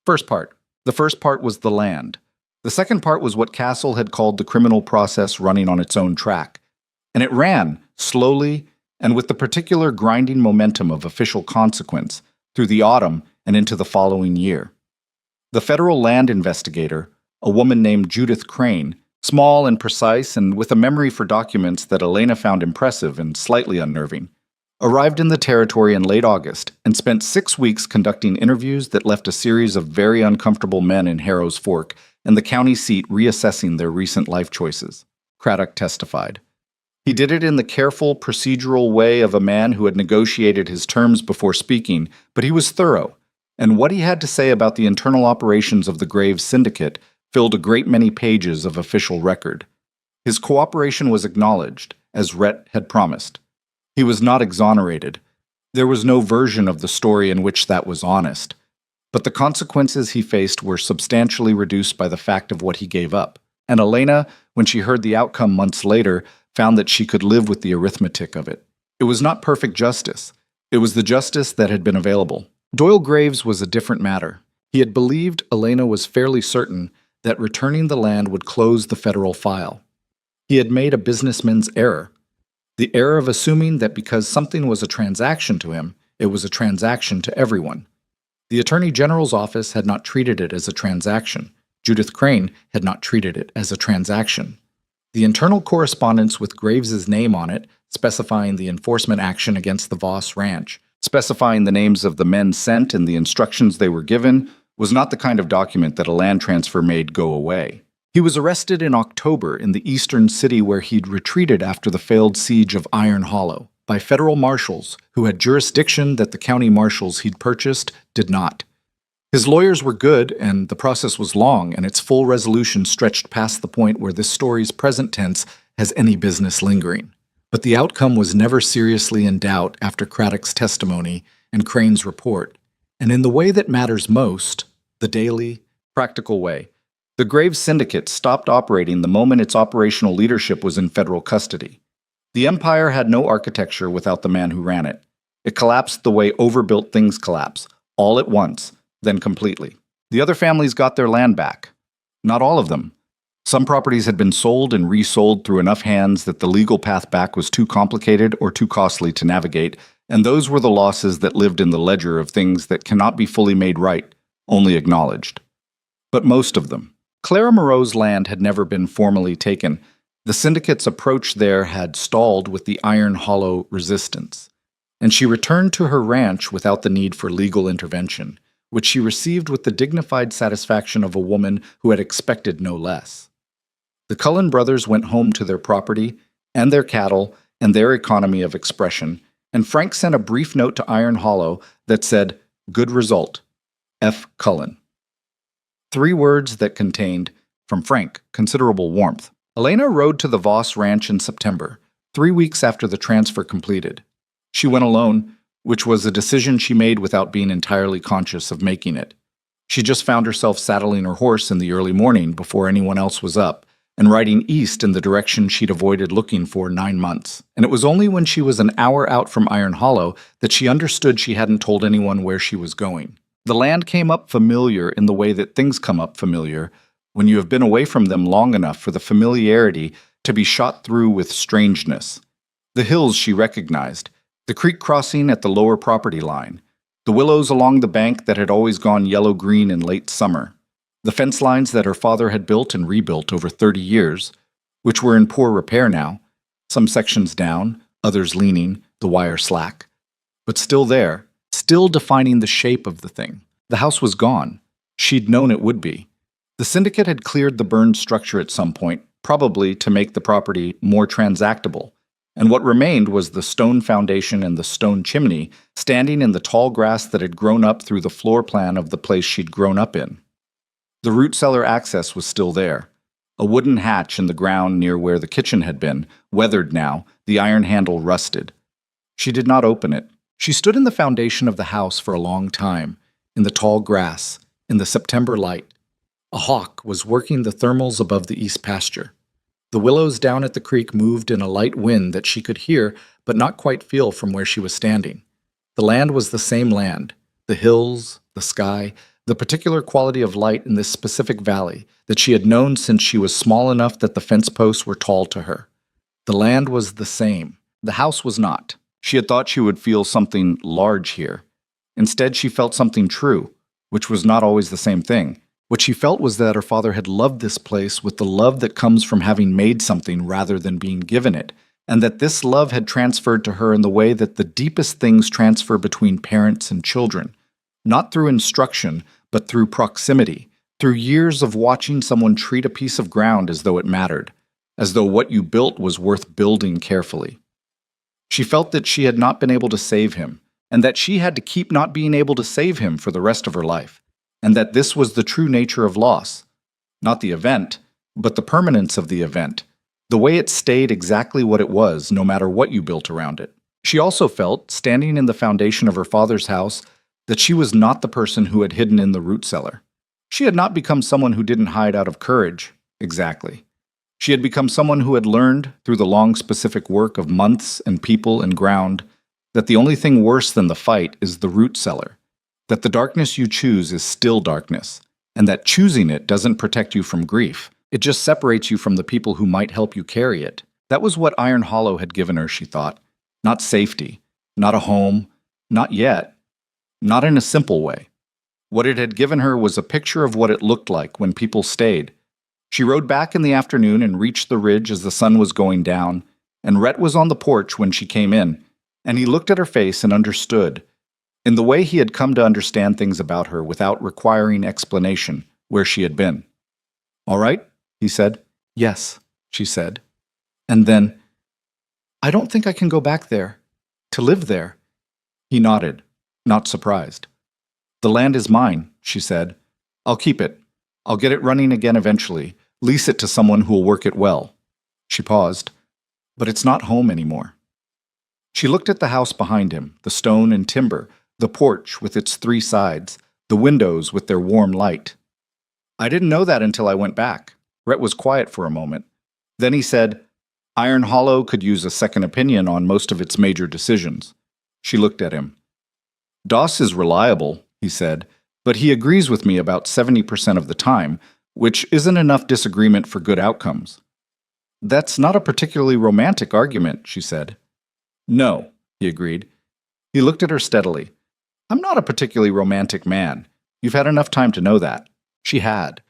"First part." The first part was the land. The second part was what Castle had called the criminal process running on its own track. And it ran, slowly, and with the particular grinding momentum of official consequence, through the autumn and into the following year. The federal land investigator, a woman named Judith Crane, small and precise and with a memory for documents that Elena found impressive and slightly unnerving, arrived in the territory in late August and spent 6 weeks conducting interviews that left a series of very uncomfortable men in Harrow's Fork and the county seat reassessing their recent life choices. Craddock testified. He did it in the careful, procedural way of a man who had negotiated his terms before speaking, but he was thorough, and what he had to say about the internal operations of the Graves Syndicate filled a great many pages of official record. His cooperation was acknowledged, as Rhett had promised. He was not exonerated. There was no version of the story in which that was honest. But the consequences he faced were substantially reduced by the fact of what he gave up. And Elena, when she heard the outcome months later, found that she could live with the arithmetic of it. It was not perfect justice. It was the justice that had been available. Doyle Graves was a different matter. He had believed, Elena was fairly certain, that returning the land would close the federal file. He had made a businessman's error. The error of assuming that because something was a transaction to him, it was a transaction to everyone. The Attorney General's office had not treated it as a transaction. Judith Crane had not treated it as a transaction. The internal correspondence with Graves's name on it, specifying the enforcement action against the Voss Ranch, specifying the names of the men sent and the instructions they were given, was not the kind of document that a land transfer made go away. He was arrested in October in the eastern city where he'd retreated after the failed siege of Iron Hollow by federal marshals who had jurisdiction that the county marshals he'd purchased did not. His lawyers were good, and the process was long, and its full resolution stretched past the point where this story's present tense has any business lingering. But the outcome was never seriously in doubt after Craddock's testimony and Crane's report, and in the way that matters most, the daily, practical way. The Graves Syndicate stopped operating the moment its operational leadership was in federal custody. The empire had no architecture without the man who ran it. It collapsed the way overbuilt things collapse, all at once, then completely. The other families got their land back. Not all of them. Some properties had been sold and resold through enough hands that the legal path back was too complicated or too costly to navigate, and those were the losses that lived in the ledger of things that cannot be fully made right, only acknowledged. But most of them. Clara Moreau's land had never been formally taken. The syndicate's approach there had stalled with the Iron Hollow resistance, and she returned to her ranch without the need for legal intervention, which she received with the dignified satisfaction of a woman who had expected no less. The Cullen brothers went home to their property and their cattle and their economy of expression, and Frank sent a brief note to Iron Hollow that said, "Good result, F. Cullen." 3 words that contained, from Frank, considerable warmth. Elena rode to the Voss Ranch in September, 3 weeks after the transfer completed. She went alone, which was a decision she made without being entirely conscious of making it. She just found herself saddling her horse in the early morning before anyone else was up, and riding east in the direction she'd avoided looking for 9 months. And it was only when she was an hour out from Iron Hollow that she understood she hadn't told anyone where she was going. The land came up familiar in the way that things come up familiar when you have been away from them long enough for the familiarity to be shot through with strangeness. The hills she recognized, the creek crossing at the lower property line, the willows along the bank that had always gone yellow-green in late summer, the fence lines that her father had built and rebuilt over 30 years, which were in poor repair now, some sections down, others leaning, the wire slack, but still there, still defining the shape of the thing. The house was gone. She'd known it would be. The syndicate had cleared the burned structure at some point, probably to make the property more transactable, and what remained was the stone foundation and the stone chimney standing in the tall grass that had grown up through the floor plan of the place she'd grown up in. The root cellar access was still there, a wooden hatch in the ground near where the kitchen had been, weathered now, the iron handle rusted. She did not open it. She stood in the foundation of the house for a long time, in the tall grass, in the September light. A hawk was working the thermals above the east pasture. The willows down at the creek moved in a light wind that she could hear but not quite feel from where she was standing. The land was the same land, the hills, the sky, the particular quality of light in this specific valley that she had known since she was small enough that the fence posts were tall to her. The land was the same. The house was not. She had thought she would feel something large here. Instead, she felt something true, which was not always the same thing. What she felt was that her father had loved this place with the love that comes from having made something rather than being given it, and that this love had transferred to her in the way that the deepest things transfer between parents and children, not through instruction, but through proximity, through years of watching someone treat a piece of ground as though it mattered, as though what you built was worth building carefully. She felt that she had not been able to save him, and that she had to keep not being able to save him for the rest of her life, and that this was the true nature of loss. Not the event, but the permanence of the event, the way it stayed exactly what it was, no matter what you built around it. She also felt, standing in the foundation of her father's house, that she was not the person who had hidden in the root cellar. She had not become someone who didn't hide out of courage, exactly. She had become someone who had learned, through the long specific work of months and people and ground, that the only thing worse than the fight is the root cellar, that the darkness you choose is still darkness, and that choosing it doesn't protect you from grief. It just separates you from the people who might help you carry it. That was what Iron Hollow had given her, she thought. Not safety, not a home, not yet, not in a simple way. What it had given her was a picture of what it looked like when people stayed. She rode back in the afternoon and reached the ridge as the sun was going down, and Rhett was on the porch when she came in, and he looked at her face and understood, in the way he had come to understand things about her without requiring explanation, where she had been. "All right?" he said. "Yes," she said. And then, "I don't think I can go back there, to live there." He nodded, not surprised. "The land is mine," she said. "I'll keep it. I'll get it running again eventually, lease it to someone who'll work it well." She paused. "But it's not home anymore." She looked at the house behind him, the stone and timber, the porch with its 3 sides, the windows with their warm light. "I didn't know that until I went back." Rhett was quiet for a moment. Then he said, "Iron Hollow could use a second opinion on most of its major decisions." She looked at him. "Doss is reliable," he said, "but he agrees with me about 70% of the time, which isn't enough disagreement for good outcomes." "That's not a particularly romantic argument," she said. "No," he agreed. He looked at her steadily. "I'm not a particularly romantic man. You've had enough time to know that." She had.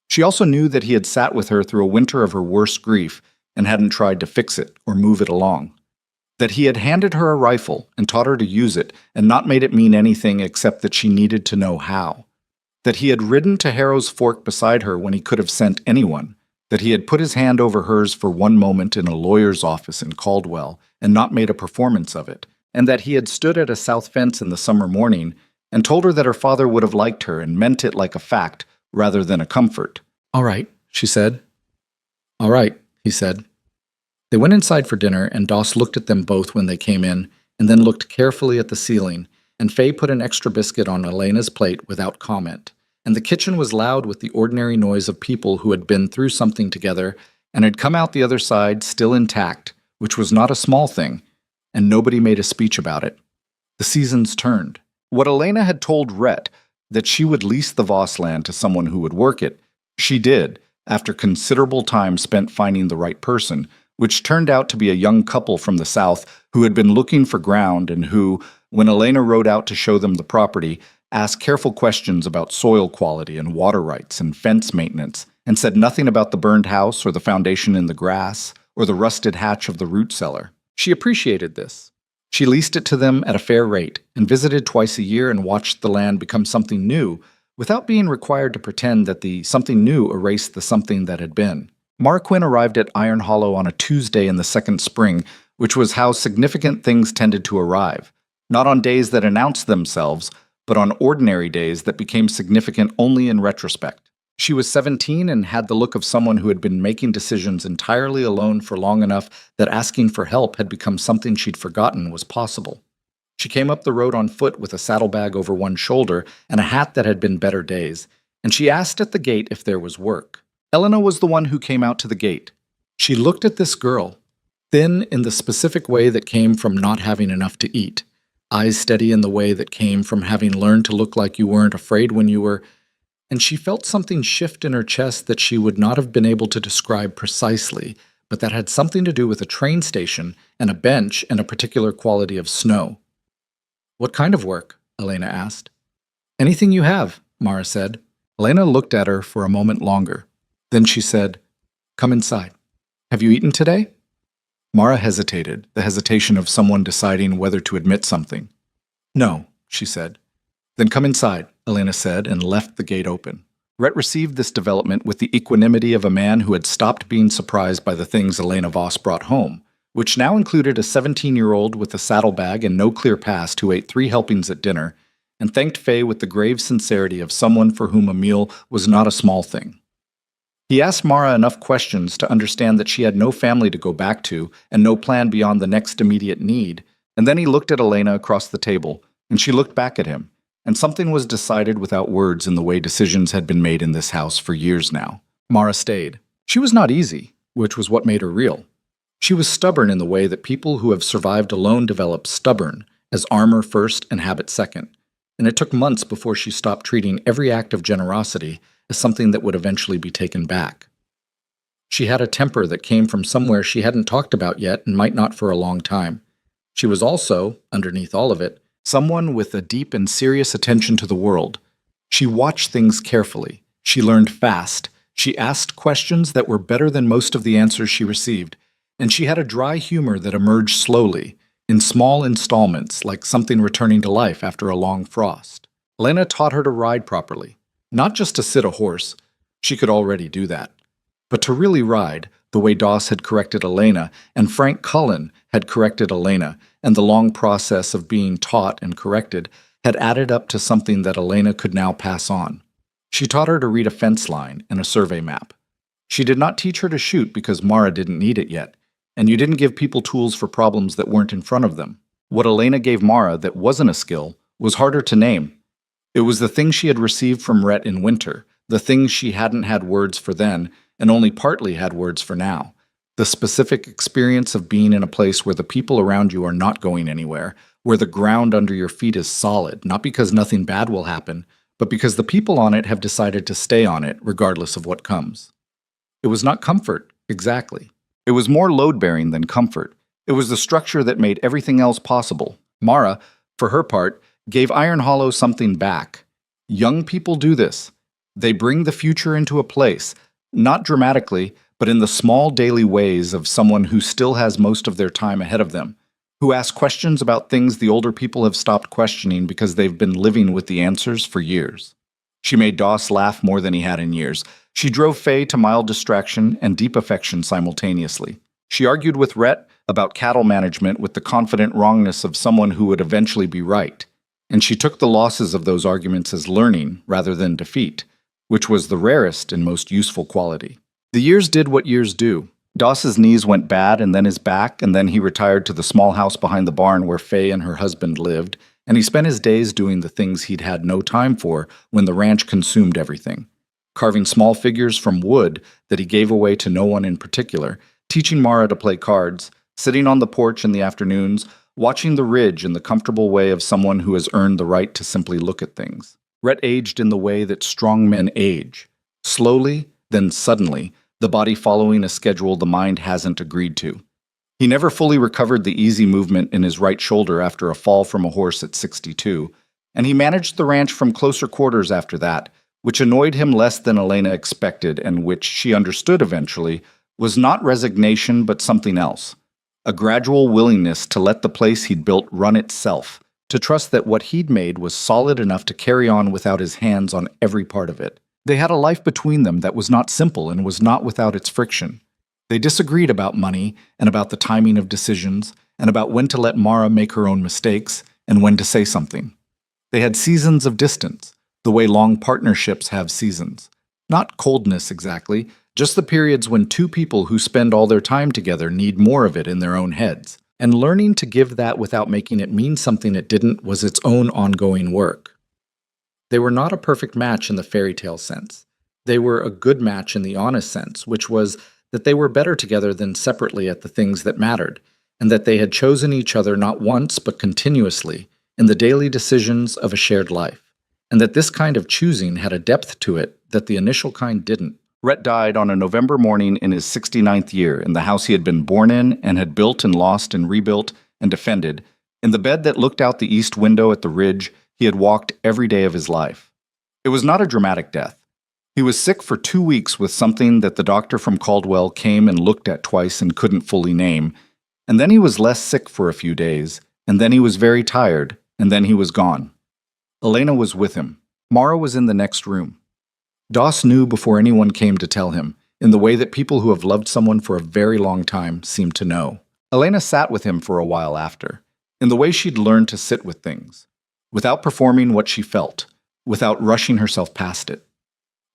She also knew that he had sat with her through a winter of her worst grief and hadn't tried to fix it or move it along. That he had handed her a rifle and taught her to use it and not made it mean anything except that she needed to know how. That he had ridden to Harrow's Fork beside her when he could have sent anyone. That he had put his hand over hers for one moment in a lawyer's office in Caldwell and not made a performance of it. And that he had stood at a south fence in the summer morning and told her that her father would have liked her and meant it like a fact rather than a comfort. "All right," she said. "All right," he said. They went inside for dinner, and Doss looked at them both when they came in, and then looked carefully at the ceiling, and Faye put an extra biscuit on Elena's plate without comment, and the kitchen was loud with the ordinary noise of people who had been through something together and had come out the other side still intact, which was not a small thing, and nobody made a speech about it. The seasons turned. What Elena had told Rhett, that she would lease the Voss land to someone who would work it, she did, after considerable time spent finding the right person, which turned out to be a young couple from the south who had been looking for ground and who, when Elena rode out to show them the property, asked careful questions about soil quality and water rights and fence maintenance, and said nothing about the burned house or the foundation in the grass or the rusted hatch of the root cellar. She appreciated this. She leased it to them at a fair rate and visited twice a year and watched the land become something new without being required to pretend that the something new erased the something that had been. Marquin arrived at Iron Hollow on a Tuesday in the second spring, which was how significant things tended to arrive, not on days that announced themselves, but on ordinary days that became significant only in retrospect. She was 17 and had the look of someone who had been making decisions entirely alone for long enough that asking for help had become something she'd forgotten was possible. She came up the road on foot with a saddlebag over one shoulder and a hat that had been better days, and she asked at the gate if there was work. Elena was the one who came out to the gate. She looked at this girl, thin in the specific way that came from not having enough to eat, eyes steady in the way that came from having learned to look like you weren't afraid when you were, and she felt something shift in her chest that she would not have been able to describe precisely, but that had something to do with a train station and a bench and a particular quality of snow. "What kind of work?" Elena asked. "Anything you have," Mara said. Elena looked at her for a moment longer. Then she said, "Come inside. Have you eaten today?" Mara hesitated, the hesitation of someone deciding whether to admit something. "No," she said. "Then come inside," Elena said, and left the gate open. Rhett received this development with the equanimity of a man who had stopped being surprised by the things Elena Voss brought home, which now included a 17-year-old with a saddlebag and no clear past who ate 3 helpings at dinner, and thanked Faye with the grave sincerity of someone for whom a meal was not a small thing. He asked Mara enough questions to understand that she had no family to go back to and no plan beyond the next immediate need, and then he looked at Elena across the table, and she looked back at him, and something was decided without words in the way decisions had been made in this house for years now. Mara stayed. She was not easy, which was what made her real. She was stubborn in the way that people who have survived alone develop stubborn, as armor first and habit second, and it took months before she stopped treating every act of generosity as something that would eventually be taken back. She had a temper that came from somewhere she hadn't talked about yet and might not for a long time. She was also, underneath all of it, someone with a deep and serious attention to the world. She watched things carefully. She learned fast. She asked questions that were better than most of the answers she received, and she had a dry humor that emerged slowly, in small installments, like something returning to life after a long frost. Elena taught her to ride properly. Not just to sit a horse, she could already do that, but to really ride, the way Doss had corrected Elena and Frank Cullen had corrected Elena, and the long process of being taught and corrected had added up to something that Elena could now pass on. She taught her to read a fence line and a survey map. She did not teach her to shoot because Mara didn't need it yet, and you didn't give people tools for problems that weren't in front of them. What Elena gave Mara that wasn't a skill was harder to name. It was the things she had received from Rhett in winter, the things she hadn't had words for then, and only partly had words for now. The specific experience of being in a place where the people around you are not going anywhere, where the ground under your feet is solid, not because nothing bad will happen, but because the people on it have decided to stay on it regardless of what comes. It was not comfort, exactly. It was more load-bearing than comfort. It was the structure that made everything else possible. Mara, for her part, gave Iron Hollow something back. Young people do this. They bring the future into a place, not dramatically, but in the small daily ways of someone who still has most of their time ahead of them, who asks questions about things the older people have stopped questioning because they've been living with the answers for years. She made Doss laugh more than he had in years. She drove Faye to mild distraction and deep affection simultaneously. She argued with Rhett about cattle management with the confident wrongness of someone who would eventually be right. And she took the losses of those arguments as learning rather than defeat, which was the rarest and most useful quality. The years did what years do. Doss's knees went bad and then his back, and then he retired to the small house behind the barn where Faye and her husband lived, and he spent his days doing the things he'd had no time for when the ranch consumed everything. Carving small figures from wood that he gave away to no one in particular, teaching Mara to play cards, sitting on the porch in the afternoons, watching the ridge in the comfortable way of someone who has earned the right to simply look at things. Rhett aged in the way that strong men age. Slowly, then suddenly, the body following a schedule the mind hasn't agreed to. He never fully recovered the easy movement in his right shoulder after a fall from a horse at 62, and he managed the ranch from closer quarters after that, which annoyed him less than Elena expected and which, she understood eventually, was not resignation but something else. A gradual willingness to let the place he'd built run itself, to trust that what he'd made was solid enough to carry on without his hands on every part of it. They had a life between them that was not simple and was not without its friction. They disagreed about money and about the timing of decisions and about when to let Mara make her own mistakes and when to say something. They had seasons of distance, the way long partnerships have seasons. Not coldness exactly, just the periods when two people who spend all their time together need more of it in their own heads. and learning to give that without making it mean something it didn't was its own ongoing work. They were not a perfect match in the fairy tale sense. They were a good match in the honest sense, which was that they were better together than separately at the things that mattered, and that they had chosen each other not once but continuously in the daily decisions of a shared life, and that this kind of choosing had a depth to it that the initial kind didn't. Rhett died on a November morning in his 69th year in the house he had been born in and had built and lost and rebuilt and defended, in the bed that looked out the east window at the ridge he had walked every day of his life. It was not a dramatic death. He was sick for 2 weeks with something that the doctor from Caldwell came and looked at twice and couldn't fully name, and then he was less sick for a few days, and then he was very tired, and then he was gone. Elena was with him. Mara was in the next room. Doss knew before anyone came to tell him, in the way that people who have loved someone for a very long time seem to know. Elena sat with him for a while after, in the way she'd learned to sit with things, without performing what she felt, without rushing herself past it.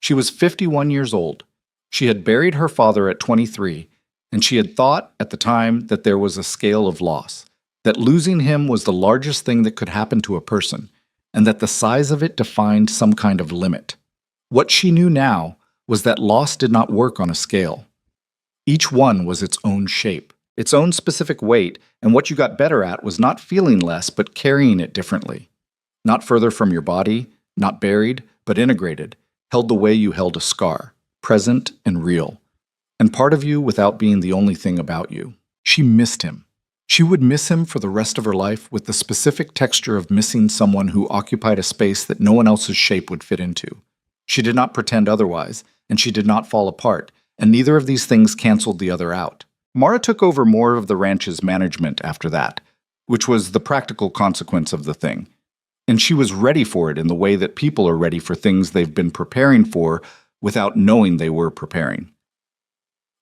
She was 51 years old. She had buried her father at 23, and she had thought at the time that there was a scale of loss, that losing him was the largest thing that could happen to a person, and that the size of it defined some kind of limit. What she knew now was that loss did not work on a scale. Each one was its own shape, its own specific weight, and what you got better at was not feeling less but carrying it differently. Not further from your body, not buried, but integrated, held the way you held a scar, present and real, and part of you without being the only thing about you. She missed him. She would miss him for the rest of her life with the specific texture of missing someone who occupied a space that no one else's shape would fit into. She did not pretend otherwise, and she did not fall apart, and neither of these things canceled the other out. Mara took over more of the ranch's management after that, which was the practical consequence of the thing. And she was ready for it in the way that people are ready for things they've been preparing for without knowing they were preparing.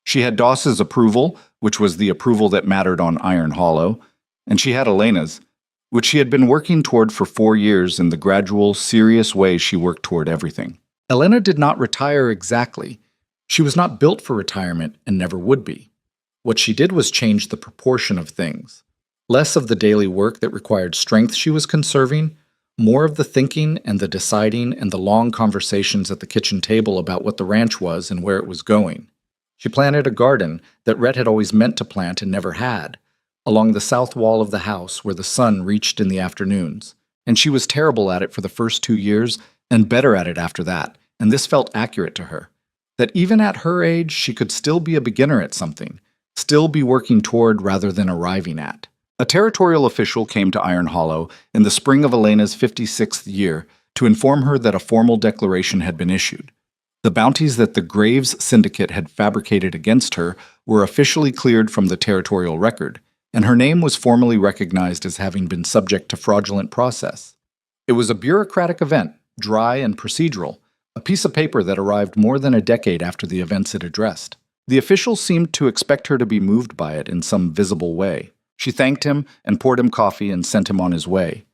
She had Doss's approval, which was the approval that mattered on Iron Hollow, and she had Elena's, which she had been working toward for 4 years in the gradual, serious way she worked toward everything. Elena did not retire exactly. She was not built for retirement and never would be. What she did was change the proportion of things. Less of the daily work that required strength she was conserving, more of the thinking and the deciding and the long conversations at the kitchen table about what the ranch was and where it was going. She planted a garden that Rhett had always meant to plant and never had, along the south wall of the house where the sun reached in the afternoons, and she was terrible at it for the first 2 years and better at it after that, and this felt accurate to her, that even at her age she could still be a beginner at something, still be working toward rather than arriving at. A territorial official came to Iron Hollow in the spring of Elena's 56th year to inform her that a formal declaration had been issued. The bounties that the Graves Syndicate had fabricated against her were officially cleared from the territorial record, and her name was formally recognized as having been subject to fraudulent process. It was a bureaucratic event, dry and procedural, a piece of paper that arrived more than a decade after the events it addressed. The official seemed to expect her to be moved by it in some visible way. She thanked him and poured him coffee and sent him on his way.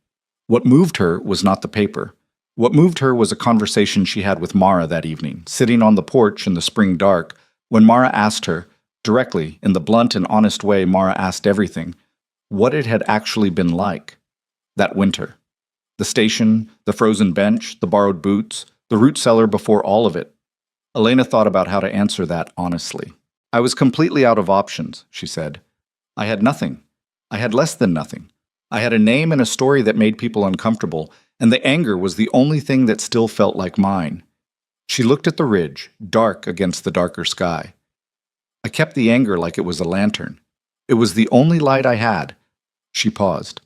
What moved her was not the paper. What moved her was a conversation she had with Mara that evening, sitting on the porch in the spring dark, when Mara asked her, directly, in the blunt and honest way Mara asked everything, what it had actually been like that winter. The station, the frozen bench, the borrowed boots, the root cellar before all of it. Elena thought about how to answer that honestly. I was completely out of options, she said. I had nothing. I had less than nothing. I had a name and a story that made people uncomfortable, and the anger was the only thing that still felt like mine. She looked at the ridge, dark against the darker sky. I kept the anger like it was a lantern. It was the only light I had. She paused.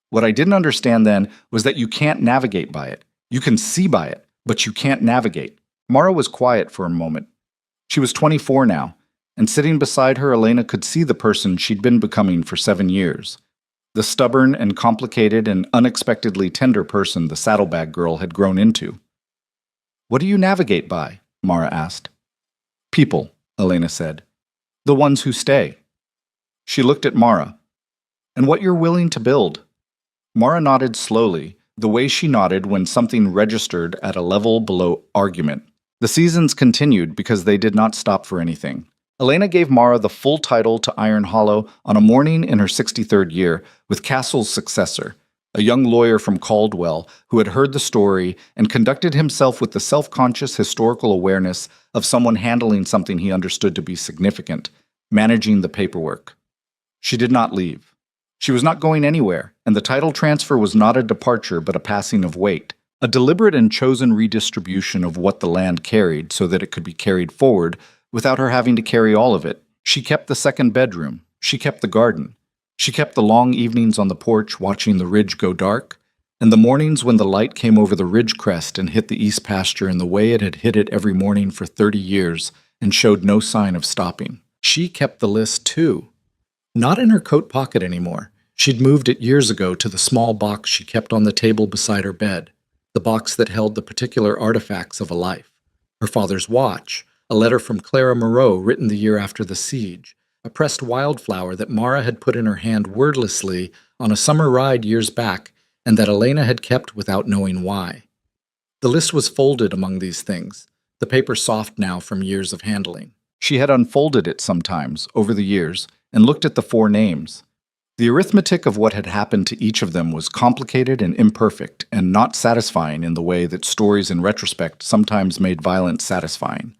What I didn't understand then was that you can't navigate by it. You can see by it, but you can't navigate. Mara was quiet for a moment. She was 24 now, and sitting beside her, Elena could see the person she'd been becoming for 7 years. The stubborn and complicated and unexpectedly tender person the saddlebag girl had grown into. What do you navigate by? Mara asked. People, Elena said. The ones who stay. She looked at Mara. And what you're willing to build. Mara nodded slowly, the way she nodded when something registered at a level below argument. The seasons continued because they did not stop for anything. Elena gave Mara the full title to Iron Hollow on a morning in her 63rd year with Castle's successor, a young lawyer from Caldwell who had heard the story and conducted himself with the self-conscious historical awareness of someone handling something he understood to be significant, managing the paperwork. She did not leave. She was not going anywhere, and the title transfer was not a departure but a passing of weight, a deliberate and chosen redistribution of what the land carried so that it could be carried forward without her having to carry all of it. She kept the second bedroom. She kept the garden. She kept the long evenings on the porch watching the ridge go dark, and the mornings when the light came over the ridge crest and hit the east pasture in the way it had hit it every morning for 30 years and showed no sign of stopping. She kept the list too. Not in her coat pocket anymore. She'd moved it years ago to the small box she kept on the table beside her bed, the box that held the particular artifacts of a life. Her father's watch, a letter from Clara Moreau written the year after the siege, a pressed wildflower that Mara had put in her hand wordlessly on a summer ride years back and that Elena had kept without knowing why. The list was folded among these things, the paper soft now from years of handling. She had unfolded it sometimes, over the years, and looked at the 4 names. The arithmetic of what had happened to each of them was complicated and imperfect and not satisfying in the way that stories in retrospect sometimes made violence satisfying.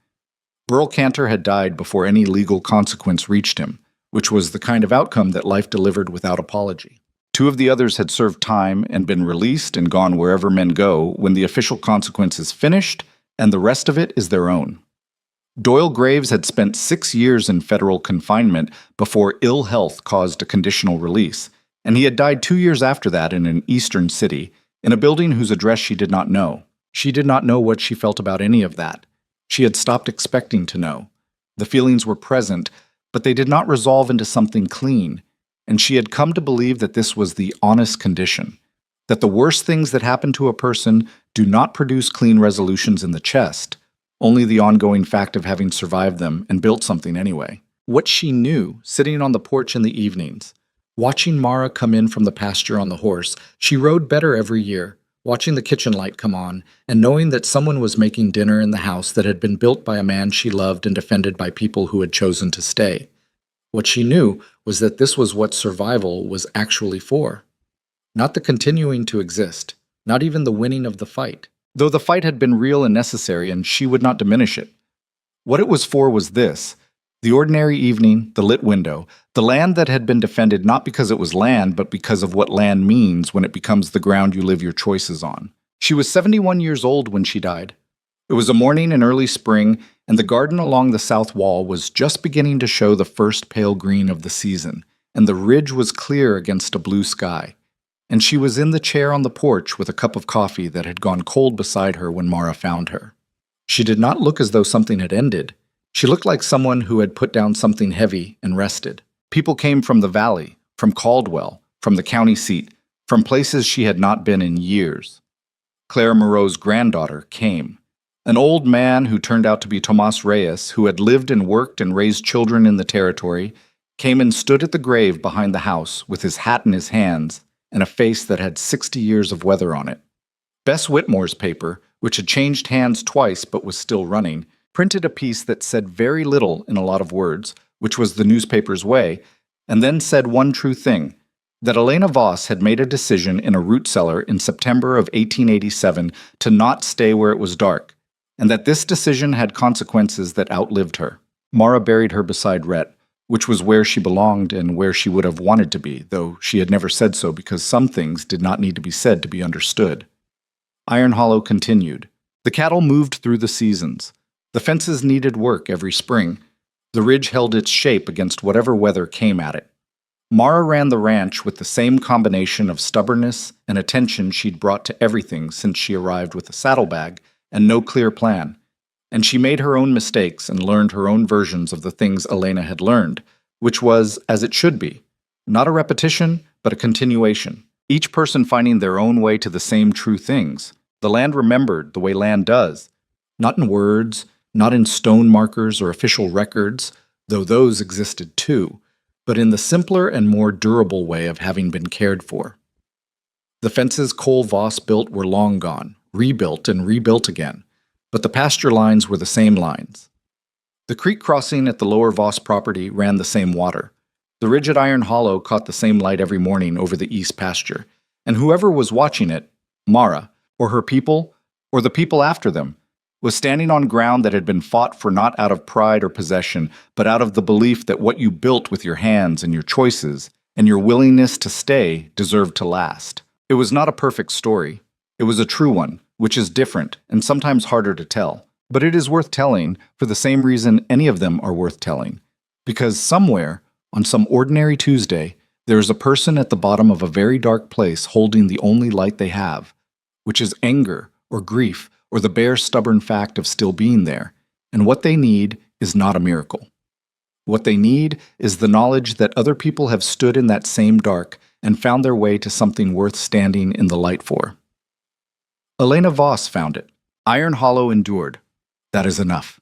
Burl Cantor had died before any legal consequence reached him, which was the kind of outcome that life delivered without apology. 2 of the others had served time and been released and gone wherever men go when the official consequence is finished, and the rest of it is their own. Doyle Graves had spent 6 years in federal confinement before ill health caused a conditional release, and he had died 2 years after that in an eastern city, in a building whose address she did not know. She did not know what she felt about any of that. She had stopped expecting to know. The feelings were present, but they did not resolve into something clean, and she had come to believe that this was the honest condition, that the worst things that happen to a person do not produce clean resolutions in the chest, only the ongoing fact of having survived them and built something anyway. What she knew, sitting on the porch in the evenings, watching Mara come in from the pasture on the horse, she rode better every year, watching the kitchen light come on, and knowing that someone was making dinner in the house that had been built by a man she loved and defended by people who had chosen to stay. What she knew was that this was what survival was actually for. Not the continuing to exist, not even the winning of the fight, though the fight had been real and necessary and she would not diminish it. What it was for was this: the ordinary evening, the lit window, the land that had been defended not because it was land, but because of what land means when it becomes the ground you live your choices on. She was 71 years old when she died. It was a morning in early spring, and the garden along the south wall was just beginning to show the first pale green of the season, and the ridge was clear against a blue sky. And she was in the chair on the porch with a cup of coffee that had gone cold beside her when Mara found her. She did not look as though something had ended. She looked like someone who had put down something heavy and rested. People came from the valley, from Caldwell, from the county seat, from places she had not been in years. Clara Moreau's granddaughter came. An old man who turned out to be Tomas Reyes, who had lived and worked and raised children in the territory, came and stood at the grave behind the house with his hat in his hands and a face that had 60 years of weather on it. Bess Whitmore's paper, which had changed hands twice but was still running, printed a piece that said very little in a lot of words, which was the newspaper's way, and then said one true thing: that Elena Voss had made a decision in a root cellar in September of 1887 to not stay where it was dark, and that this decision had consequences that outlived her. Mara buried her beside Rhett, which was where she belonged and where she would have wanted to be, though she had never said so because some things did not need to be said to be understood. Iron Hollow continued. The cattle moved through the seasons. The fences needed work every spring. The ridge held its shape against whatever weather came at it. Mara ran the ranch with the same combination of stubbornness and attention she'd brought to everything since she arrived with a saddlebag and no clear plan, and she made her own mistakes and learned her own versions of the things Elena had learned, which was as it should be, not a repetition, but a continuation, each person finding their own way to the same true things. The land remembered the way land does, not in words, not in stone markers or official records, though those existed too, but in the simpler and more durable way of having been cared for. The fences Cole Voss built were long gone, rebuilt and rebuilt again, but the pasture lines were the same lines. The creek crossing at the lower Voss property ran the same water. The ridge at Iron Hollow caught the same light every morning over the east pasture, and whoever was watching it, Mara, or her people, or the people after them, was standing on ground that had been fought for not out of pride or possession, but out of the belief that what you built with your hands and your choices and your willingness to stay deserved to last. It was not a perfect story. It was a true one, which is different and sometimes harder to tell. But it is worth telling for the same reason any of them are worth telling. Because somewhere, on some ordinary Tuesday, there is a person at the bottom of a very dark place holding the only light they have, which is anger or grief or the bare stubborn fact of still being there. And what they need is not a miracle. What they need is the knowledge that other people have stood in that same dark and found their way to something worth standing in the light for. Elena Voss found it. Iron Hollow endured. That is enough.